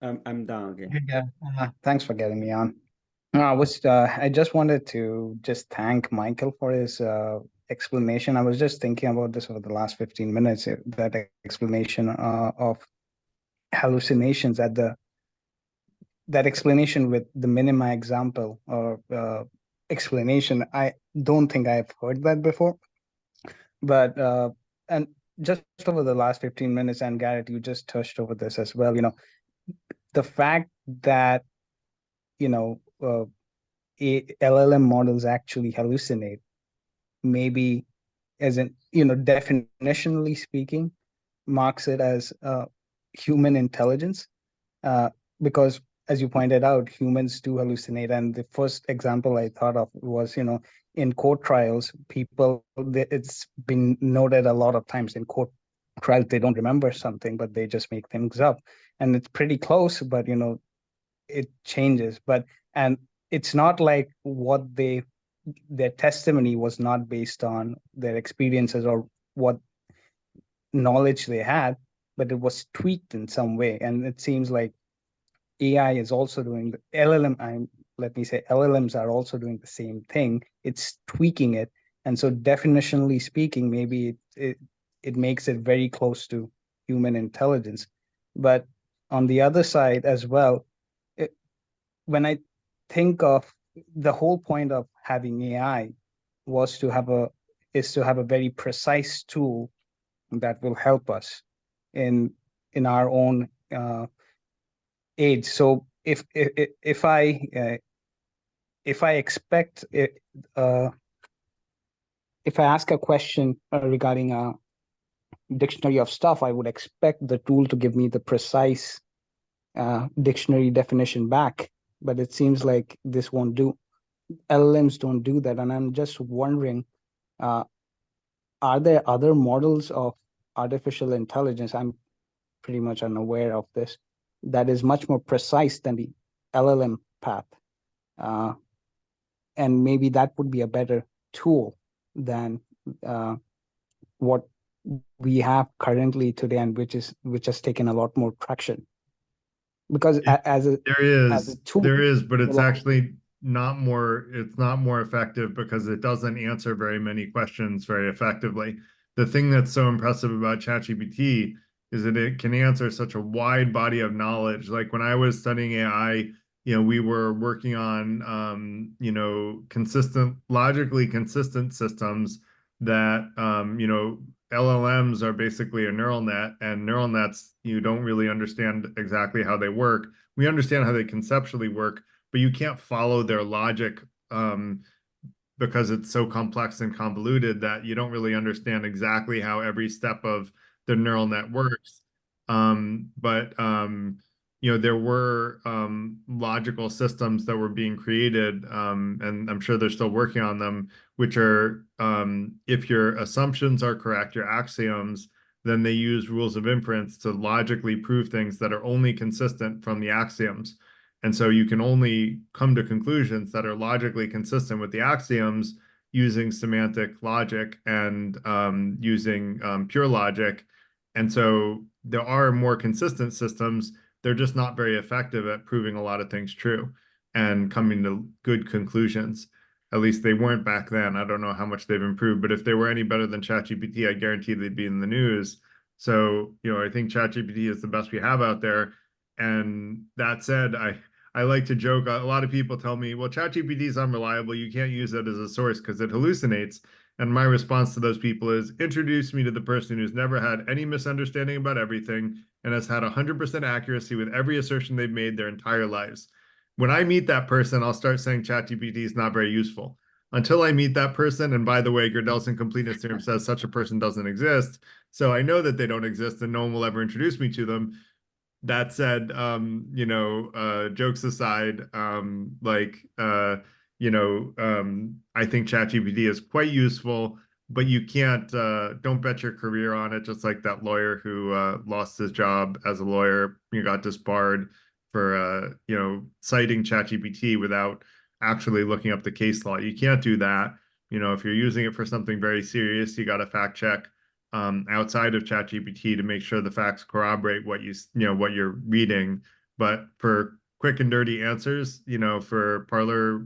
I'm done again. Yeah, thanks for getting me on. I just wanted to thank Michael for his explanation. I was just thinking about this over the last 15 minutes, that explanation of hallucinations that explanation with the minima example or explanation. I don't think I've heard that before, but and just over the last 15 minutes, and Garrett, you just touched over this as well, the fact that LLM models actually hallucinate, maybe as in, definitionally speaking, marks it as human intelligence, because as you pointed out, humans do hallucinate. And the first example I thought of was, in court trials, it's been noted a lot of times in court trials, they don't remember something, but they just make things up. And it's pretty close, but, it changes. And it's not like their testimony was not based on their experiences or what knowledge they had, but it was tweaked in some way. And it seems like AI is also doing LLMs are also doing the same thing. It's tweaking it. And so definitionally speaking, maybe it makes it very close to human intelligence. But on the other side as well, when I think of the whole point of having AI is to have a very precise tool that will help us in our own age. So if I expect if I ask a question regarding dictionary of stuff, I would expect the tool to give me the precise dictionary definition back. But it seems like this won't do. LLMs don't do that. And I'm just wondering, are there other models of artificial intelligence? I'm pretty much unaware of this, that is much more precise than the LLM path. And maybe that would be a better tool than what we have currently today, and which has taken a lot more traction. Because as a tool, there is, but it's actually not more, it's not more effective because it doesn't answer very many questions very effectively. The thing that's so impressive about ChatGPT is that it can answer such a wide body of knowledge. Like when I was studying AI, we were working on, logically consistent systems that, LLMs are basically a neural net, and neural nets, you don't really understand exactly how they work. We understand how they conceptually work, but you can't follow their logic because it's so complex and convoluted that you don't really understand exactly how every step of the neural net works. There were logical systems that were being created, and I'm sure they're still working on them, which are, if your assumptions are correct, your axioms, then they use rules of inference to logically prove things that are only consistent from the axioms. And so you can only come to conclusions that are logically consistent with the axioms using semantic logic and using pure logic. And so there are more consistent systems. They're just not very effective at proving a lot of things true and coming to good conclusions. At least they weren't back then. I don't know how much they've improved, but if they were any better than ChatGPT, I guarantee they'd be in the news. So, I think ChatGPT is the best we have out there. And that said, I like to joke. A lot of people tell me, well, ChatGPT is unreliable. You can't use it as a source because it hallucinates. And my response to those people is, introduce me to the person who's never had any misunderstanding about everything and has had 100% accuracy with every assertion they've made their entire lives. When I meet that person, I'll start saying ChatGPT is not very useful. Until I meet that person, and by the way, Gödel's incompleteness theorem says such a person doesn't exist. So I know that they don't exist and no one will ever introduce me to them. That said, jokes aside, I think ChatGPT is quite useful, but you can't, don't bet your career on it. Just like that lawyer who lost his job as a lawyer, got disbarred for, citing ChatGPT without actually looking up the case law. You can't do that. If you're using it for something very serious, you got to fact check outside of ChatGPT to make sure the facts corroborate what what you're reading. But for quick and dirty answers, for parlor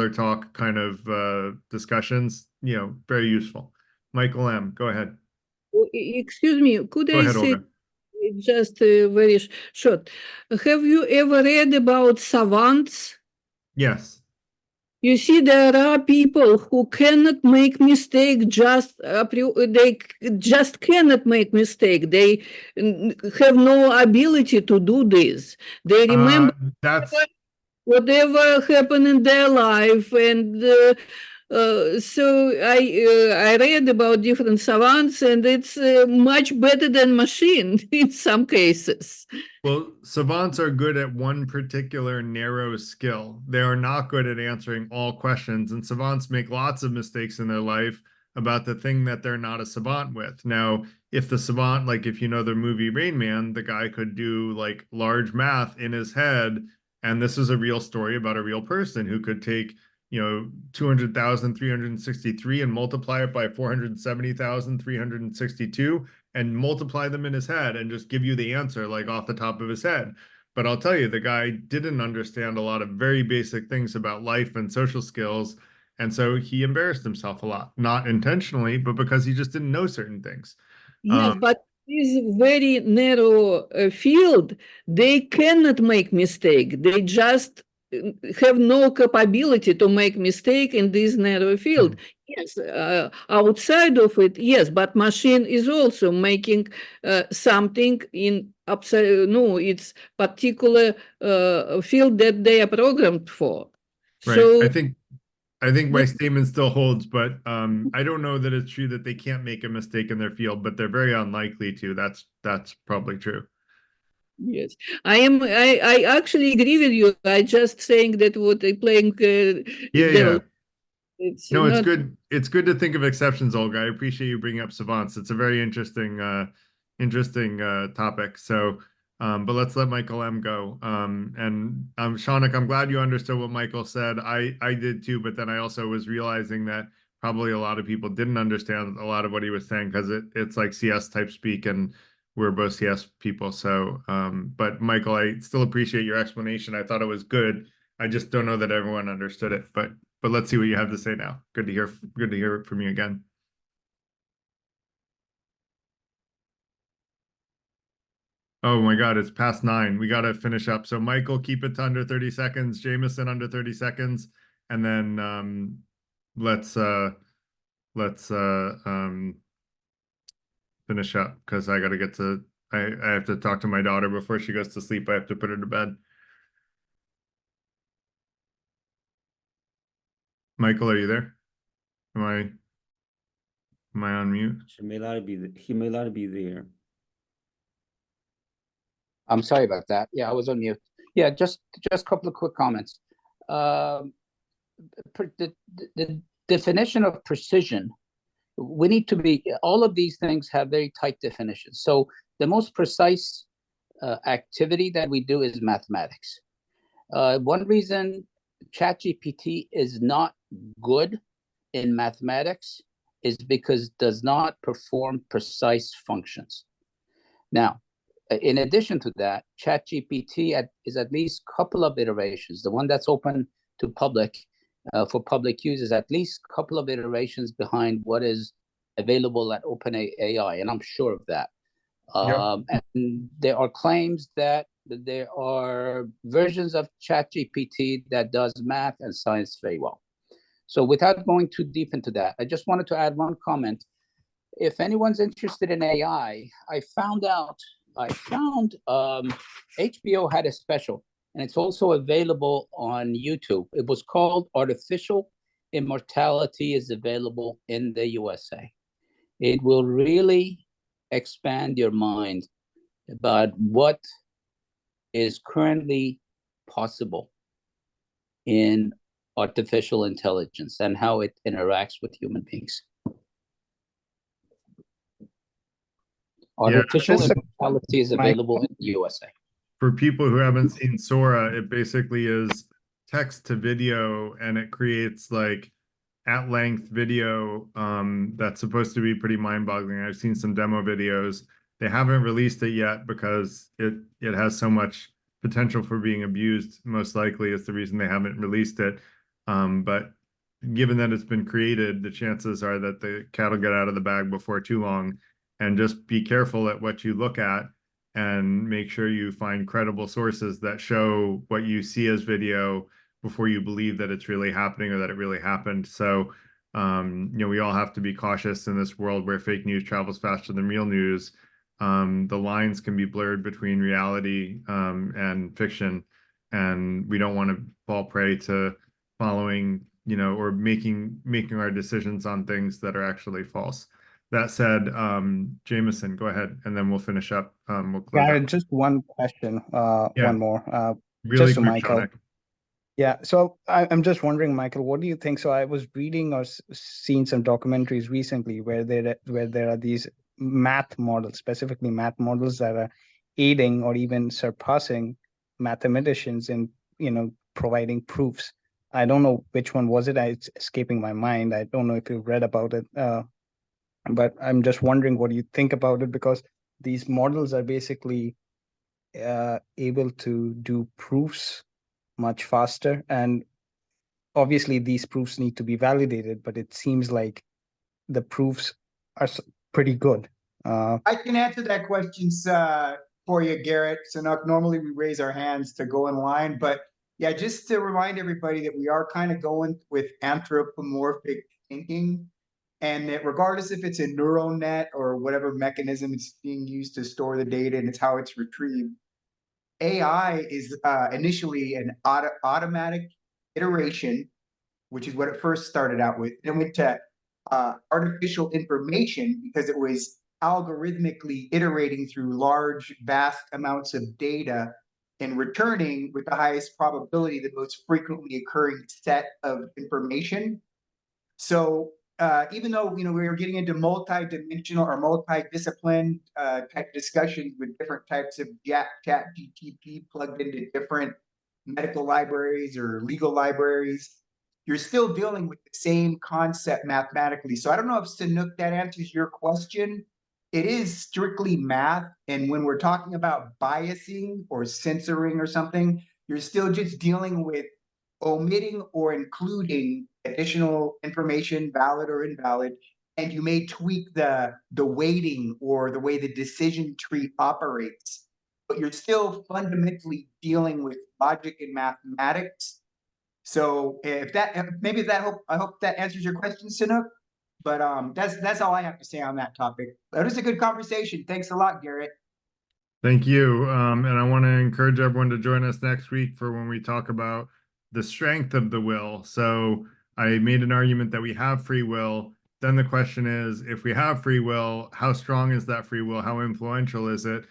talk kind of discussions, very useful. Michael M., go ahead. Excuse me, could Go I ahead, say Olga. just very short? Have you ever read about savants? Yes. You see, there are people who cannot make mistake. They just cannot make mistake. They have no ability to do this. They remember whatever happened in their life, and so I read about different savants, and it's much better than machine in some cases. Well, savants are good at one particular narrow skill. They are not good at answering all questions, and savants make lots of mistakes in their life about the thing that they're not a savant with. Now, if the savant, like if you know the movie Rain Man, the guy could do like large math in his head, and this is a real story about a real person who could take 200,363 and multiply it by 470,362 and multiply them in his head and just give you the answer like off the top of his head. But I'll tell you, the guy didn't understand a lot of very basic things about life and social skills. And so he embarrassed himself a lot, not intentionally, but because he just didn't know certain things. Yes, but this very narrow field, they cannot make mistake. They just have no capability to make mistake in this narrow field. Yes, outside of it, yes, but machine is also making something in it's particular field that they are programmed for. Right. So I think I think my statement still holds, but I don't know that it's true that they can't make a mistake in their field, but they're very unlikely to. That's probably true. Yes, I actually agree with you. I just saying that what they playing Yeah. devil. It's No, it's not good. It's good to think of exceptions, Olga. I appreciate you bringing up savants. It's a very interesting topic. So, but let's let Michael M go. And Shaunak, I'm glad you understood what Michael said. I did too, but then I also was realizing that probably a lot of people didn't understand a lot of what he was saying because it's like CS type speak, and we're both CS people. So, but Michael, I still appreciate your explanation. I thought it was good. I just don't know that everyone understood it, but let's see what you have to say now. Good to hear it from you again. Oh my God, it's past 9. We got to finish up. So Michael, keep it to under 30 seconds. Jameson under 30 seconds, and then let's finish up because I got to get to. I have to talk to my daughter before she goes to sleep. I have to put her to bed. Michael, are you there? Am I on mute? He may not be there. I'm sorry about that. Yeah, I was on mute. Yeah, just a couple of quick comments. The definition of precision, we need to be, all of these things have very tight definitions. So the most precise activity that we do is mathematics. One reason ChatGPT is not good in mathematics is because it does not perform precise functions. Now, in addition to that, ChatGPT is at least a couple of iterations. The one that's open to public for public use is at least a couple of iterations behind what is available at OpenAI, and I'm sure of that. And there are claims that there are versions of ChatGPT that does math and science very well. So without going too deep into that, I just wanted to add one comment. If anyone's interested in AI, I found HBO had a special, and it's also available on YouTube. It was called Artificial Immortality is Available in the USA. It will really expand your mind about what is currently possible in artificial intelligence and how it interacts with human beings. Artificial immortality is available in the USA. For people who haven't seen Sora, it basically is text to video, and it creates like at-length video that's supposed to be pretty mind-boggling. I've seen some demo videos. They haven't released it yet because it has so much potential for being abused. Most likely is the reason they haven't released it. But given that it's been created, the chances are that the cat will get out of the bag before too long. And just be careful at what you look at and make sure you find credible sources that show what you see as video before you believe that it's really happening or that it really happened. So, we all have to be cautious in this world where fake news travels faster than real news. The lines can be blurred between reality and fiction, and we don't want to fall prey to following, or making our decisions on things that are actually false. That said, Jameson, go ahead, and then we'll finish up. We'll close out. Just one question, one more, really just to quick, Michael. Shaunak. Yeah, so I'm just wondering, Michael, what do you think? So I was reading or seen some documentaries recently where there are these math models, specifically math models that are aiding or even surpassing mathematicians in, providing proofs. I don't know which one was it. It's escaping my mind. I don't know if you've read about it, but I'm just wondering what you think about it, because these models are basically able to do proofs much faster, and obviously these proofs need to be validated, but it seems like the proofs are pretty good. I can answer that question for you, Garrett. So normally we raise our hands to go in line, but yeah, just to remind everybody that we are kind of going with anthropomorphic thinking, and that regardless if it's a neural net or whatever mechanism it's being used to store the data and it's how it's retrieved, AI is initially an automatic iteration which is what it first started out with. Then went to artificial information because it was algorithmically iterating through large, vast amounts of data and returning with the highest probability the most frequently occurring set of information. So even though we were getting into multi-dimensional or multi-discipline type discussions with different types of chat GTP plugged into different medical libraries or legal libraries, you're still dealing with the same concept mathematically. So I don't know if Sanook, that answers your question. It is strictly math. And when we're talking about biasing or censoring or something, you're still just dealing with omitting or including additional information, valid or invalid, and you may tweak the weighting or the way the decision tree operates, but you're still fundamentally dealing with logic and mathematics. So I hope that answers your question, Sanook. But that's all I have to say on that topic. That was a good conversation. Thanks a lot, Garrett. Thank you. And I want to encourage everyone to join us next week for when we talk about the strength of the will. So I made an argument that we have free will. Then the question is, if we have free will, how strong is that free will? How influential is it?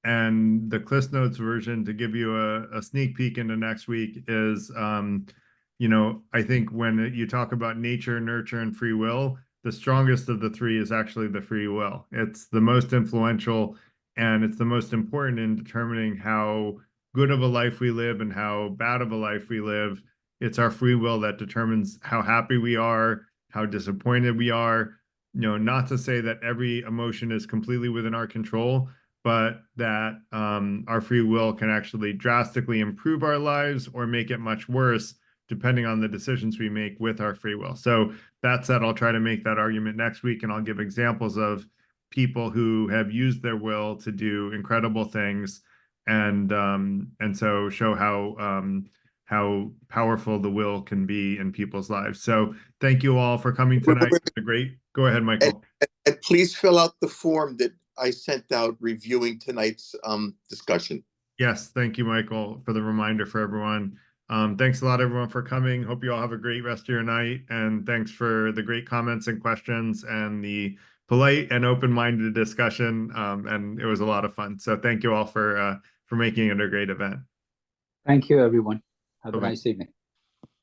And the CliffsNotes version, to give you a sneak peek into next week, is, I think when you talk about nature, nurture, and free will, the strongest of the three is actually the free will. It's the most influential, and it's the most important in determining how good of a life we live and how bad of a life we live. It's our free will that determines how happy we are, how disappointed we are. Not to say that every emotion is completely within our control, but that our free will can actually drastically improve our lives or make it much worse, depending on the decisions we make with our free will. So that said, I'll try to make that argument next week, and I'll give examples of people who have used their will to do incredible things, and so show how powerful the will can be in people's lives. So thank you all for coming tonight. Go ahead, Michael. And please fill out the form that I sent out reviewing tonight's discussion. Yes, thank you, Michael, for the reminder for everyone. Thanks a lot, everyone, for coming. Hope you all have a great rest of your night. And thanks for the great comments and questions and the polite and open-minded discussion. And it was a lot of fun. So thank you all for making it a great event. Thank you, everyone. Have Bye-bye. a nice evening.